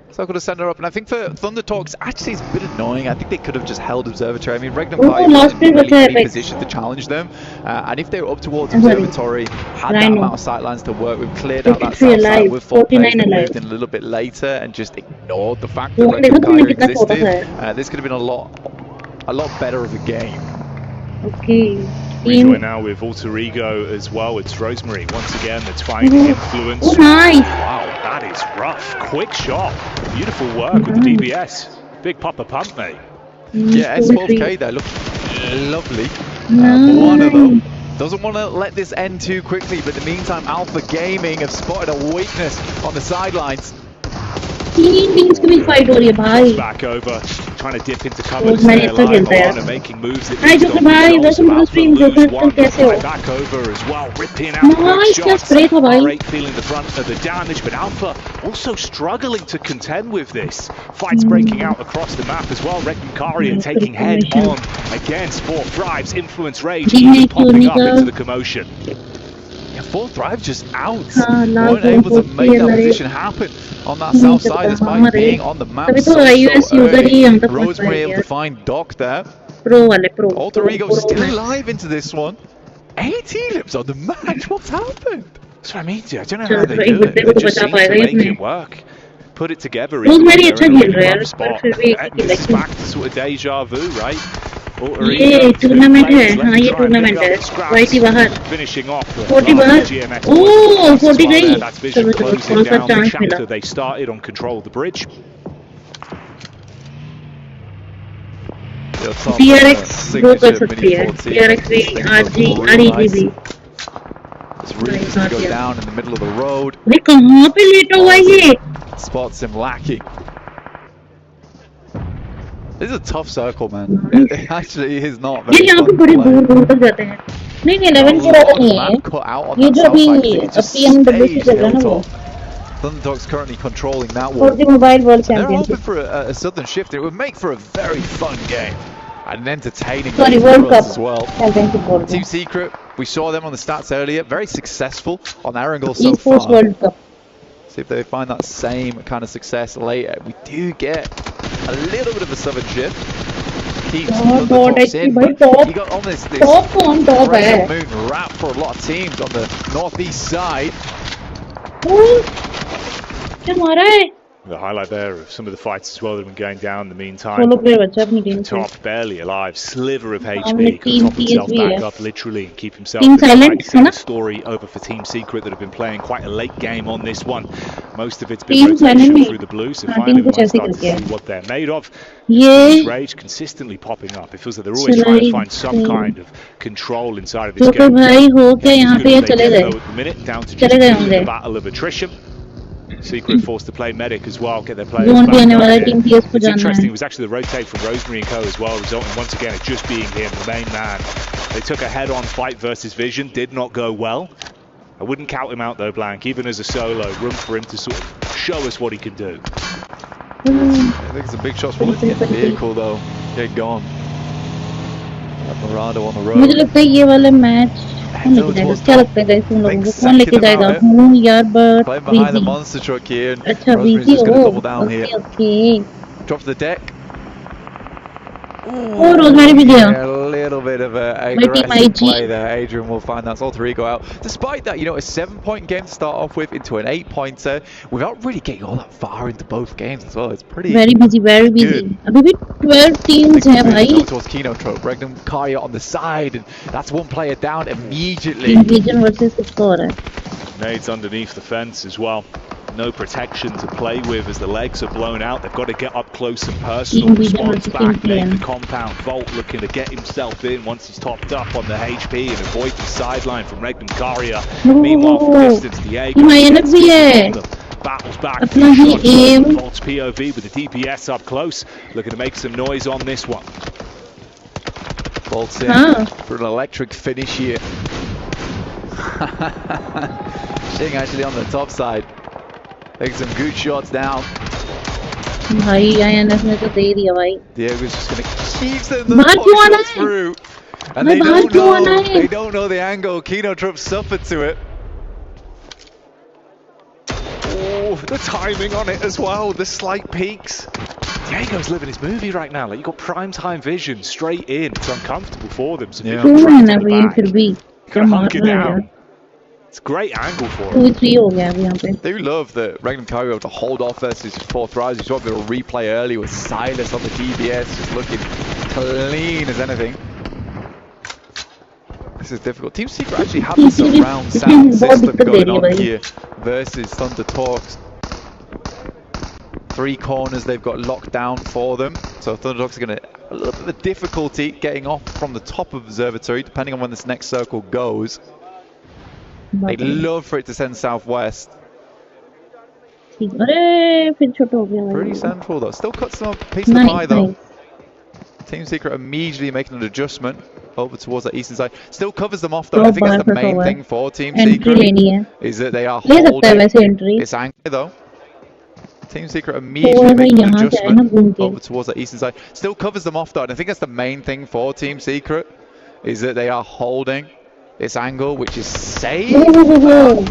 So I've got to send her up, and I think for Thunder Talks, actually it's a bit annoying. I think they could have just held Observatory. I mean, Regnum Party was in really position to challenge them, and if they were up towards Observatory, had that amount of sightlines to work with, cleared out that south side with 4 players that moved in a little bit later, and just ignored the fact that Regnum Party existed, this could have been a lot better of a game. Okay. Rejoin now with Alter Ego as well. It's Rosemary once again that's finding influence. Oh, nice. Wow, that is rough. Quick shot. Beautiful work with the DBS. Big pop of pump, mate. Yeah, S12K there, looking lovely. One of them doesn't want to let this end too quickly, but in the meantime, Alpha Gaming have spotted a weakness on the sidelines. fight हो रही है भाई। Back over, trying to dip into covers there, live on and making moves that Hi, Joker भाई, welcome to the stream, Joker, तुम कैसे हो? Back over as well, ripping out quick shots. R8 feeling the brunt of the damage, but Alpha also struggling to contend with this. Fights breaking out across the map as well. Regnum Karia taking head on against Fourth Thrives, Influence Rage even popping up into the commotion. Yeah, Fourth Thrive just out. Weren't able to make that position happen on that south side despite being on the map so early. Rosemary able to find Doc there. Alter Ego still alive into this one. 80 lives on the match. What's happened? That's what I mean, I don't know how they do it. They just seem to make it work. Put it together. Rosemary अच्छा खेल रहा है पर फिर भी This is back to sort of deja vu, right? ये tournament है, हाँ ये टूर्नामेंट है, वाइटी बाहर, 40 बाहर, ओह 40 गई, चलो चलो थोड़ा सा चांस मिला। They started on control of the bridge. DRX वो कर सकती है, DRX भी आरजी भी। It's really just to go down in the middle of the road. अरे कहाँ पे लेटा हुआ ये? Spots him lacking. This is a tough circle, man. It actually is not very ये यहाँ पे बड़े दूर तक जाते हैं। नहीं 11 की बात नहीं है। ये जो अभी PMW से चल रहा है ना वो। Thunderdog's currently controlling that one. For the mobile world They're championship. hoping for a sudden shift. It would make for a very fun game and an entertaining Sorry, game World for us Cup as well. championship. Team Secret, we saw them on the stats earlier. Very successful on Erangel so Esports far. World Cup. See if they find that same kind of success later. We do get a little bit of a southern shift. Keeps Thundertops in, but you got on this crescent moon wrap for a lot of teams on the northeast side. The highlight there of some of the fights as well that have been going down in the meantime. Top barely alive, sliver of HP, could top himself back up literally and keep himself in the story over for Team Secret that have been playing quite a late game on this one. Most of it's been rotation through the blue, so finally we might start to see what they're made of. Rage consistently popping up. It feels like they're always trying to find some kind of control inside of this game. The minute down to just the battle of attrition. Secret forced to play medic as well, get their players back. It's interesting, it was actually the rotate from Rosemary and Co as well, resulting once again it just being him, the main man. They took a head-on fight versus Vision, did not go well. I wouldn't count him out though, Blank. Even as a solo, room for him to sort of show us what he can do. I think it's a big shot for looking at the vehicle though. Get gone. Morado on the road. मुझे लगता है ये वाला match कौन लेके जाएगा? क्या लगता है गाइस तुम लोगों को कौन लेके जाएगा? हूँ यार but Playing behind the monster truck here. And अच्छा Rosemary's VC just going to oh double down here. Okay Drop to the deck. Oh Rosemary भी गया Yeah, a little bit of a My team aggressive IG. play there. Adrian will find that's alter ego out. Despite that, you know, a 7-point game to start off with into an 8-pointer without really getting all that far into both games as well. It's pretty very busy अभी भी 12 teams हैं भाई towards Kino Trope. Regnum Kaya on the side, and that's one player down immediately. Invasion versus किसका हो रहा है? Nades underneath the fence as well. No protection to play with as the legs are blown out. They've got to get up close and personal. Response back, make the compound. Volt looking to get himself in once he's topped up on the HP and avoid the sideline from Regnum Karia. Meanwhile, from distance, Diego battles back. Volt's POV with the DPS up close. Looking to make some noise on this one. Volt's in for an electric finish here. Shing actually on the top side. Taking some good shots down. भाई INF ने तो दे दिया भाई Diego's just going to keep sending the shots through. And they don't know the angle. Kino Trope suffered to it. Oh, the timing on it as well. The slight peaks. Diego's living his movie right now. Like, you've got prime time vision straight in. It's uncomfortable for them. So yeah. Gotta hunker down. It's a great angle for him. 2-3 हो गया अभी यहाँ पे. They love that Regnum Kyrie able to hold off versus 4 thrives. You saw a bit of a replay earlier with Silas on the DBS, just looking clean as anything. This is difficult. Team Secret actually have this surround sound system going on here versus Thunder Talks. 3 corners they've got locked down for them. So Thunder Talks are going to a little bit of difficulty getting off from the top of Observatory, depending on when this next circle goes. They'd love for it to send southwest. Pretty central though. Still cuts them a piece of the pie though. Team Secret immediately making an adjustment over towards that eastern side. Still covers them off though. I think that's the main thing for Team Secret is that they are holding. It's angry though. Team Secret immediately making an adjustment over towards that eastern side. Still covers them off though. And I think that's the main thing for Team Secret is that they are holding. This angle, which is safe. No,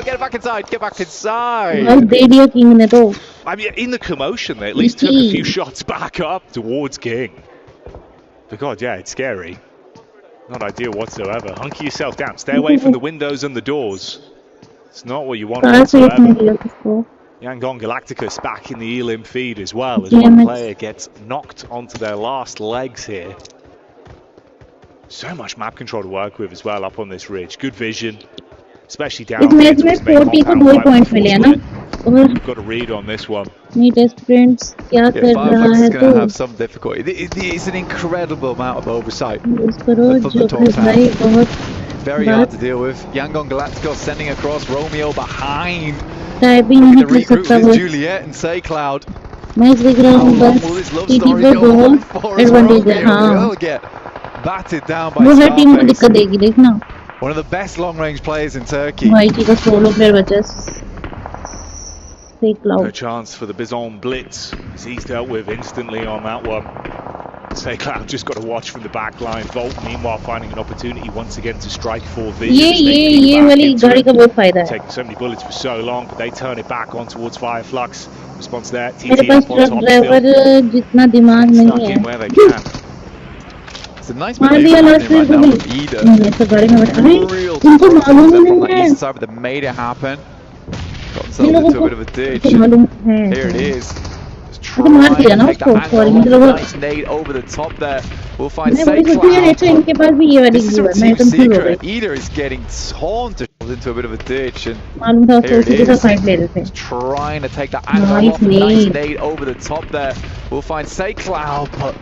get back inside. Get back inside. I mean, in the commotion, they at least took a few shots back up towards King. But God, yeah, it's scary. Not ideal whatsoever. Hunker yourself down. Stay away from the windows and the doors. It's not what you want whatsoever. Yangon Galacticus back in the Elim feed as well, as one player gets knocked onto their last legs here. So much map control to work with as well up on this ridge. Good vision, especially down here. We've got a read on this one. Sprints, yeah, Firefox is going to have some difficulty. It's an incredible amount of oversight. Very hard to deal with. Yangon Galacticos sending across, Romeo behind. Looking to regroup with Juliet and Say Cloud. How long will this love story go on for as Romeo will get batted down by Scarface. One of the best long-range players in Turkey. No chance for the Bison Blitz as he's dealt with instantly on that one. Say Cloud just got to watch from the back line. Volt meanwhile finding an opportunity once again to strike for vision. Taking so many bullets for so long, but they turn it back on towards Fireflux. Response there. TTF on top still. Stuck in where they can. It's a nice play right now with Ida. Real on that eastern side, but they made it happen. Got themselves into a bit of a ditch. Here it is. Just trying to take that angle. Nice nade over the top there. We'll find Say Cloud. This is from Team Secret. Ida is getting torn into a bit of a ditch. And here it is. Just trying to take that angle off. Nice nade over the top there. We'll find Say Cloud, but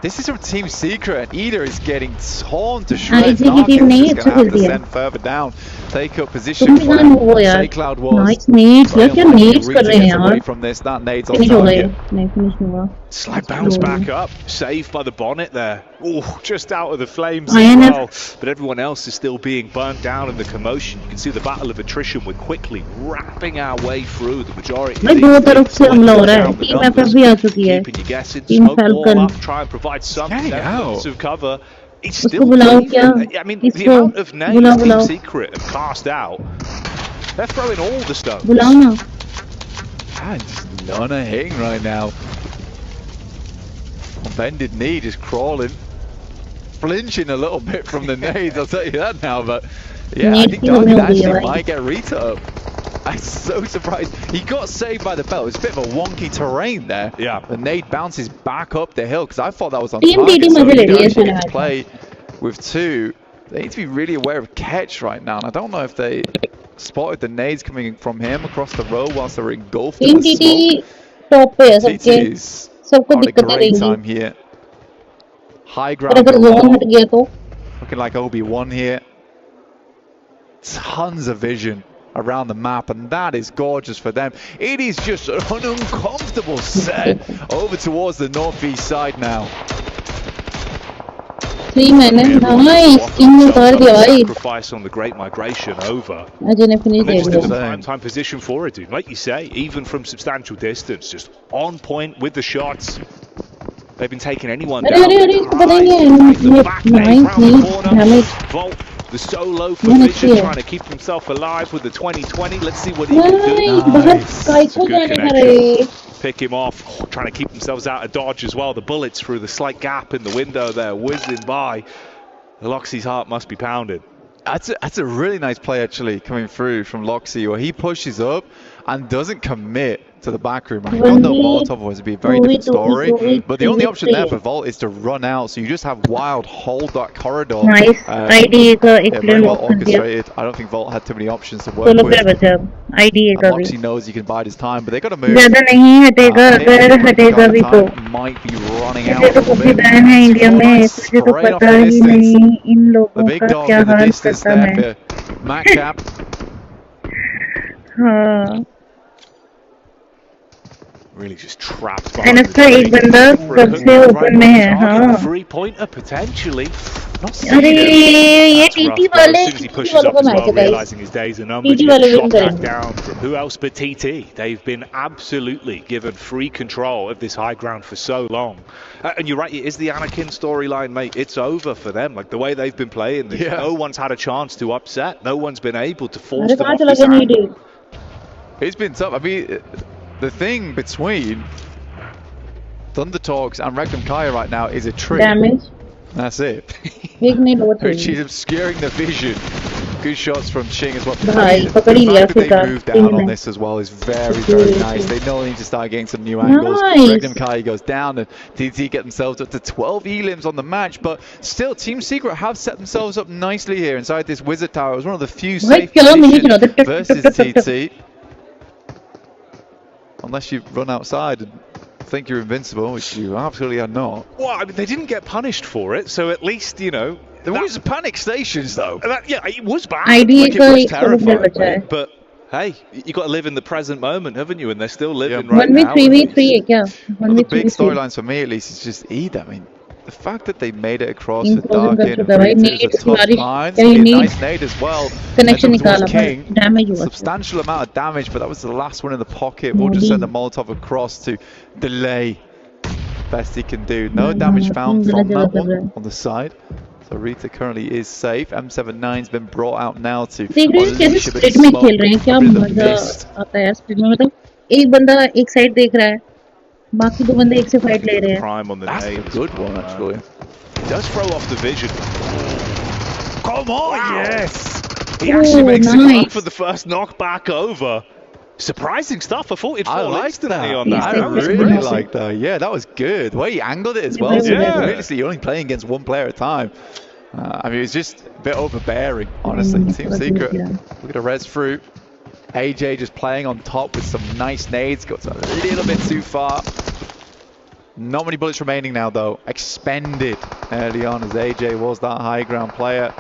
this is from Team Secret, and Ida is getting torn to shreds. Narkins is going to have to send further down, take up position for Say Cloud was. Nice nades, away from this, that nade's on target. Slight bounce back up, saved by the bonnet there. Oh, just out of the flames as well. But everyone else is still being burnt down in the commotion. You can see the battle of attrition. We're quickly wrapping our way through the majority of these keeping you guessing, smoke wall up, try and provide some semblance of cover. It's still I mean, the amount of names Team Secret have cast out, they're throwing all the stones. And just none are hitting right now. Bended knee just crawling, flinching a little bit from the nades, I'll tell you that now, but yeah, I think Darkin actually might get Rita up. I'm so surprised. He got saved by the bell. It's a bit of a wonky terrain there. Yeah. The nade bounces back up the hill because I thought that was on target. So he actually gets to play with two. They need to be really aware of catch right now, and I don't know if they spotted the nades coming from him across the road whilst they were engulfed in the smoke. TT's on a great time here. High ground. Looking like Obi-Wan here. Tons of vision around the map, and that is gorgeous for them. It is just an uncomfortable set over towards the northeast side now. Sacrifice on the Great Migration over. Prime time position for it, dude. Like you say, even from substantial distance, just on point with the shots. They've been taking anyone down. Volt, the solo for Vision, trying to keep himself alive with the 2020. Let's see what he can do. Nice. Good connection. Pick him off, trying to keep themselves out of dodge as well. The bullets through the slight gap in the window there, whizzing by. Loxy's heart must be pounded. That's a really nice play actually coming through from Loxy, where he pushes up and doesn't commit to the back room. If he got the Molotov, it would be a very different story. But the only option there for Volt is to run out, so you just have Wild hold that corridor. Nice. Very well orchestrated. I don't think Volt had too many options to work with. Loxy knows he can bide his time, but they got to move. Might be running out a little bit. Straight off the distance. The big dog in the distance there for Mac Cap. Really just trapped by and इसका एक बंदा सबसे ऊपर में है हाँ 3-pointer potentially not अरे ये टीटी वाले realizing his days are numbered. Shot back down from who else but TT. They've been absolutely given free control of this high ground for so long, and you're right, it is the Anakin storyline, mate. It's over for them. Like the way they've been playing this, no one's had a chance to upset, no one's been able to force them off this angle. It's been tough. I mean, the thing between Thunder Talks and Regnum Kaya right now is a tree. Damage. That's it. Which is obscuring the vision. Good shots from Ching as well. The fact that they moved down on this as well is very, very nice. They know they need to start getting some new angles. Regnum Kaya goes down and TT get themselves up to 12 elims on the match, but still Team Secret have set themselves up nicely here inside this Wizard Tower. It was one of the few safe positions versus TT. Unless you run outside and think you're invincible, which you absolutely are not. Well, I mean, they didn't get punished for it, so at least, you know... There was panic stations, though. Yeah, it was bad. Like, it was terrifying. But, hey, you got to live in the present moment, haven't you? And they're still living right now. 1v3v3 क्या? One of the big storylines for me, at least, is just Eid. I mean, the fact that they made it across the Darkin is a tough find. A nice nade as well. Connection निकाला, damage हुआ. Substantial amount of damage, but that was the last one in the pocket. We'll just send the Molotov across to delay. Best he can do. No damage found from that one on the side. So Rita currently is safe. M79's been brought out now to unleash a bit of smoke. खेल रहे हैं क्या मजा आता है split में मतलब एक बंदा एक साइड देख रहा है बाकी दो बंदे एक से फाइट ले रहे हैं. Prime on the That's a good one actually. He does throw off the vision. Come on, yes. He Oh, actually makes it nice. up for the first knockback over. Surprising stuff. I thought he'd I fall liked instantly that. on that. I really liked that. Yeah, that was good. The way he angled it as well. So realistically, you're only playing against one player at a time. I mean, it's just a bit overbearing, honestly. Team Secret. Look at the res fruit. AJ just playing on top with some nice nades. Got a little bit too far. Not many bullets remaining now, though. Expended early on as AJ was that high ground player.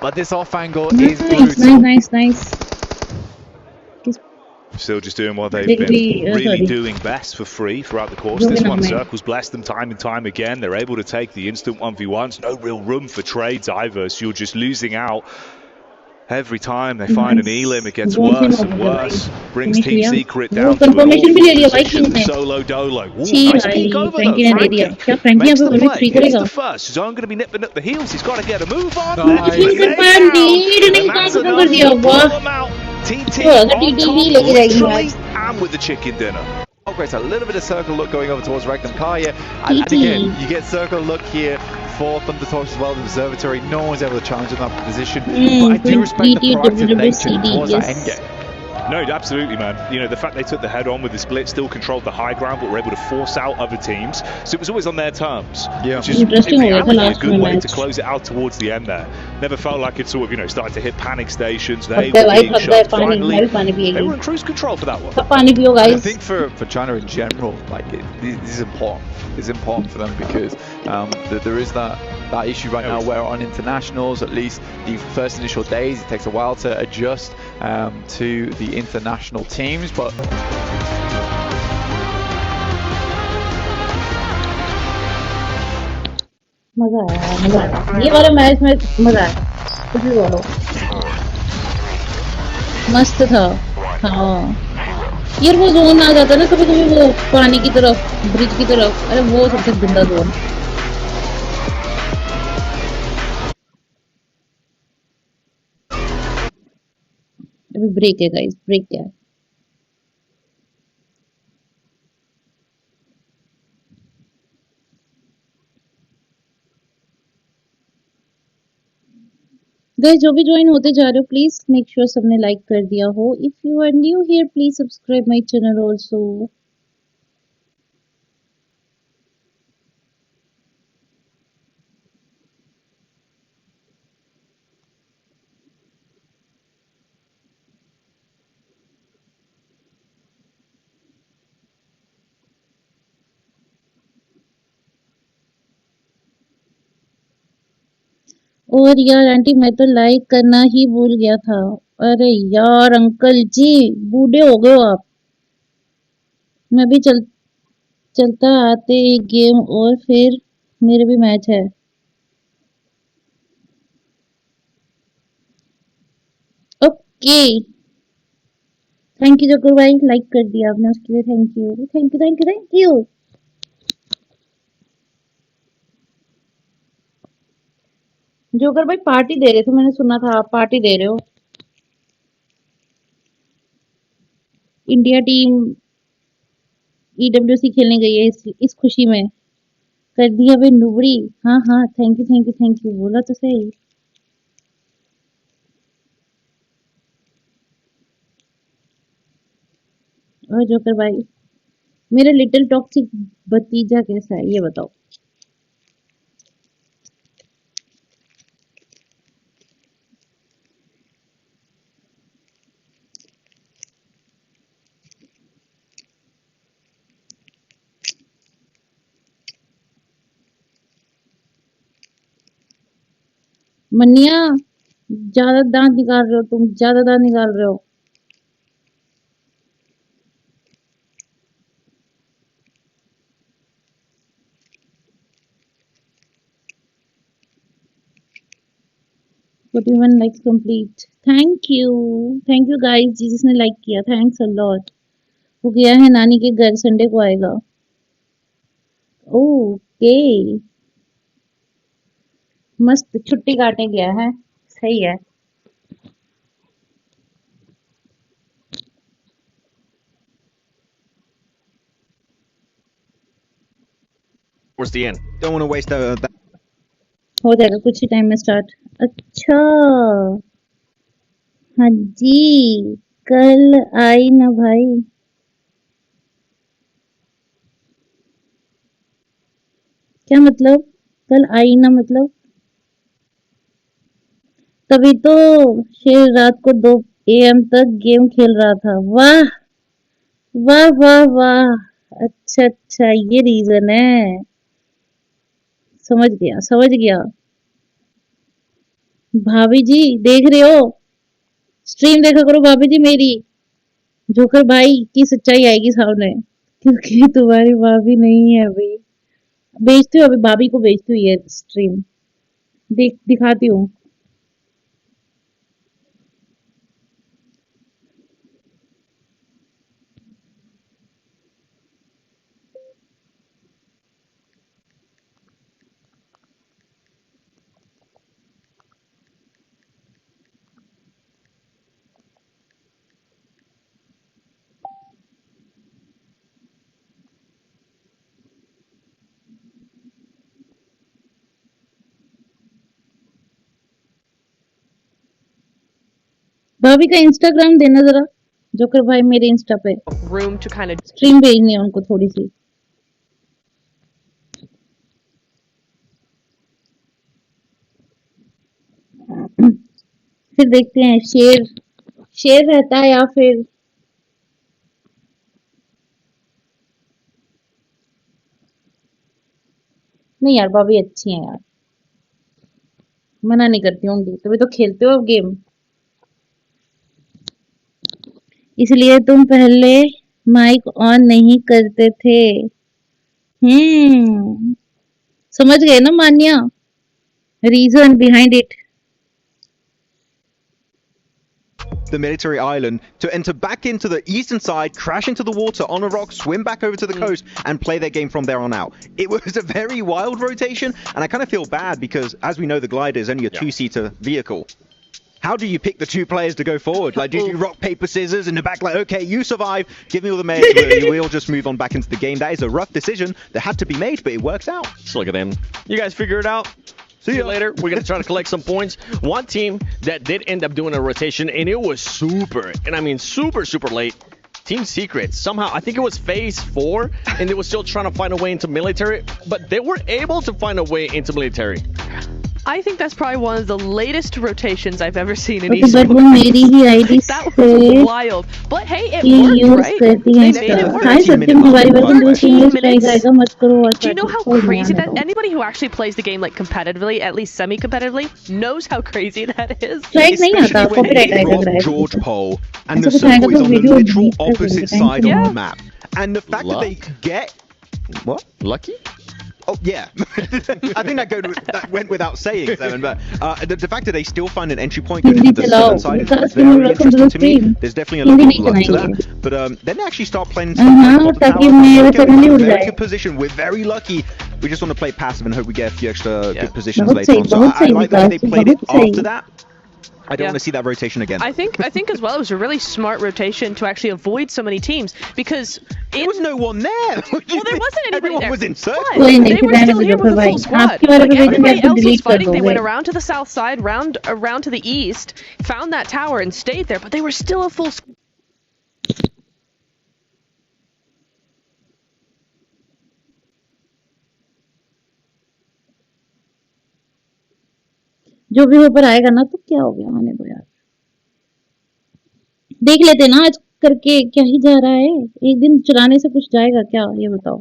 But this off angle is brutal. Nice. Still just doing what they've been really doing best for free throughout the course. This one, Circles bless them time and time again. They're able to take the instant 1v1s. No real room for trades either, so you're just losing out. Every time they find an elim, it gets worse and worse. Brings Team Secret down to an awful position. Solo Dolo. Ooh, nice peek over though. Frankie makes the play. Here's the first. He's only going to be nipping at the heels. He's got to get a move on. Nice. TT on top, literally, and with the chicken dinner. Oh, great. So a little bit of circle look going over towards Regnum Kaya. And again, you get circle look here for Thundertalks as well, the observatory. No one's able to challenge in that position. But I do respect the proactive nature towards that endgame. No, absolutely, man. You know, the fact they took the head on with the split, still controlled the high ground, but were able to force out other teams. So it was always on their terms. Yeah. Which is, in reality, a good way to close it out towards the end there. Never felt like it sort of, you know, started to hit panic stations. They were being shot finally. They were in cruise control for that one. I think for China in general, like, this is important. It's important for them because there is that issue right now where on internationals, at least the first initial days, it takes a while to adjust to the international teams, but मजा आया ये वाला match में मजा आया कुछ भी बोलो मस्त था हाँ यार वो जोन आ जाता है ना कभी कभी वो पानी की तरफ ब्रिज की तरफ अरे वो सबसे गंदा जोन अभी ब्रेक है गाइस ब्रेक क्या है गाइस जो भी ज्वाइन होते जा रहे हो प्लीज मेक श्योर सबने लाइक कर दिया हो if you are new here please subscribe my channel also और यार आंटी मैं तो लाइक करना ही भूल गया था अरे यार अंकल जी बूढ़े हो गए हो आप मैं भी चलता आते एक गेम और फिर मेरे भी मैच है ओके थैंक यू जकर भाई लाइक कर दिया आपने उसके लिए thank you thank you thank you thank you joker भाई पार्टी दे रहे थे मैंने सुना था आप पार्टी दे रहे हो इंडिया टीम ईडब्ल्यूसी खेलने गई है इस खुशी में कर दिया वे नुबड़ी हाँ हाँ thank you thank you thank you बोला तो सही और जोकर भाई मेरा लिटिल टॉक्सिक भतीजा कैसा है ये बताओ मनिया ज्यादा दांत निकाल रहे हो तुम ज्यादा दांत निकाल रहे हो Forty-one likes complete. Thank you guys जिसने लाइक किया थैंक्स अ लॉट वो गया है नानी के घर संडे को आएगा ओके मस्त छुट्टी काटने गया है सही है Towards the end. Don't want to waste that. हो जाएगा कुछ ही टाइम में स्टार्ट अच्छा हाँ जी कल आई ना भाई क्या मतलब कल आई ना मतलब तभी तो शेर रात को 2 AM तक गेम खेल रहा था वाह वाह वाह वाह अच्छा ये रीजन है समझ गया भाभी जी देख रहे हो स्ट्रीम देखा करो भाभी जी मेरी जोकर भाई की सच्चाई आएगी सामने क्योंकि तुम्हारी भाभी नहीं है अभी। भेजती हूँ, अभी भाभी को भेजती हूँ ये स्ट्रीम, दिखाती हूँ। भाभी का इंस्टाग्राम देना जरा, जोकर भाई मेरे इंस्टा पे room to kind of stream भेजनी है उनको थोड़ी सी। फिर देखते हैं शेर शेर रहता है या फिर नहीं। यार भाभी अच्छी है यार, मना नहीं करती होंगी, तभी तो खेलते हो गेम, इसलिए तुम पहले माइक ऑन नहीं करते थे। समझ गए ना Manya, reason behind it. The military island to enter back into the eastern side, crash into the water on a rock, swim back over to the coast, and play their game from there on out. It was a very wild rotation, and I kind of feel bad because, as we know, the glider is only a two-seater vehicle. How do you pick the two players to go forward? Like, did you rock, paper, scissors in the back? Like, okay, you survive, give me all the meds, we'll just move on back into the game. That is a rough decision that had to be made, but it worked out. Just look at them. You guys figure it out. See you later. We're going to try to collect some points. One team that did end up doing a rotation, and it was super, and I mean super, super late. Team Secret. Somehow, I think it was phase 4, and they were still trying to find a way into military, but they were able to find a way into military. I think that's probably one of the latest rotations I've ever seen in Okay, but esports. वो मेरी ही ID That was wild. But hey, it worked, use right? करती They है made it work. Hi Satyam, हमारी version 13 2 minutes. आएगा मत करो। Do you know how crazy that? Anybody who actually plays the game like competitively, at least semi-competitively, knows how crazy that is. Strike नहीं आता, copyright आएगा Rock direct. George Pole, and the ऐसा कुछ आएगा circle is तो on the video literal delete कर opposite देंगे, side of thank the you. map. And the fact that they could get what? Lucky? Oh yeah, I think that went without saying, Seven. But the fact that they still find an entry point going into the southern side is very interesting to me. There's definitely a lot of luck to that. But then they actually start playing stuff like top of the tower. We're in a very good position. We're very lucky. We just want to play passive and hope we get a few extra good positions later on. So I like the way they played it after that. I don't want to see that rotation again. I think as well it was a really smart rotation to actually avoid so many teams because there was no one there. Well, there wasn't anybody Everyone there. was in circle. But they were still here with a full squad. Like everybody else was fighting. They went around to the south side, around to the east, found that tower and stayed there. But they were still a full squad. जो भी ऊपर आएगा ना तो क्या हो गया, आने दो यार, देख लेते ना आज करके क्या ही जा रहा है, एक दिन चुराने से कुछ जाएगा क्या, ये बताओ।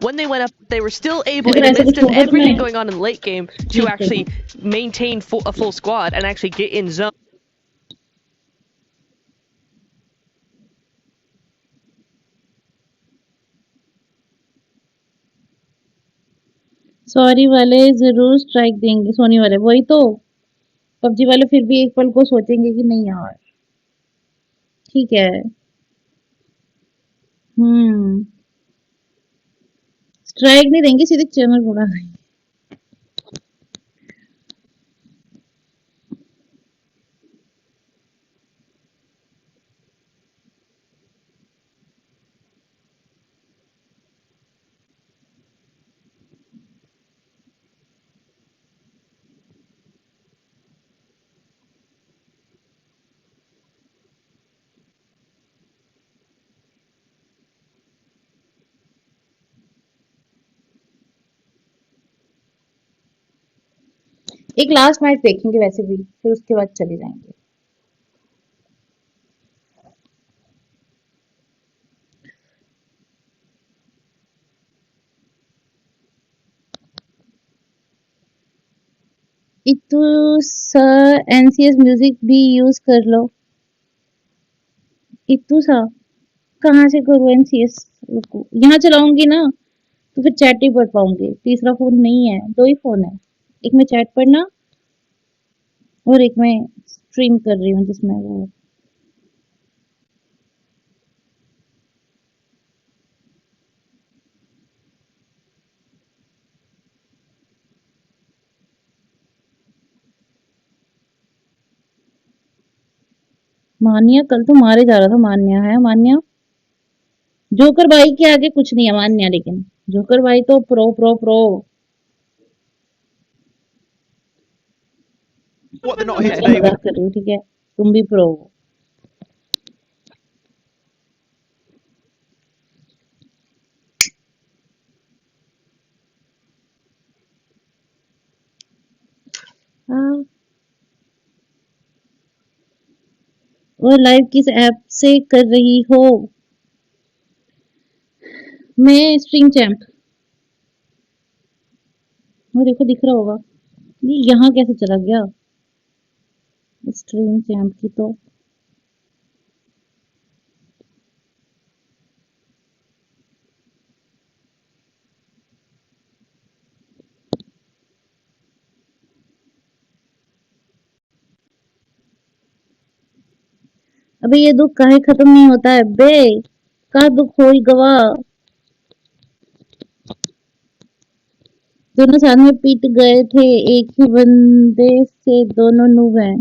When they went up, they were still able, in the midst of everything going on in the late game, to actually maintain a full squad and actually get in zone. Sorry वाले जरूर strike देंगे, सोनी वाले वही तो, PUBG वाले फिर भी एक पल को सोचेंगे कि नहीं यार ठीक है। स्ट्राइक नहीं देंगे, सीधे चैनल उड़ा देंगे। एक लास्ट मैच देखेंगे वैसे भी, फिर उसके बाद चले जाएंगे। इतु सर एनसीएस म्यूजिक भी यूज कर लो। इतू सा कहाँ से करूँ NCS? रुको, यहाँ चलाऊंगी ना तो फिर चैट ही पढ़ पाऊंगी। तीसरा फोन नहीं है, 2 ही फोन है, एक में चैट पढ़ना और एक में स्ट्रीम कर रही हूँ जिसमें वो मान्या कल तो मारे जा रहा था। मान्या है, मान्या जोकर भाई के आगे कुछ नहीं है मान्या, लेकिन जोकर भाई तो pro pro pro. What, they're not here today? मजाक कर रही हूँ, ठीक है, तुम भी प्रो हो। हाँ। और लाइव किस ऐप से कर रही हो? मैं स्ट्रिंग चैंप। वो देखो दिख रहा होगा। ये यहाँ कैसे चला गया? स्ट्रिंग चैंप की तो अबे ये दुख काहे खत्म नहीं होता है बे? का दुख हो ही गवा। दोनों साथ में पीट गए थे एक ही बंदे से, दोनों नूब हैं।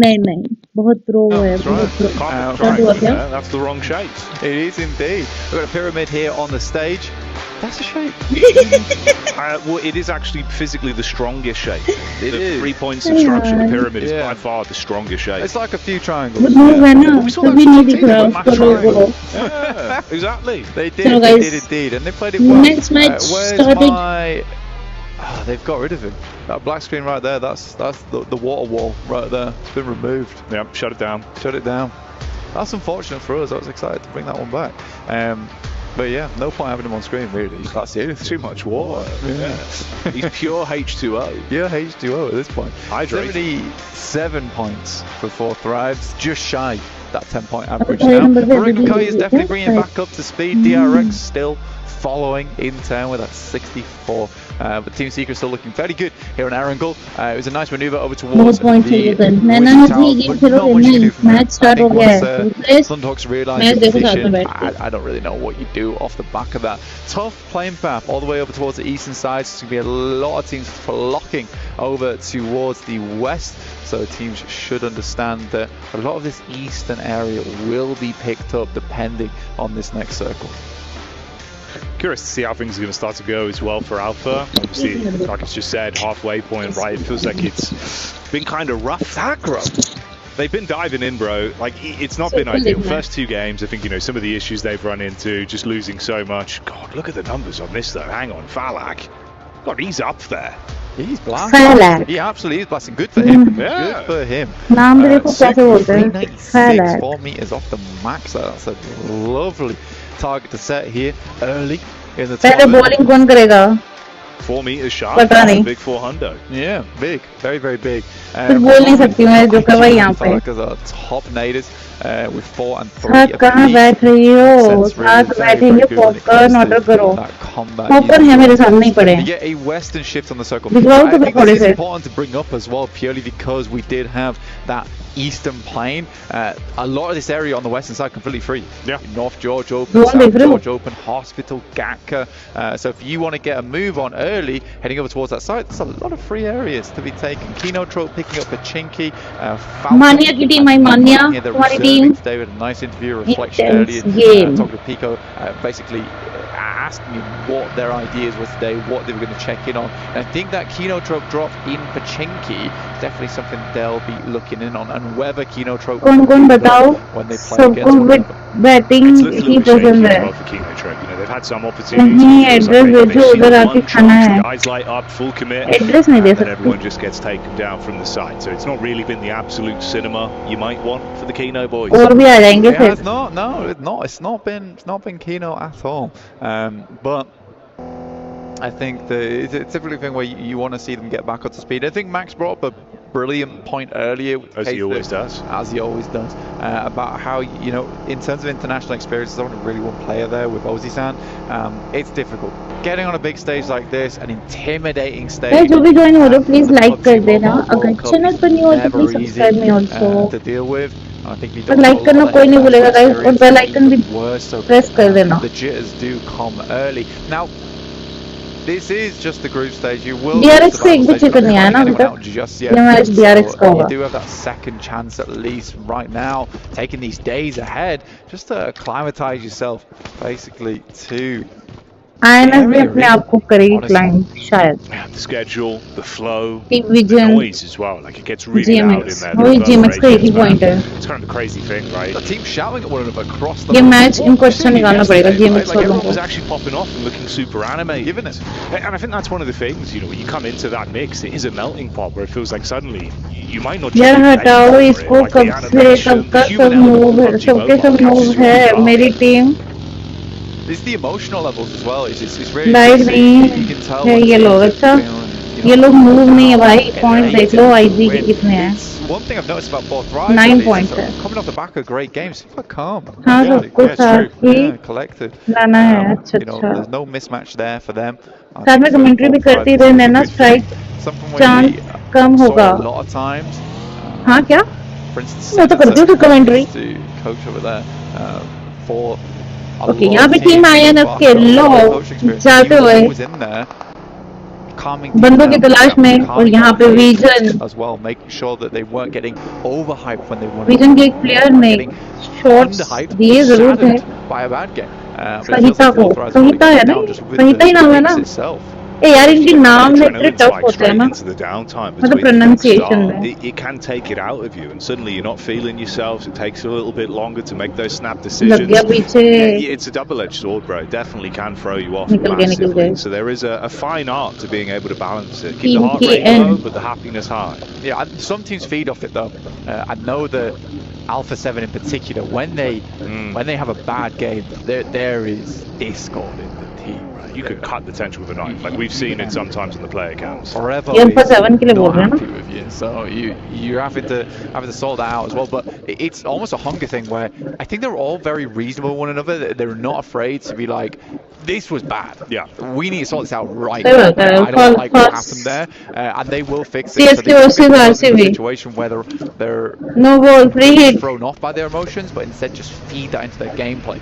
नहीं नहीं, बहुत प्रो है, बहुत प्रो। क्या हुआ क्या? That's the wrong shape. It is indeed. We've got a pyramid here on the stage. That's a shape. Well, it is actually physically the strongest shape. It the is. 3 points of structure, the Yeah. pyramid is Yeah. by far the strongest shape. It's like a few triangles. वो noob है ना, We saw तभी that नहीं दिख रहा Argentina, उसका लोगो। Yeah, exactly. They did, Chalo, they guys. did indeed, and they played it well. Next match Where's started. my... Oh, they've got rid of him. That black screen right there, that's the water wall right there. It's been removed. Yep, shut it down. Shut it down. That's unfortunate for us. I was excited to bring that one back. But yeah, no point having him on screen really. That's the only thing. Too much water. Yeah. He's pure H2O. Yeah, H2O at this point. Hydrate. 77 points for 4 thrives, just shy that 10-point average Okay, now. number Marika seven. is definitely bringing back up to speed. DRX still following in turn with that 64. But Team Secret still looking very good here on Erangel. It was a nice maneuver over towards बहुत point the चाहिए कर। नैना Wizard मुझे Tower, ये but Khelo not much you can नहीं, do from match there. Start हो I think गया once, है। Replace Thunderhawks realise match the देखो साथ में position. बैठ के। I don't really know what you do off the back of that. Tough playing path all the way over towards the eastern side. So it's going to be a lot of teams flocking over towards the west. So teams should understand that a lot of this eastern area will be picked up depending on this next circle. Curious to see how things are going to start to go as well for Alpha. Obviously, like it's just said, halfway point, right? It feels like it's been kind of rough. Aggro. They've been diving in, bro. Like, it's not been ideal. First 2 games, I think, some of the issues they've run into, just losing so much. God, look at the numbers on this, though. Hang on, Falak. God, he's up there. He's blasting. Falak. He absolutely is blasting. Good for him. Yeah. Good for him. नाम भी देखो कैसे बोलते हैं। 396, Falak. 4 meters off the max. That's a lovely target to set here early in the पहले tournament. Bowling कौन करेगा? 4 meters sharp. पता नहीं। Big 400. Yeah, big. Very, very big. कुछ बोल नहीं सकती मैं, जो करवा यहाँ पे। Falak is a top naders with 4 and 3 साथ कहाँ apiece. बैठ रही हो? Sense साथ really बैठेंगे, very good when it popcorn comes to order करो। that combat popcorn unit. है मेरे सामने ही पड़े You हैं। get a western shift on the circle. दिखवाओ I तो think थोड़े this is से। important to bring up as well, purely because we did have that eastern plane. A lot of this area on the western side completely free. Yeah. North George open, Go on, South Devru. George open, Hospital, Gatka. So if you want to get a move on early, heading over towards that side, there's a lot of free areas to be taken. Kinotrope picking up a Chinky. मान्या की team आई मान्या, तुम्हारी team. Today with a nice interview reflection Intense earlier. game. Talking to Pico, basically asking him what their ideas were today, what they were going to check in on. And I think that Kinotrope drop in Pachinki is definitely something they'll be looking in on, and whether Kinotrope कौन-कौन बताओ? when they play सबको against one another. Batting It's looked a he little bit shaky पसंद as है। well for Kinotrope. They've had some opportunities. नहीं, It feels address like they भेजो, उधर see आके one खाना chance, है। the eyes light up, full commit, address नहीं दे and then सकते। everyone just gets taken down from the side. So it's not really been the absolute cinema you might want for the Kino boys. और भी आ जाएंगे It फिर। has not, no, it's not. It's not been Kino at all. But I think it's a typical thing where you want to see them get back up to speed. I think Max brought up brilliant point earlier, as he always does, about how, you know, in terms of international experience, there's only really one player there with Ozzy-san. It's difficult getting on a big stage like this, an intimidating stage. जो भी join हो रहे हो please like कर देना. अगर channel पर नहीं हो तो please subscribe me also. To deal with. I think we पर like करना कोई नहीं बोलेगा guys, और bell icon भी press कर देना. The jitters do come early. Now, this is just the group stage. You will DRX से एक भी cheater नहीं आया ना अभी तक. ये मैच DRX का होगा. You do have that second chance at least right now, taking these days ahead, just to acclimatize yourself basically to. INS भी अपने आप को करेगी climb शायद. The schedule, the flow, Team the Vision, noise as well. Like it gets really loud in there. वही GMX का एक ही point है. It's kind of a crazy thing, right? The team shouting at one another across the. ये match इनको अच्छा निकालना पड़ेगा GMX वालों Everyone को. was actually popping off and looking super animated, giving it. And I think that's one of the things, you know, when you come into that mix, it is a melting pot where it feels like suddenly you might not. यार हटाओ इसको कब से कब का सब move है सबके सब move है मेरी team. It's the emotional levels as well. It's really. Live नहीं है ये लोग अच्छा ये लोग move नहीं है भाई points देख लो IG के कितने हैं. One thing I've noticed about both Rise 9 points है. Coming off the back of great games, super calm. हाँ सब कुछ साथ ही collected. लाना है अच्छा अच्छा. There's no mismatch there for them. साथ में commentary भी करती रहे नैना strike chance कम होगा. A lot of times. हाँ क्या? For instance, मैं तो करती हूँ commentary. Coach over there for. Okay, यहाँ पे टीम INF के लो जाते हुए बंदों की तलाश में और यहाँ पे vision as well, making sure that they weren't getting overhyped when they wanted. Vision के एक प्लेयर ने शॉट्स दिए जरूर थे. By a bad game. संहिता को संहिता है ना संहिता ही नाम है ना. ए यार इनके नाम में इतने टफ होते हैं ना मतलब pronunciation में. It can take it out of you and suddenly you're not feeling yourselves. It takes a little bit longer to make those snap decisions. It's a double-edged sword, bro. It definitely can throw you off massively. So there is a fine art to being able to balance it. Keep the heart rate low, but the happiness high. Yeah, some teams feed off it though. I know that Alpha 7 in particular, when they have a bad game, there is discord in the team. You could cut the tension with a knife, like we've seen it sometimes in the player accounts. Forever not happy with you, so you're having to sort that out as well. But it's almost a hunger thing where I think they're all very reasonable with one another. They're not afraid to be like, this was bad. Yeah, we need to sort this out right now. I don't like what happened there, and they will fix it. CSK versus RCB. Situation where they're no ball, free hit. Thrown off by their emotions, but instead just feed that into their gameplay,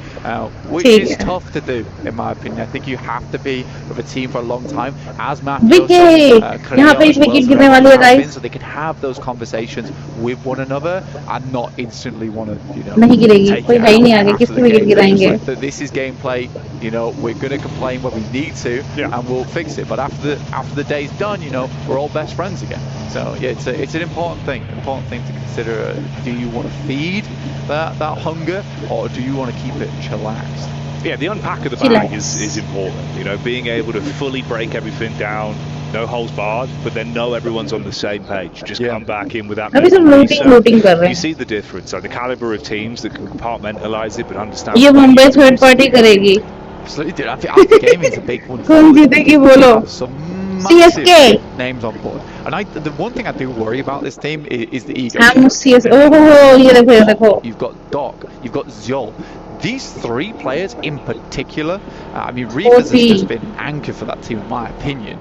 which is tough to do in my opinion. I think you have to be with a team for a long time, as Matthew so they can have those conversations with one another and not instantly want to, you know, this is gameplay, you know, we're going to complain when we need to, and we'll fix it. But after the day's done, you know, we're all best friends again. So yeah, it's an important thing to consider. Do you want to feed that hunger, or do you want to keep it chillaxed? Yeah, the unpack of the bag is important. You know, being able to fully break everything down, no holes barred, but then know everyone's on the same page. Just come back in with that. You see the difference. So the caliber of teams that can compartmentalize it, but understand. ये Mumbai third party करेगी. Absolutely, dude. I think after gaming is a big one. कौन जीतेगी बोलो? CSK names on board, and the one thing I do worry about this team is the ego. You've got Doc, you've got Zol. These three players in particular, I mean, Reapers has just been an anchor for that team, in my opinion.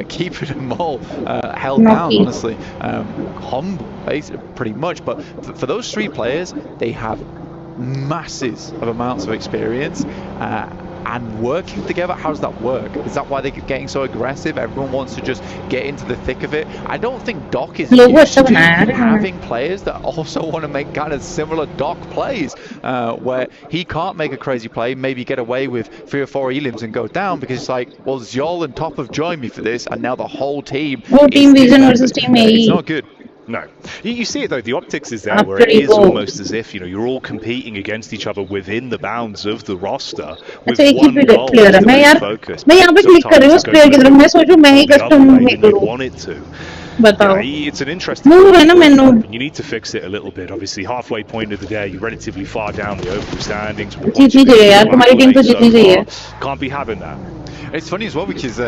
Keeping them all held down, honestly. Humble, basically, pretty much. But for those three players, they have masses of amounts of experience. And working together, how does that work? Is that why they're getting so aggressive? Everyone wants to just get into the thick of it. I don't think Doc is used to having players that also want to make kind of similar Doc plays, where he can't make a crazy play, maybe get away with 3 or 4 elims and go down, because it's like, well, Zol and Top have joined me for this, and now the whole team. Team Vision versus Team AE. It's not good. No, you see it though. The optics is there, where it is almost as if, you know, you're all competing against each other within the bounds of the roster with one goal to focus. मैं यहाँ पे click कर रही हूँ उस player की तरफ. मैं सोचूं मैं ही कस्टम में करूँ. Want it to. बताओ Yeah, it's an interesting. Move है ना मैंने You need to fix it a little bit. Obviously, halfway point of the day, you're relatively far down the overall standings. जीतनी चाहिए यार तुम्हारी टीम तो जीतनी चाहिए Can't be having that. It's funny as well because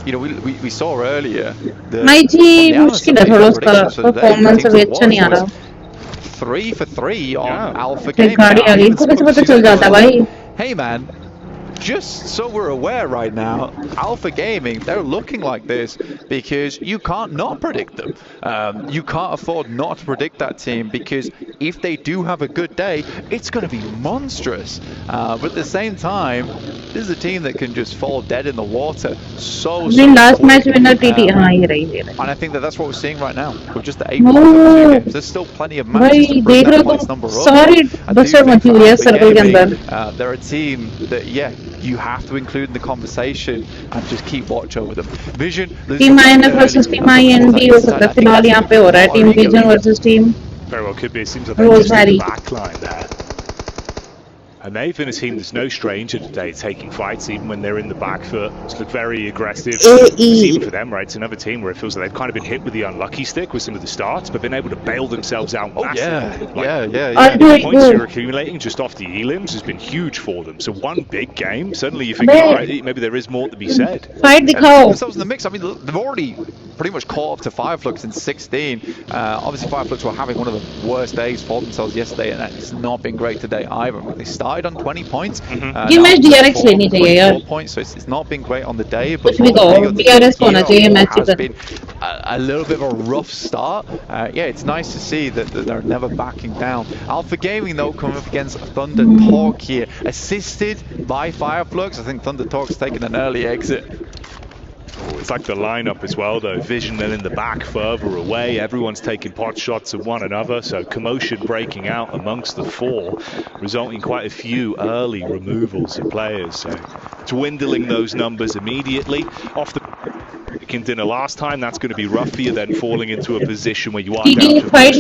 you know we saw earlier. नहीं जी मुश्किल है थोड़ा उसका परफॉर्मेंस अभी अच्छा नहीं आ रहा 3 for 3 on Alpha Gaming. गाड़ी आ गई इनको कैसे पता चल जाता भाई Hey man, just so we're aware right now, Alpha Gaming, they're looking like this because you can't not predict them. You can't afford not to predict that team because if they do have a good day, it's going to be monstrous. But at the same time, this is a team that can just fall dead in the water so last match winner TT हाँ ये रही and I think that's what we're seeing right now with just the 8 games. There's still plenty of matches to bring that points number up. Sorry बच्चा मची हुई है circle के अंदर they're a team that you have to include in the conversation and just keep watch over them. Vision Team INF versus Team INB हो सकता है फिलहाल यहाँ पे हो रहा है Team Vision versus Team Very well could be. It seems like they're just in the backline there. And they've been a team that's no stranger today, taking fights even when they're in the back foot. It's looked very aggressive. Even for them, right? It's another team where it feels like they've kind of been hit with the unlucky stick with some of the starts, but been able to bail themselves out massively. The points you're accumulating just off the elims has been huge for them. So one big game, suddenly you think, all right, maybe there is more to be said. Fight themselves in the mix. I mean, they've already pretty much caught up to Fireflux in 16. Obviously, Fireflux were having one of the worst days for themselves yesterday, and it's not been great today either. They started on 20 points. ये match DRX लेनी चाहिए यार 4 points, so it's not been great on the day, but कुछ भी कहो DRX होना चाहिए match has been a little bit of a rough start. Yeah, it's nice to see that they're never backing down. Alpha Gaming though coming up against Thunder Talk here, assisted by Fireflux. I think Thunder Talk's taking an early exit. It's like the lineup as well though. Vision then in the back further away. Everyone's taking pot shots at one another. So commotion breaking out amongst the four, resulting in quite a few early removals of players. So dwindling those numbers immediately. Off the dinner last time, that's going to be rough for you then falling into a position where you are down to a player,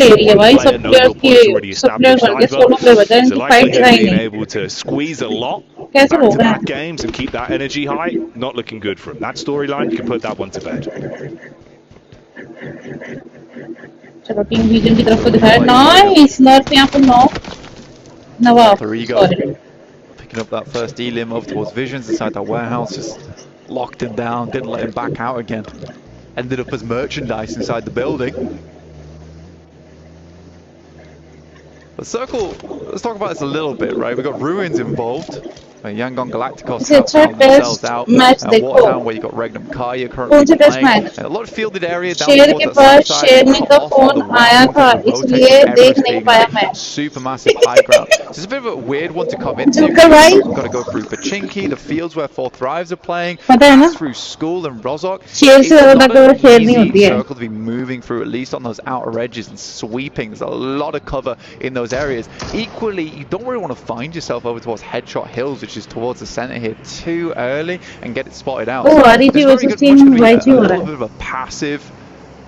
no real points already established either. So likely being able to squeeze a lot back-to-back games and keep that energy high, not looking good for him. That storyline, you can put that one to bed. चलो team vision की तरफ को दिखाया nice नर्फ यहाँ पर नवाब sorry picking up that first elim over towards Visions inside that warehouse, just locked him down, didn't let him back out again, ended up as merchandise inside the building. But Circle, let's talk about this a little bit, right? We've got Ruins involved. Yangon Galacticos have found themselves out. Watertown, where you got Regnum Kaya currently playing. A lot of fielded area down towards the south side. Super massive high ground. So it's a bit of a weird one to come into. You've got to go through Pachinki, the fields where 4 Thrives are playing, through School and Rozok. It's not an easy circle to be moving through, at least on those outer edges and sweeping. There's a lot of cover in those areas. Equally, you don't really want to find yourself over towards Headshot Hills, which is towards the center here, too early and get it spotted out. Oh, REG versus Team YG. A little bit of a passive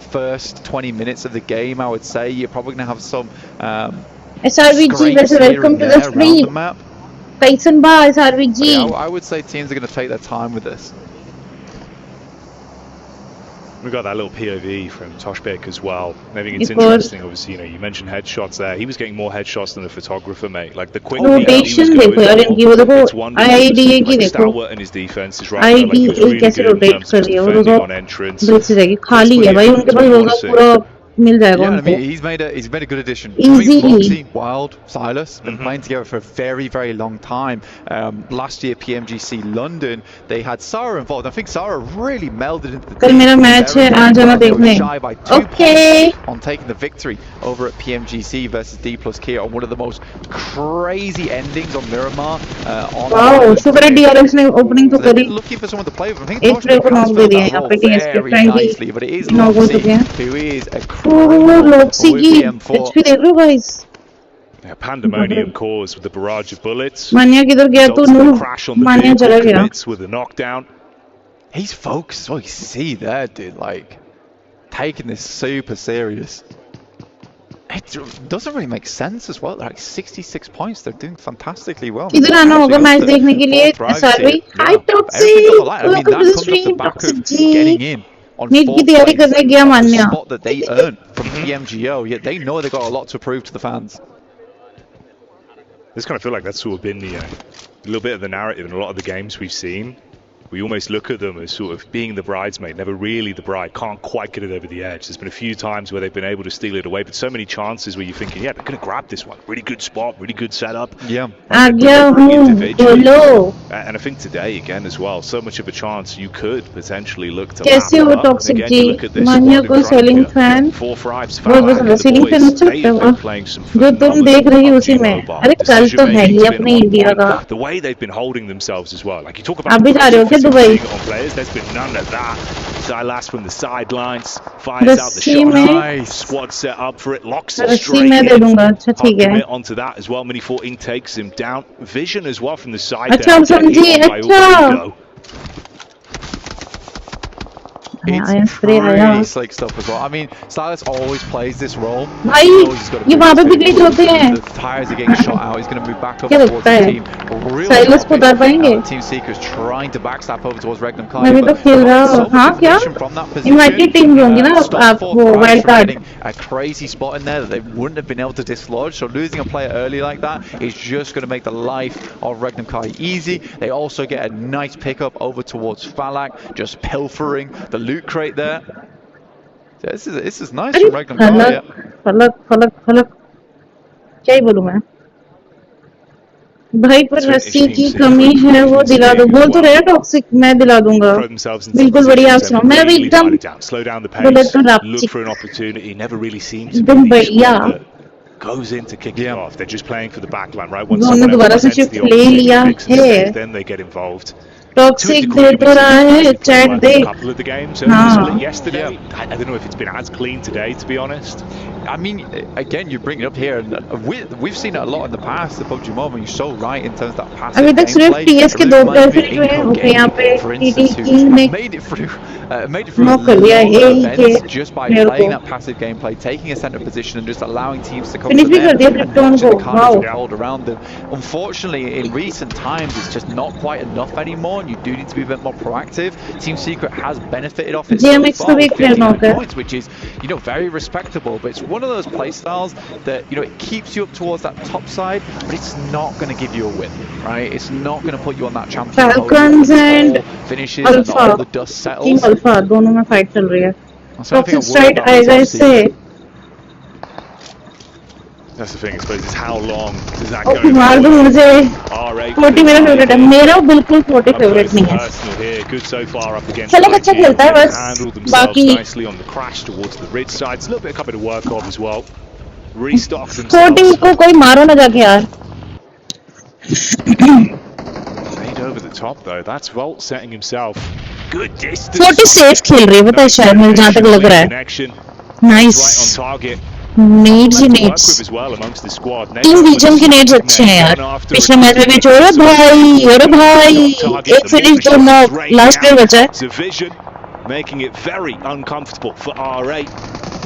first 20 minutes of the game, I would say. You're probably going to have some SRVG versus welcome to the stream. Tyson Bar, SRVG. Yeah, I would say teams are going to take their time with this. We've got that little POV from Toshbek as well. I think it's interesting, obviously, you know, you mentioned headshots there. He was getting more headshots than the photographer, mate. Like the quick rotation it's one like stalwart in his defense is right. Like he was really good in terms of defending on entrance. Yeah, I mean, he's made a good addition. Easy. Wild, Silas, been playing together for a very, very long time. Last year, PMGC London, they had Sarah involved. I think Sarah really melded into the team. Shy by 2 points on taking the victory over at PMGC versus D plus Kia on one of the most crazy endings on Miramar. Wow, super DRX opening to so looking for someone to play with. I think Tosh very nicely, but it is Loxy, who is a Yeah, pandemonium caused with the barrage of bullets. Mania किधर गया तू नू? Mania चला गया. With a knockdown. He's focused. Oh, you see there, dude. Like taking this super serious. It doesn't really make sense as well. They're like 66 points. They're doing fantastically well. किधर आना होगा match देखने के लिए? SRV. Hi Topsy. Welcome to the stream. Getting in on NEET की 4th तैयारी place, करने गया the Manya spot that they earned from TMGO, yet they know they've got a lot to prove to the fans. This kind of feel like that's sort of been the, a little bit of the narrative in a lot of the games we've seen. We almost look at them as sort of being the bridesmaid, never really the bride, can't quite get it over the edge. There's been a few times where they've been able to steal it away, but so many chances where you're thinking, yeah, they're going to grab this one. Really good spot, really good setup. Yeah. And I think today, again, as well, so much of a chance you could potentially look to lap it up. And again, you look at this मान्या को ceiling fan बहुत ceiling fan अच्छा जो तुम देख रही हो उसी में अरे कल तो है ही अपने इंडिया का The way they've been holding themselves as well. Like you talk about आप भी जा रहे हो क्या Dubai on players, there's been none of that. Silas from the sidelines fires out the shot. Nice. Squad set up for it, locks it straight in. Commit onto that as well. Mini 14 takes him down. Vision as well from the side. अच्छा समझी अच्छा It's pretty slick stuff as well. I mean, Silas always plays this role. भाई ये वहाँ पे भी glitch होते हैं The tires are getting shot out. He's going to move back over towards the team. Silas को उतार पाएंगे Team Seekers trying to backstab over towards Regnum Kai. मैं भी तो खेल रहा हूँ हाँ क्या इनवाइटेड टीम होंगी ना आप वो wild card a crazy spot in there that they wouldn't have been able to dislodge. So losing a player early like that is just going to make the life of Regnum Kai easy. They also get a nice pickup over towards Falak, just pilfering the loot crate there. So this is nice from Regnum Kai. फलक क्या ही बोलूं मैं भाई पर रस्सी की कमी है वो दिला दो बोल तो रहे टॉक्सिक मैं दिला दूंगा बिल्कुल बढ़िया आप सुनो मैं भी एकदम बुलेट तो एकदम बढ़िया goes in to kick it off. They're just playing for the back line, right? उन्होंने दोबारा से शिफ्ट ले लिया है then they get involved. Toxic दे तो रहा है चैट दे couple of the games yesterday. I don't know if it's been as clean today, to be honest. I mean, again, you bring it up here, and we've seen it a lot in the past. The PUBG Mobile, you're so right in terms of that passive अभी तक सिर्फ TS के दो player finish हुए हैं okay यहाँ पे TT king ने made it through मौका लिया events just by playing that passive gameplay, taking a center position, and just allowing teams to come finish भी कर दिया and को wow hold around them. Unfortunately, in recent times, it's just not quite enough anymore, and you do need to be a bit more proactive. Team Secret has benefited off it so far, 59 points, which is, you know, very respectable, but it's one of those play styles that, you know, it keeps you up towards that top side, but it's not going to give you a win, right? It's not going to put you on that champion Falcons and finishes and all the dust settles. Team Alpha दोनों में fight चल रही है toxic strike आएगा इससे That's the thing, I suppose, is how long does that go? मार दो मुझे 40 मेरा फेवरेट है मेरा बिल्कुल 40 फेवरेट नहीं है Good so far up against चलो अच्छा खेलता है बस बाकी nicely on the crash towards the ridge side. It's a little bit of to work off as well. Restock themselves. 40 को कोई मारो ना जाके यार Made over the top though. That's Volt setting himself. Good distance. 40 safe खेल रही है पता है शायद मुझे जहाँ तक लग रहा है nice Right on target. Nets ही नेट्स टीम बीजम के नेट्स अच्छे हैं यार पिछले मैच में भी छोड़ा भाई अरे भाई एक फिनिश दो नॉक लास्ट प्लेयर बचा है making it very uncomfortable for RA.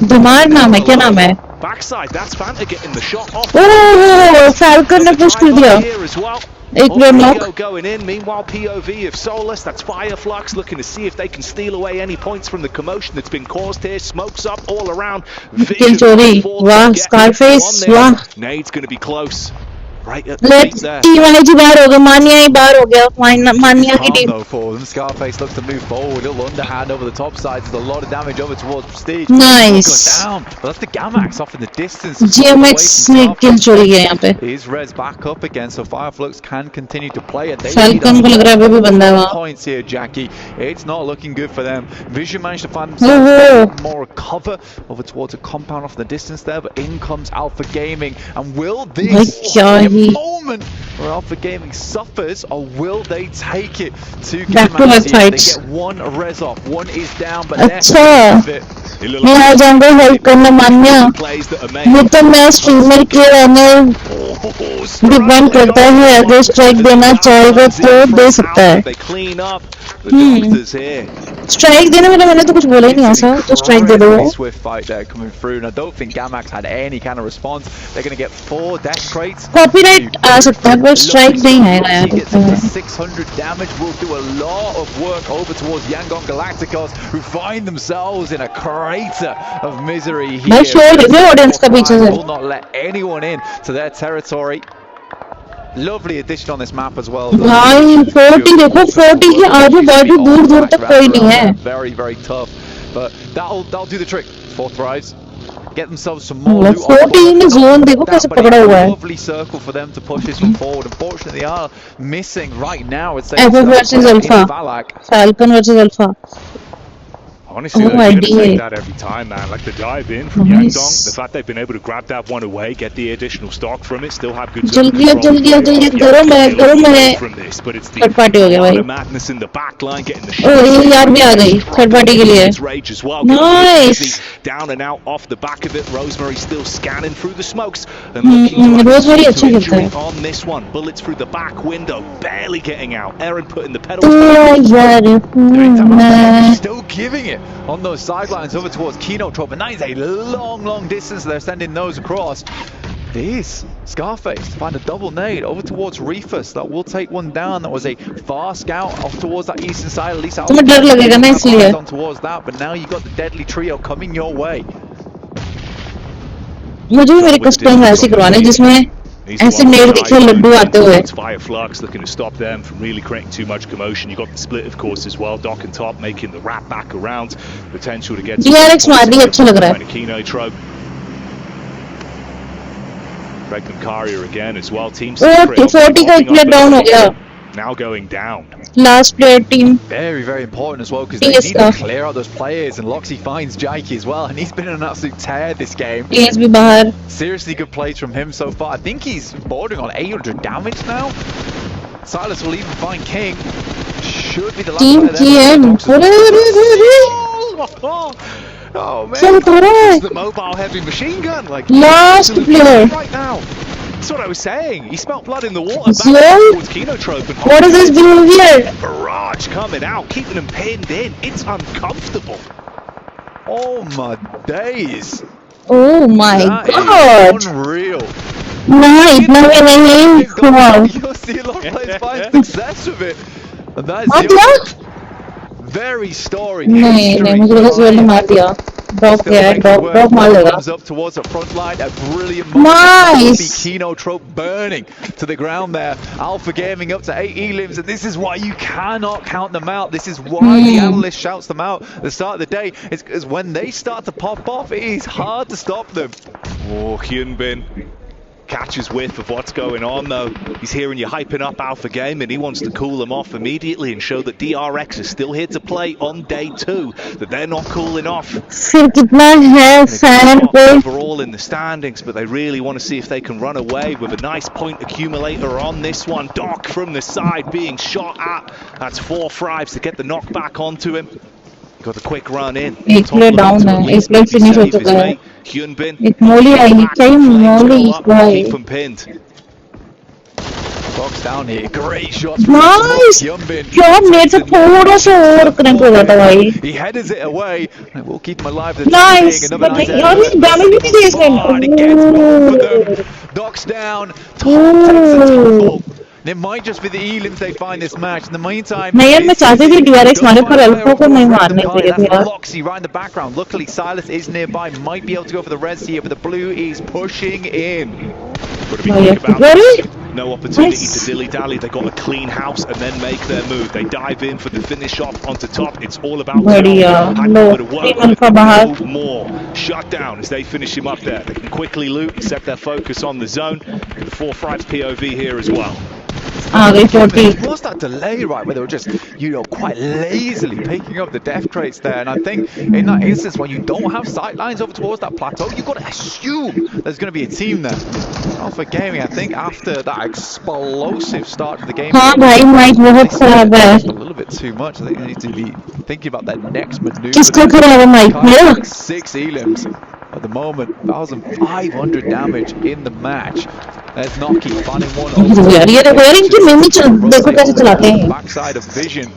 Dhamar नाम है क्या नाम है Backside, that's Fanta getting the shot off. Oh falcon ने पुश कर दिया एक player knock going in. Meanwhile, POV of Solus, that's Fireflux, looking to see if they can steal away any points from the commotion that's been caused here. Smokes up all around. Kill चोरी वाह Scarface वाह Nade's going to be close. Right at Let team energy बाहर हो गया मानिया ही बाहर हो गया मानिया की team Scarface looks to move forward. He'll underhand over the top side. There's a lot of damage over towards Prestige. Nice. Down, but that's the Gamax off in the distance. GMX ने kill चोरी है यहाँ पे. He's res back up again, so Fireflux can continue to play, and they Falcon को लग रहा है अभी भी बंदा है वहाँ. Points here, Jackie. It's not looking good for them. Vision managed to find themselves more cover over towards a compound off in the distance there, but in comes Alpha Gaming, and will this be a moment where Alpha Gaming suffers, or will they take it to Gamax? They get one res off, one is down, but अच्छा मैं आ जाऊंगा help करने मान्या ये तो मैं streamer के रहने depend करता है, अगर स्ट्राइक देना चाहेगा तो दे सकता है। स्ट्राइक देने में मैंने तो कुछ बोला ही नहीं ऐसा, तो स्ट्राइक दे दो। Swift fight there coming through, and I don't think Gamax had any kind of response. They're going to get 4 death crates. Copyright आ सकता है पर स्ट्राइक नहीं आएगा यार। 600 damage will do a lot of work over towards Yangon Galacticos, who find themselves in a crater of misery here. भाई शोर देखो audience का पीछे से। Will not let anyone in to their territory. Lovely addition on this map as well. भाई 40 देखो, 40 के आजू बाजू दूर दूर तक कोई नहीं है। Very, very tough, but that'll do the trick. 4 thrives. Get themselves some more loot. 40 in zone देखो कैसे पकड़ा हुआ है। Lovely circle for them to push this one forward. Unfortunately, they are missing right now. It's Alpha versus Alpha. Falcon versus Alpha. Honestly, they're going to take that every time, man. Like the dive in from Yangdong, the fact they've been able to grab that one away, get the additional stock from it, still have good जल्दी करो मैं from this, but it's third party हो गया भाई। madness in the back line, getting the ओह ये यार भी आ गई थर्ड पार्टी के लिए। rage as well. Nice. Down and out off the back of it. Rosemary still scanning through the smokes and looking Rosemary अच्छा खेलता है। on this one. Bullets through the back window, barely getting out. Aaron putting the pedals still giving it on those sidelines over towards Kino Trop, and that is a long distance they're sending those across. This Scarface to find a double nade over towards Reefus. That will take one down. That was a far scout off towards that eastern side. At least तुम्हें डर लगेगा ना इसलिए। on towards that, but now you got the deadly trio coming your way. मुझे भी मेरे custom ऐसे करवाने जिसमें ऐसे नेड दिखे लड्डू आते हुए। Fireflux looking to stop them from really creating too much commotion. You got the split, of course, as well. Doc and Top making the wrap back around. Potential to get DRX मारनी अच्छा लग रहा है। Kino Trope. Pregnant Carrier again as well. Team 40 का एक player down हो गया। Now going down. Last player team. Very important as well, because they need to clear out those players, and Loxy finds Jaiki as well, and he's been in an absolute tear this game. Yes, भी बाहर। Seriously good plays from him so far. I think he's bordering on 800 damage now. Silas will even find King. Should be the last Team player there. Oh man, this is the mobile heavy machine gun. Like last player right now. That's what I was saying. He smelt blood in the water back towards Kinotrope. What is this behavior? Barrage coming out, keeping him pinned in. It's uncomfortable. Oh my days. Oh my that god. Is unreal. नहीं इतना भी नहीं। You'll see a lot of players find success with it. And that is very storied history. मुझे लगा जोली मार दिया। Drop मार लेगा। Comes up towards the front line, a brilliant nice. Kino Trope burning to the ground there. Alpha Gaming up to 8 elims, and this is why you cannot count them out. This is why the analyst shouts them out at the start of the day. It's because when they start to pop off, it is hard to stop them. Oh, Hyunbin catches whiff of what's going on though. He's hearing you hyping up Alpha Game, and he wants to cool them off immediately and show that DRX is still here to play on day 2, that they're not cooling off. फिर कितना है fan पे? Overall in the standings, but they really want to see if they can run away with a nice point accumulator on this one. Doc from the side being shot at. That's 4 thrives to get the knockback onto him. Got a quick run in. एक player down है, एक player finish हो चुका है। Hyunbin. एक मोली आएगी, चाहिए मोली भाई। Keep him pinned. Box down here, great shots. Nice. क्या नेट से थोड़ा सा और कनेक्ट हो जाता भाई। He headers it away. We'll keep him alive. Nice. यार ये डैमेज भी दे इसने। Doc's down. Top takes the tumble. It might just be the elims they find this match. In the meantime, नहीं यार मैं चाहती थी DRX मारे पर अल्फा को नहीं मारने चाहिए थे यार। Loxy right in the background. Luckily Silas is nearby, might be able to go for the res here, but the blue is pushing in. No opportunity to dilly-dally. They got a clean house and then make their move. They dive in for the finish off onto top. It's all about more shut down as they finish him up there. They can quickly loot and set their focus on the zone. The 4 thrives POV here as well. It was that delay, right, where they were just, quite lazily picking up the death crates there. And I think in that instance, when you don't have sight lines over towards that plateau, you've got to assume there's going to be a team there. Alpha Gaming, I think, after that explosive start to the game, हाँ भाई mic बहुत खराब है। a little bit too much. I think they need to be thinking about that next maneuver. किसका खराब है mic मेरा? 6 elims. At the moment, 1,500 damage in the match. There's Noki finding one over. Backside of Vision.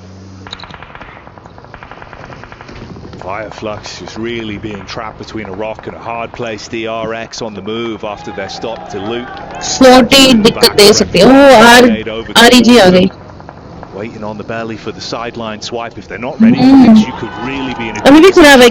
Fireflux just really being trapped between a rock and a hard place. DRX on the move after their stop to loot. 40 दिक्कत दे सकती है। ओह REG आ गई। Waiting on the belly for the sideline swipe. If they're not ready for this, you could really be in a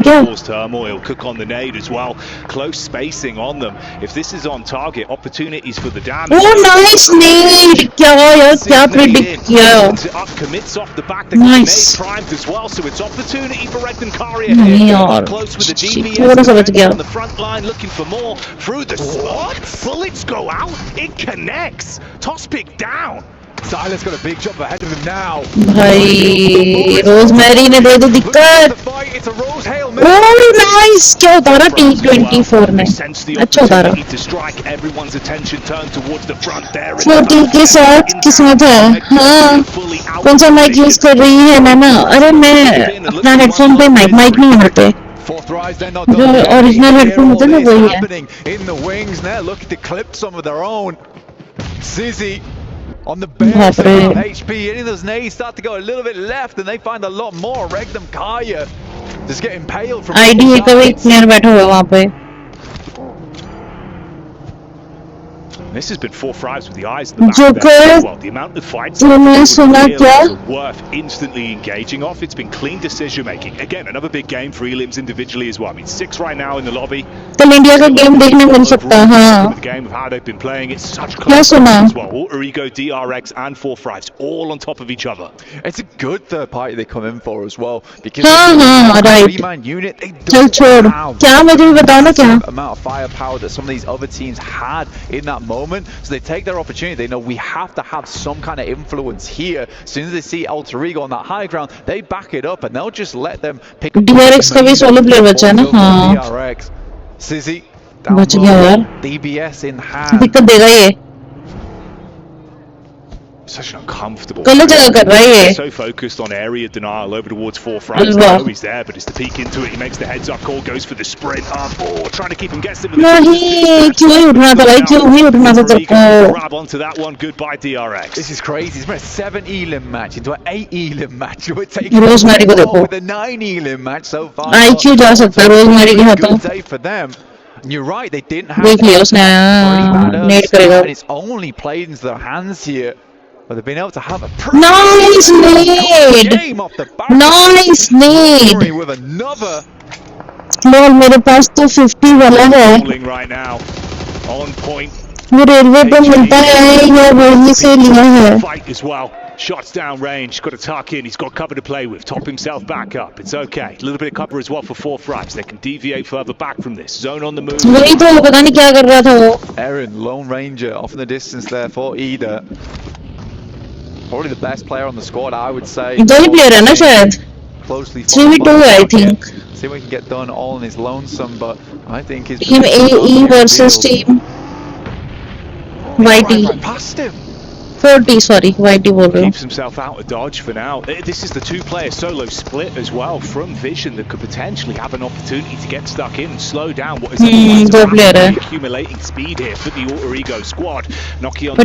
cause turmoil. Cook on the nade as well. Close spacing on them. If this is on target, opportunities for the damage. Oh, nice nade! क्या predict किया? Up commits off the back. The nade primed as well, so it's opportunity for Regden Karia here. Close with the DPS on the front line, looking for more through the spot. Bullets go out. It connects. Toss pick down. Silas got a big jump ahead of him now. भाई rosemary ने दे दी दिक्कत। Oh nice! क्या उतारा T24 में? अच्छा उतारा। 40 के साथ किस्मत है। हाँ। कौन सा माइक यूज कर रही है नैना? अरे मैं अपना हेडफोन पे माइक नहीं है पे। जो ओरिजिनल हेडफोन होता है ना वही है। In the wings now, looking to clip some of their own. Zizzy. On the bare HP, any of those nades start to go a little bit left, and they find a lot more. Regdom Kaya just getting impaled from. IDA का भी player बैठा हुआ है वहाँ पे. This has been 4 fries with the eyes in the back as well. The amount of fights worth instantly engaging off. It's been clean decision making. Again, another big game for Elims individually as well. I mean, 6 right now in the lobby. कल India का game देखने मिल सकता है हाँ. The game of how they've been playing. It's such close as well. Alter Ego, DRX, and 4 Fries all on top of each other. It's a good third party they come in for as well because हाँ right. 3-man unit they चल छोड़. क्या मुझे भी बताओ ना क्या? Amount of firepower that some of these other teams had in that moment, so they take their opportunity. They know we have to have some kind of influence here. As soon as they see Alter Ego on that high ground, they back it up and they'll just let them pick up. DRX का भी solo player बचा है ना हाँ. DRX, Sizzy, बच गया यार. DBS in hand. दिक्कत देगा ये. Such an uncomfortable. So focused on area denial over towards 4 Fries. I know he's there, but it's the peek into it. He makes the heads up call, goes for the sprint up. Oh, trying to keep him guessing. नहीं क्यों ही उठना था भाई क्यों ही उठना था तेरे को. Grab onto that one. Goodbye DRX. This is crazy. It's been a 7 Elim match into an 8 Elim match. We're taking rosemary को देखो. with a 9 Elim match so far. IQ जा सकता है रोजमेरी के हाथों. Good day for them. And you're right. They didn't have. देख लिया उसने नेट करेगा. And it's only played into their hands here. But they've been able to have a nice nade. Nice nade. With another. Lol, मेरे पास तो 50 वाला है. Right now, on point. वो railway पे मिलता है या वहीं से लिया है. Fight as well. Shots down range, got to tuck in, he's got cover to play with, top himself back up, it's okay. A little bit of cover as well for 4 Fries, they can deviate further back from this. Zone on the move. वही तो पता नहीं क्या कर रहा था वो. Aaron, Lone Ranger, off in the distance there for Ida. Probably the best player on the squad, I would say. दो ही player है ना शायद. Closely 3v2 I think. See what he can get done all in his lonesome, but I think his team AE versus team YT. Past him. 40, sorry, YT बोल रहा हूँ. Keeps himself out of dodge for now. This is the 2-player solo split as well from Vision that could potentially have an opportunity to get stuck in and slow down what is accumulating speed here for the Alter Ego squad. Noki on the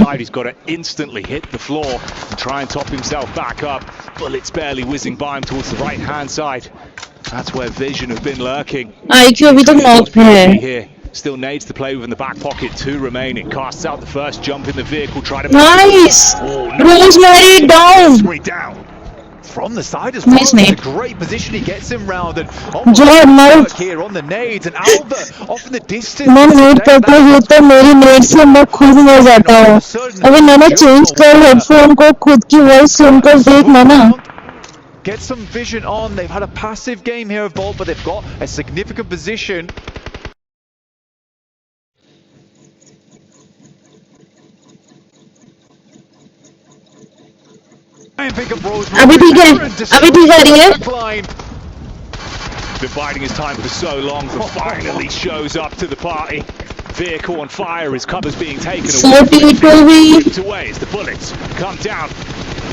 side, he's got to instantly hit the floor and try and top himself back up. Bullets barely whizzing by him towards the right-hand side. That's where Vision have been lurking. IQ अभी तक knock पे है. Still nades to play with in the back pocket, 2 remaining. Casts out the first jump in the vehicle, try to nice! Rosemary down! From the side as well, nice it's a great position, he gets him round and here on the nades and Alva off in the distance. मैं नेड करता हूँ तो मेरी नेड से मैं खुद मर जाता हूँ. अभी मैंने चेंज कर हेडफोन को खुद की वॉइस सुनकर देखना ना. Get some vision on, they've had a passive game here of Bolt, but they've got a significant position. अभी ठीक है आ रही है. Been biding his time for so long, but finally shows up to the party. Vehicle on fire as cover's being taken away. Away as the bullets come down.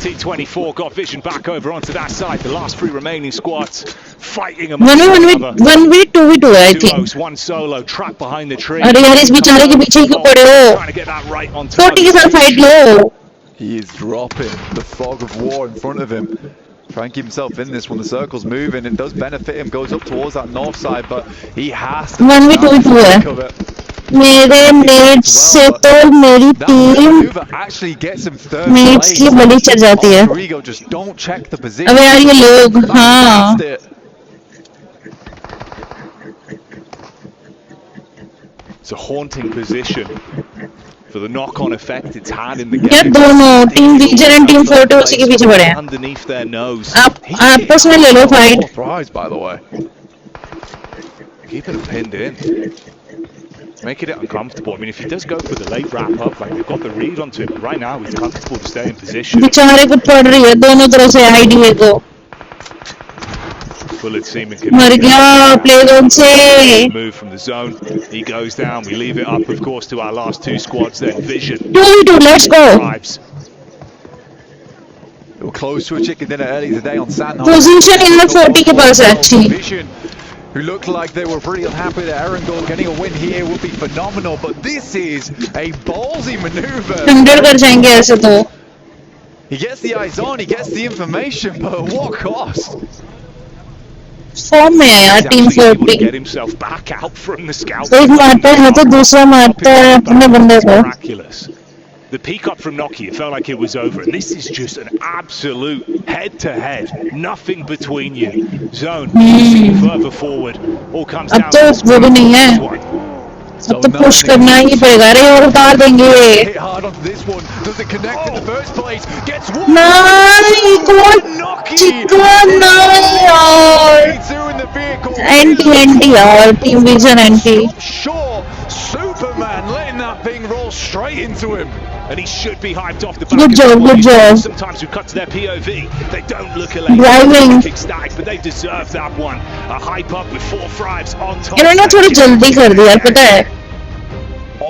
T24 got vision back over onto that side. The last three remaining squads fighting among each other. 1v2 I think. One solo trapped behind the tree. अरे यार इस बेचारे के पीछे क्यों पड़े हो? Trying to get that right on 40 के साथ fight low. He is dropping the fog of war in front of him. Try and keep himself in this when the circle's moving. It does benefit him, goes up towards that north side, but he has to 1v2 है. मेरे net से तो मेरी team nets की बलि चढ़ जाती है. अबे यार ये लोग हाँ. It's a haunting position for the knock-on effect it's had in the game. यार दोनों team leisure and team fort उसी के पीछे पड़े हैं. Underneath their nose. आप आपस में ले लो fight. Surprise, by the way. Keeping him pinned in. Making it uncomfortable. I mean, if he does go for the late wrap-up, like they've got the read onto him, right now he's comfortable to stay in position. बेचारे को पड़ रही है दोनों तरफ से ID है को. Bullet seeming मर गया प्ले जोन से. Move from the zone. He goes down. We leave it up, of course, to our last two squads. Then Vision. 2v2, let's go. They were close to a chicken dinner early today on Sandhorn. Position in the 40 के पास है अच्छी. Vision, who looked like they were pretty unhappy that Erangel getting a win here would be phenomenal, but this is a ballsy maneuver. 100 कर जाएंगे ऐसे तो. He gets the eyes on, he gets the information, but at what cost? Form में है यार team forty. Get himself back out from the scout. एक मारता है तो दूसरा मारता है अपने बंदे को. Miraculous. The peak up from Nokia, it felt like it was over, and this is just an absolute head-to-head, nothing between you. Zone, further forward, all comes down. अब तो वो भी नहीं है. अब तो पुश करना ही पड़ेगा. अरे और उतार देंगे. नहीं कौन चिकन नहीं यार. एंटी यार team vision anti. Superman letting that thing roll straight into him, and he should be hyped off the back. Good job, good job. Sometimes we cut to their POV, they don't look elated, driving, ecstatic, but they deserve that one. A hype up with 4 thrives on top. इन्होंने थोड़ी जल्दी कर दिया पता है.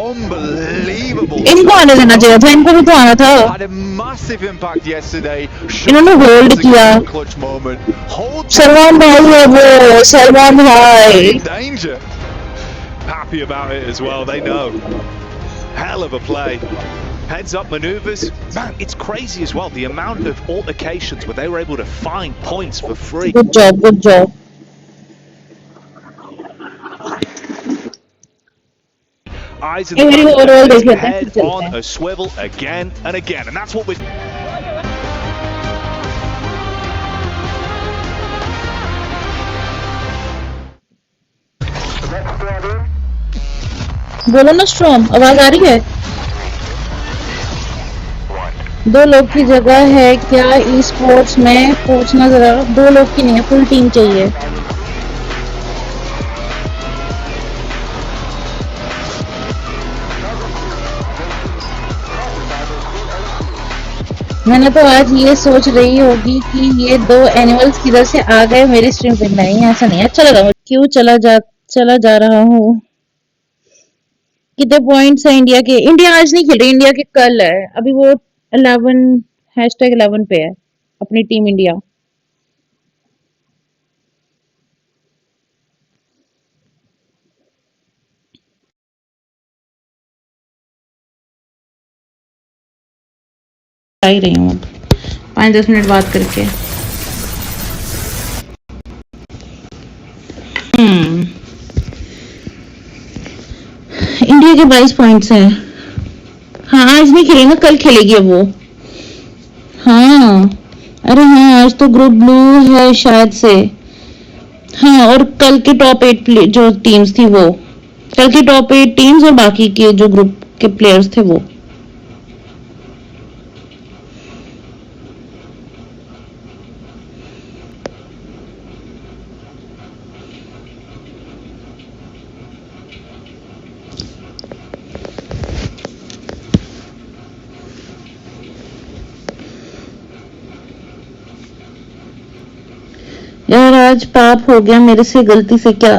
Unbelievable. इनको आने देना चाहिए था. इनको भी तो आना था. Had a massive impact yesterday. इन्होंने होल्ड किया. Clutch moment. सलमान भाई है वो. सलमान भाई. Danger. Happy about it as well, they know. Hell of a play. Heads up maneuvers. Man, it's crazy as well, the amount of altercations where they were able to find points for free. Good job, good job. Eyes in the head on a swivel again and again, and that's what we're... बोलो ना storm. आवाज आ रही है. 2 लोग की जगह है क्या ई स्पोर्ट्स में? पूछना जरा. 2 लोग की नहीं है, फुल टीम चाहिए. मैंने तो आज ये सोच रही होगी कि ये 2 एनिमल्स किधर से आ गए मेरी स्ट्रीम पे. नहीं ऐसा नहीं. अच्छा लगा. क्यों चला जा रहा हूँ. कितने पॉइंट्स है इंडिया के? इंडिया आज नहीं खेल रही. इंडिया के कल है. अभी वो 11 पे है अपनी टीम इंडिया. आ ही रही हूँ 5-10 मिनट बात करके. इंडिया के 22 पॉइंट्स हैं. हाँ आज नहीं खेलेगा, कल खेलेगी अब वो. हाँ अरे हाँ आज तो ग्रुप ब्लू है शायद से. हाँ और कल के टॉप 8 जो टीम्स थी वो. कल की टॉप 8 टीम्स और बाकी के जो ग्रुप के प्लेयर्स थे वो. यार आज पाप हो गया मेरे से गलती से. क्या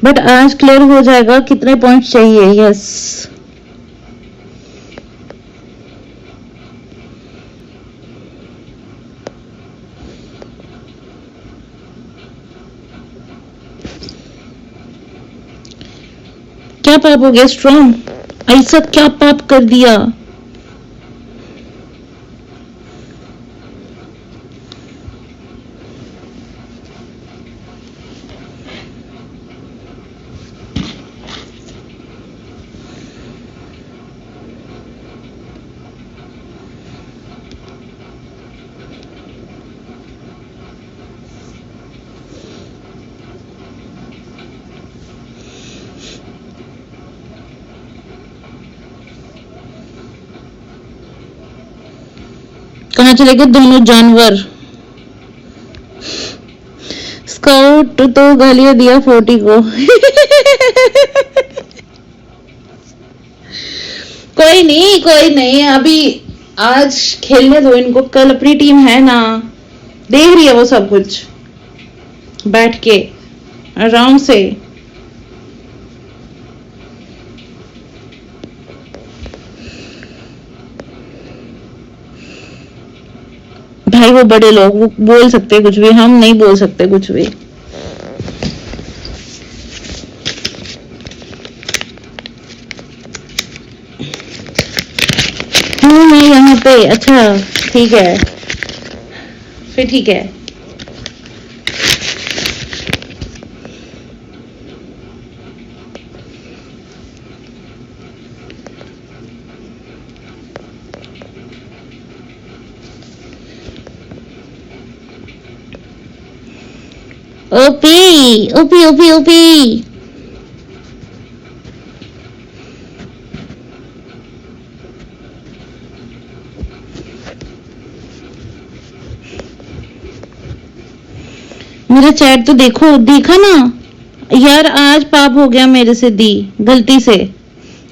बट आज क्लियर हो जाएगा। कितने पॉइंट चाहिए? यस क्या पाप हो गया स्ट्रॉन्ग? ऐसा क्या पाप कर दिया? कहाँ चले गए दोनों जानवर? स्काउट तो गालियां दिया 40 को। कोई नहीं अभी आज खेलने दो इनको, कल अपनी टीम है ना, देख रही है वो सब कुछ बैठ के आराम से। भाई वो बड़े लोग वो बोल सकते कुछ भी, हम नहीं बोल सकते कुछ भी। हूँ मैं यहाँ पे। अच्छा ठीक है फिर, ठीक है। ओपी ओपी ओपी ओपी मेरा चैट तो देखो, देखा ना यार, आज पाप हो गया मेरे से दी गलती से।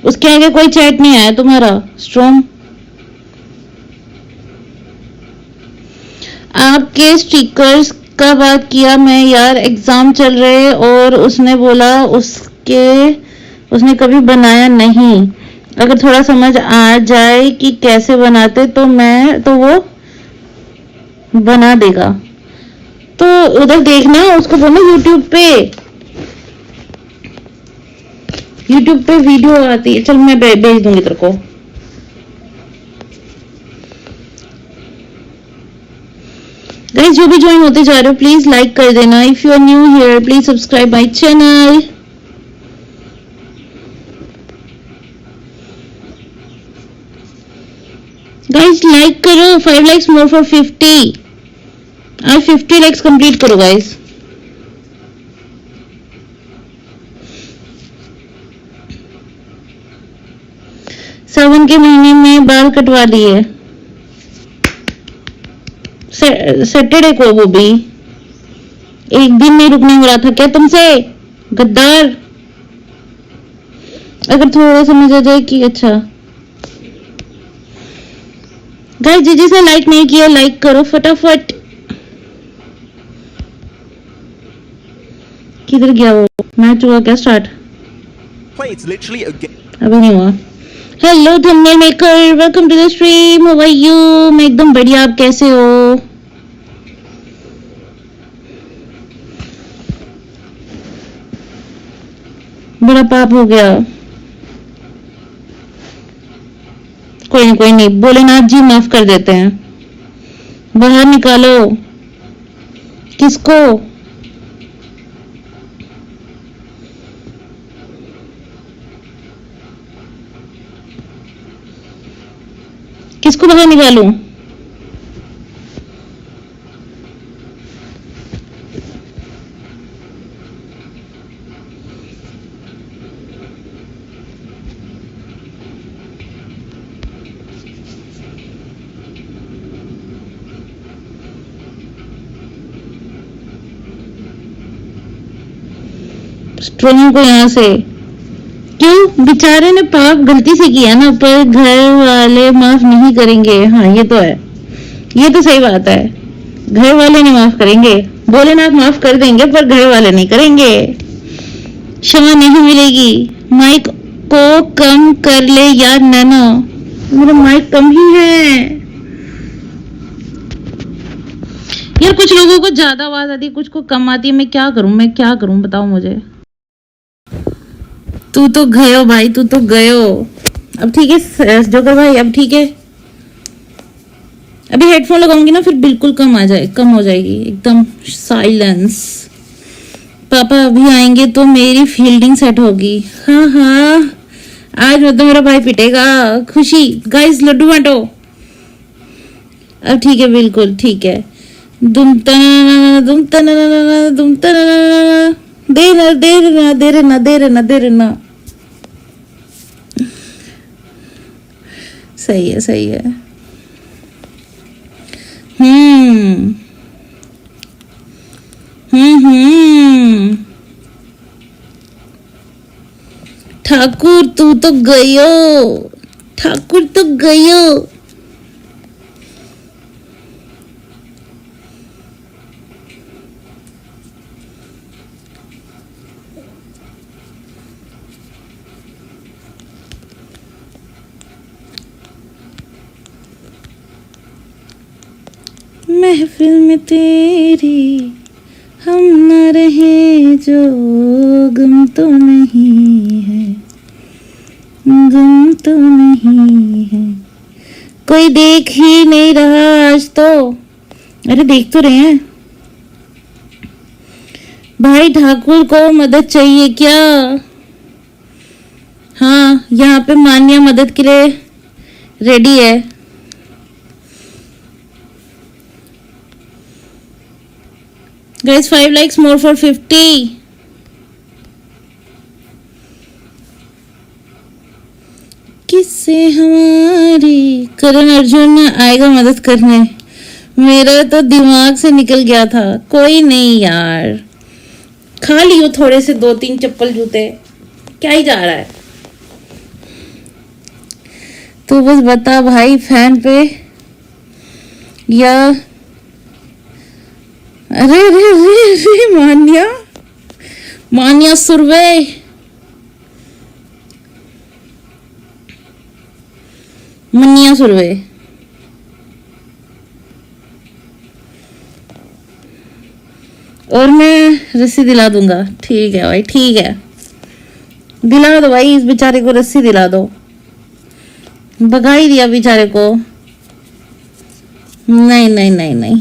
उसके आगे कोई चैट नहीं आया तुम्हारा स्ट्रॉन्ग। आपके स्टिकर्स का बात किया मैं यार, एग्जाम चल रहे और उसने बोला उसने कभी बनाया नहीं। अगर थोड़ा समझ आ जाए कि कैसे बनाते तो वो बना देगा। तो उधर देखना, उसको बोलो यूट्यूब पे वीडियो आती है। चल मैं भेज दूंगी तेरे को। गाइस जो भी ज्वाइन होते जा रहे हो प्लीज लाइक कर देना। If you are new here please subscribe my channel. Guys like करो, 5 लाइक्स मोर फॉर 50। आज 50 लाइक्स कंप्लीट करो गाइस। सावन के महीने में बाल कटवा दिए, सैटरडे को, वो भी एक दिन नहीं रुकने हो रहा था क्या तुमसे गद्दार? अगर थोड़ा समझ आ जाए कि अच्छा। गाइस जिसे लाइक नहीं किया लाइक करो फटाफट। किधर गया वो? मैच हुआ क्या स्टार्ट? अभी नहीं हुआ। Hello thumbnail maker, welcome to the stream. How are you? मैं एकदम बढ़िया, आप कैसे हो? बड़ा पाप हो गया। कोई नहीं, भोलेनाथ जी माफ कर देते हैं। बाहर निकालो। किसको? किसको बाहर निकालूं? स्ट्रोंग को यहाँ से क्यों? बेचारे ने पाप गलती से किया ना, पर घर वाले माफ नहीं करेंगे। हाँ ये तो है, ये तो सही बात है। घर वाले नहीं माफ करेंगे, भोलेनाथ माफ कर देंगे पर घर वाले नहीं करेंगे। क्षमा नहीं मिलेगी। माइक को कम कर ले यार नैनो, मेरा माइक कम ही है यार। कुछ लोगों को ज्यादा आवाज आती है, कुछ को कम आती है। मैं क्या करूं बताओ मुझे। तू तो गयो भाई, तू तो गयो। अब ठीक है जोकर भाई, अब ठीक है। अभी हेडफोन लगाऊंगी ना फिर बिल्कुल कम हो जाएगी एकदम साइलेंस। पापा अभी आएंगे तो मेरी फील्डिंग सेट होगी। हाँ हाँ, आज मतलब मेरा भाई पिटेगा। खुशी गाइस लड्डू बांटो। अब ठीक है, बिल्कुल ठीक है। दुम तना दुम तना दुम तना, दे रना। सही है। ठाकुर तू तो गयो, ठाकुर तो गयो। महफिल में तेरी हम न रहे जो, गम तो नहीं है, गम तो नहीं है। कोई देख ही नहीं रहा आज तो। अरे देख तो रहे हैं भाई। ठाकुर को मदद चाहिए क्या? हाँ, यहाँ पे मान्या मदद के लिए रेडी है। Guys, 5 likes more for 50. किससे हमारी करण अर्जुन आएगा मदद करने। मेरा तो दिमाग से निकल गया था। कोई नहीं यार, खा लियो थोड़े से 2-3 चप्पल जूते, क्या ही जा रहा है। तो बस बता भाई फैन पे या अरे मान्या सुरवे। मनिया सुरवे। और मैं रस्सी दिला दूंगा। ठीक है भाई, ठीक है, दिला दो भाई, इस बेचारे को रस्सी दिला दो। भगा ही दिया बेचारे को। नहीं,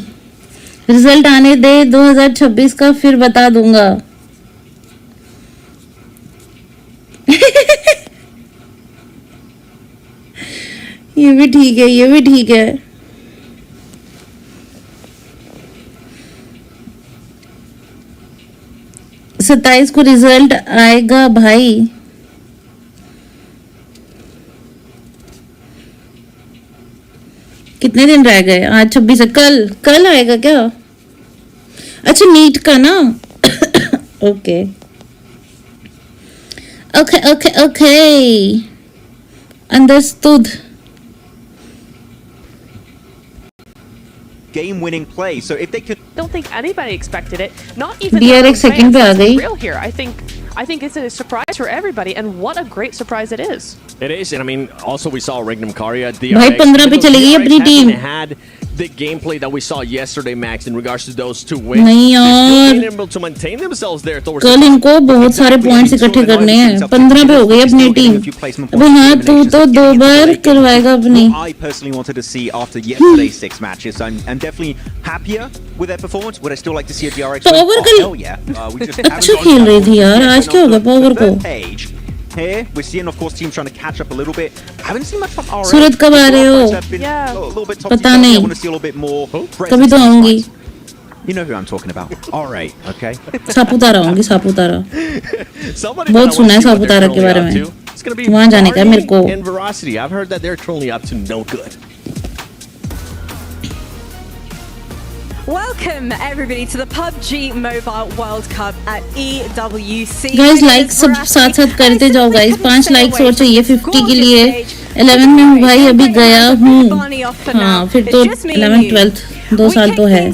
रिजल्ट आने दे 2026 का, फिर बता दूंगा। ये भी ठीक है। 27 को रिजल्ट आएगा भाई। कितने दिन रह गए? आज 26 है। कल आएगा क्या? अच्छा नीट का ना। Okay understood. Game-winning play. So if they could, don't think anybody expected it. Not even DRX second पे आ गई। real here. I think it's a surprise for everybody, and what a great surprise it is. It is, and I mean, also we saw Regnum Karya. भाई 15 पे चली गई अपनी team. Had the gameplay that we saw yesterday, Max, in regards to those two wins. नहीं यार, able to maintain themselves there. कल इनको बहुत सारे पॉइंट्स इकट्ठे करने हैं। 15 पे हो गई अपनी टीम। अबे हाँ, तू तो 2 बार करवाएगा अपनी। I personally wanted to see after yesterday's 6 matches. I'm definitely happier with their performance. Would I still like to see a DRX? Power कल अच्छा खेल रही थी यार। आज क्या होगा पावर को? Here we're seeing, of course, teams trying to catch up a little bit. Haven't seen much from RX. सूरत कब आ रहे हो? पता नहीं। I want to see a little bit more. कभी तो आऊंगी। You know who I'm talking about. All right, okay. Saputara आऊंगी, सापुतारा। बहुत सुना है सापुतारा के बारे में। वहाँ जाने का मेरे को। And Veracity, I've heard that they're currently up to no good. Welcome everybody to the PUBG Mobile World Cup at EWC. Guys like सब साथ करते जाओ guys। 5 likes और चाहिए 50 के लिए। 11 में हूँ भाई, अभी गया हूँ। हाँ फिर तो 11th 12th 2 साल तो है।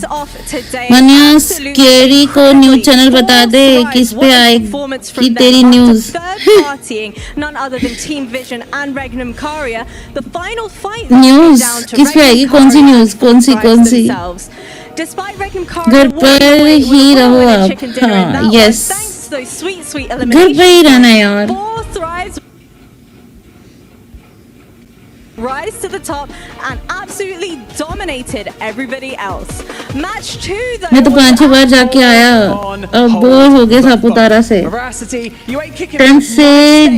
मनिया स्केरी को न्यूज चैनल बता दे किस पे आएगी तेरी न्यूज। न्यूज किस पे आएगी? कौन सी न्यूज? कौन सी? घर पर ही रहो आप। हाँ यस, घर पर ही रहना यार। Rise to the top and absolutely dominated everybody else. Match 2 though. मैं तो 5-6 बार जाके आया, अब बोर हो गया सापुतारा से। टंग से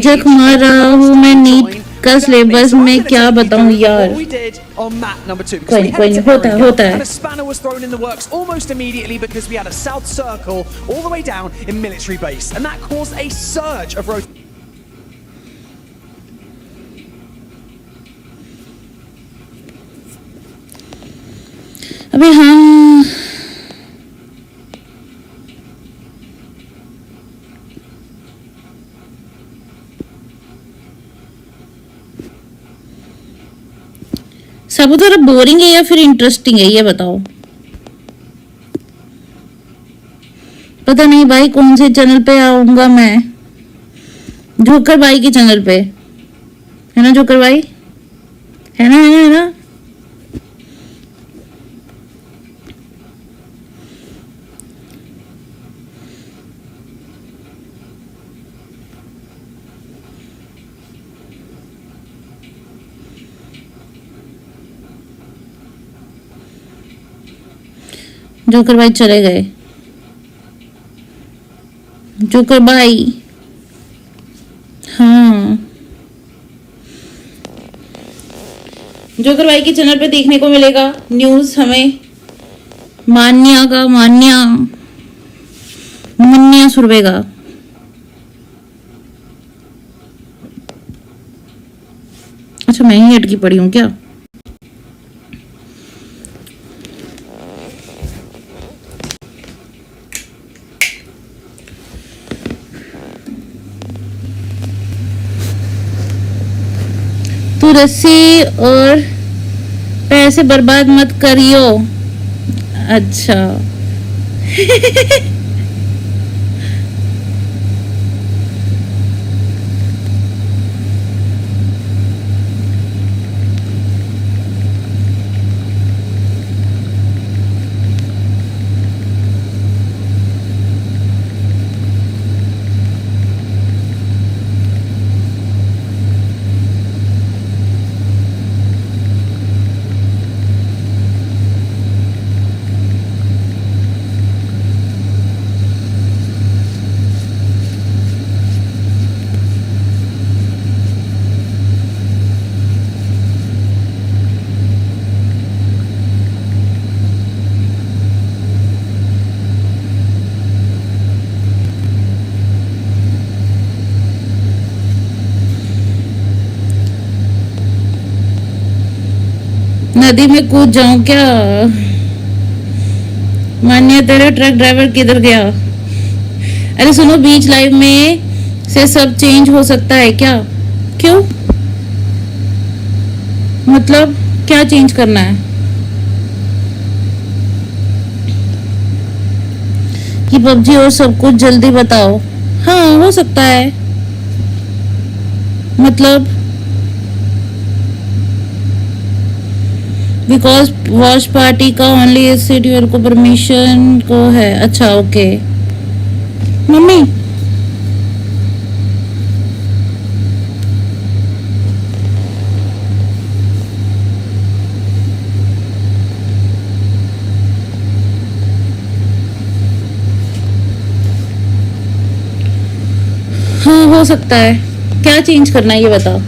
जख मार रहा हूँ मैं नीट का सिलेबस में, क्या बताऊँ यार। कोई नहीं, होता है। And a spanner was thrown in the works almost immediately because we had a south circle all the way down in military base, and that caused a surge of rotation. अबे हाँ, सापुतारा बोरिंग है या फिर interesting है, ये बताओ। पता नहीं भाई कौन से चैनल पे आऊंगा मैं। जोकर भाई के चैनल पे है ना, जोकर भाई है ना। जोकर भाई चले गए। जोकर भाई, हाँ जोकर भाई के चैनल पे देखने को मिलेगा न्यूज हमें। मान्या सुरभे का। अच्छा मैं ही अटकी पड़ी हूँ क्या? तू रस्सी और पैसे बर्बाद मत करियो। अच्छा नदी में कूद जाऊं क्या? मान्य तेरा ट्रक ड्राइवर किधर गया? अरे सुनो, बीच लाइव में से सब चेंज हो सकता है क्या? क्यों? मतलब क्या चेंज करना है? कि पबजी और सब कुछ जल्दी बताओ। हाँ हो सकता है, मतलब बिकॉज वॉच पार्टी का ओनली शेड्यूल को परमिशन को है। अच्छा ओके मम्मी। हाँ हो सकता है। क्या चेंज करना है ये बताओ।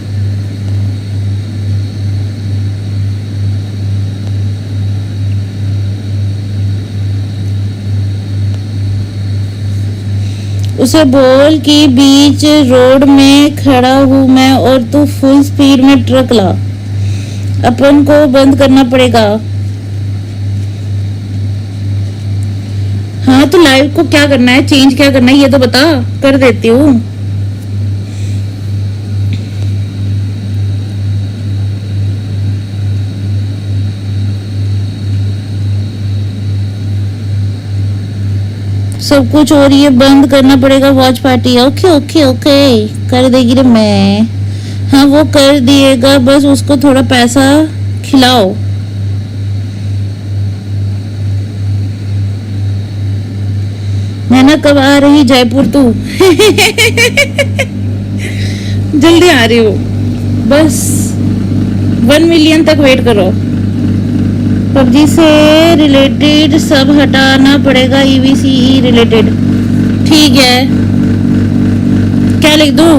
उसे बोल कि बीच रोड में खड़ा हूँ मैं और तू फुल स्पीड में ट्रक ला। अपन को बंद करना पड़ेगा। हाँ तो लाइव को क्या करना है, चेंज क्या करना है ये तो बता, कर देती हूँ। सब कुछ और ये बंद करना पड़ेगा watch party. Okay okay okay कर देगी रे मैं। हाँ वो कर दिएगा, बस उसको थोड़ा पैसा खिलाओ। मैं ना कब आ रही जयपुर तू? जल्दी आ रही हूँ, बस 1 मिलियन तक वेट करो। पबजी से रिलेटेड सब हटाना पड़ेगा, EVCE रिलेटेड। ठीक है, क्या लिख दूँ?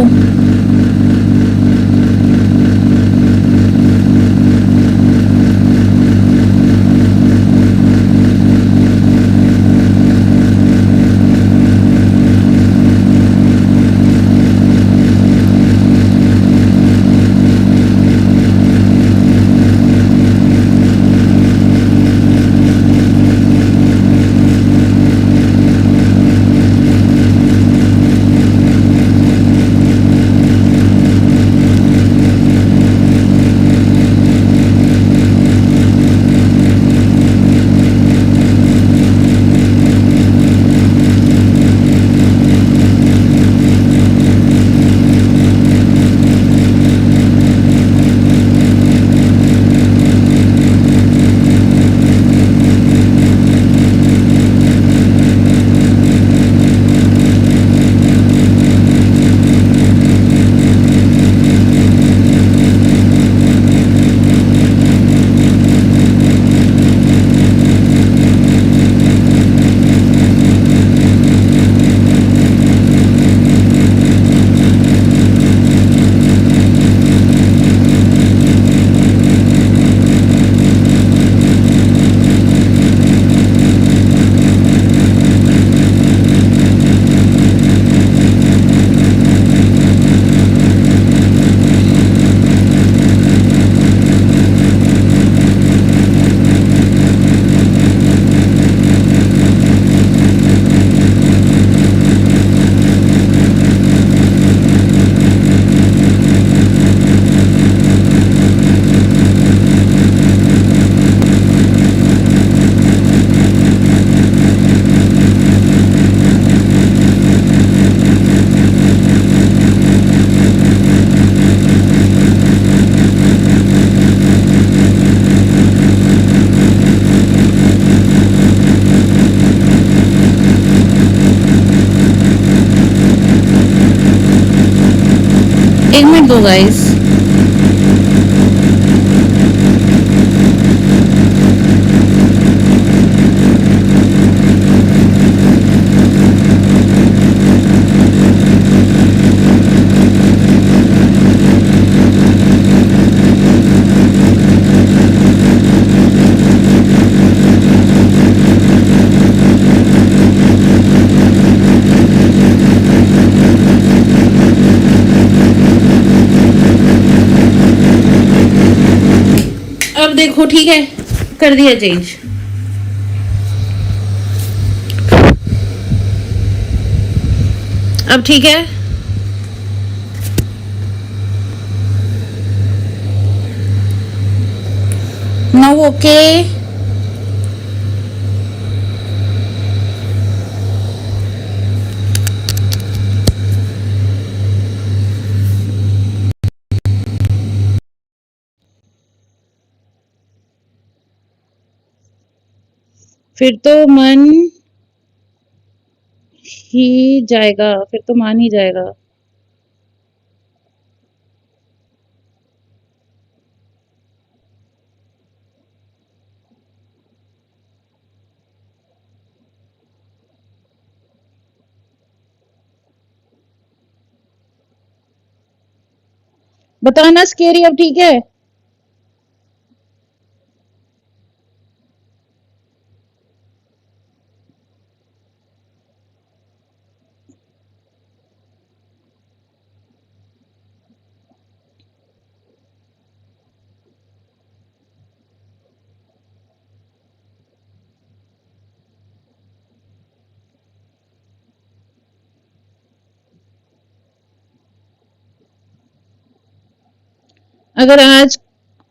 एक मिनट दो गाइस। अब देखो ठीक है, कर दिया चेंज। अब ठीक है, नाउ ओके। फिर तो मन ही जाएगा, फिर तो मान ही जाएगा। बताना स्केरी अब ठीक है। अगर आज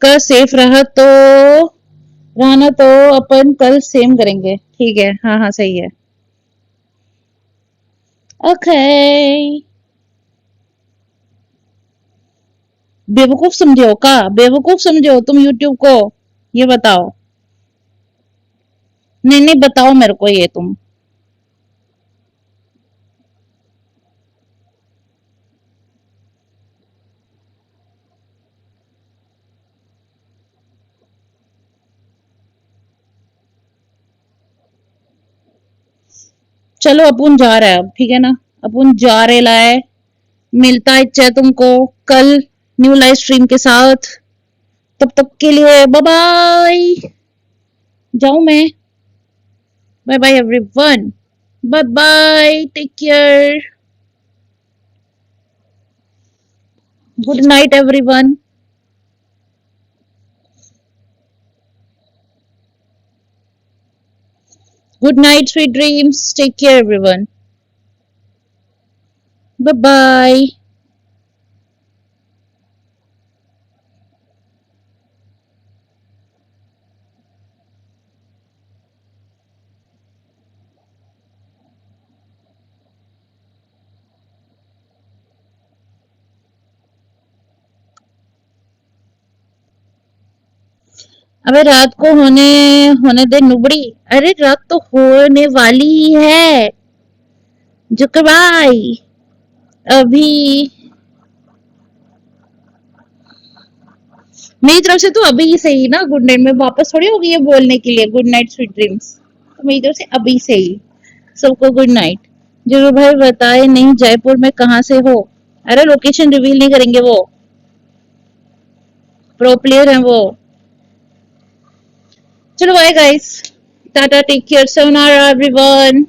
का सेफ रहा तो अपन कल सेम करेंगे। ठीक है, हाँ हाँ सही है। ओके। बेवकूफ समझे हो का? बेवकूफ समझे हो तुम यूट्यूब को? ये बताओ। नहीं नहीं, बताओ मेरे को ये तुम। चलो अपन जा रहा है अब, ठीक है ना? अपन जा रहे लाए। मिलता है तुमको कल न्यू लाइव स्ट्रीम के साथ। तब तक के लिए बाय बाय। जाऊं मैं? Bye bye everyone. Bye bye, take care. Good night everyone. Good night, sweet dreams. Take care, everyone. Bye bye. अबे रात को होने दे नुबड़ी। अरे रात तो होने वाली ही है जुकर भाई। अभी मेरी तरफ से तो अभी ही सही ना। गुड नाइट में वापस थोड़ी होगी ये बोलने के लिए गुड नाइट स्वीट ड्रीम्स। तो मेरी तरफ से अभी से ही सबको गुड नाइट। जुकर भाई बताए नहीं जयपुर में कहाँ से हो? अरे लोकेशन रिवील नहीं करेंगे, वो प्रो प्लेयर है वो। चलो bye guys, tata, take care, sayonara everyone.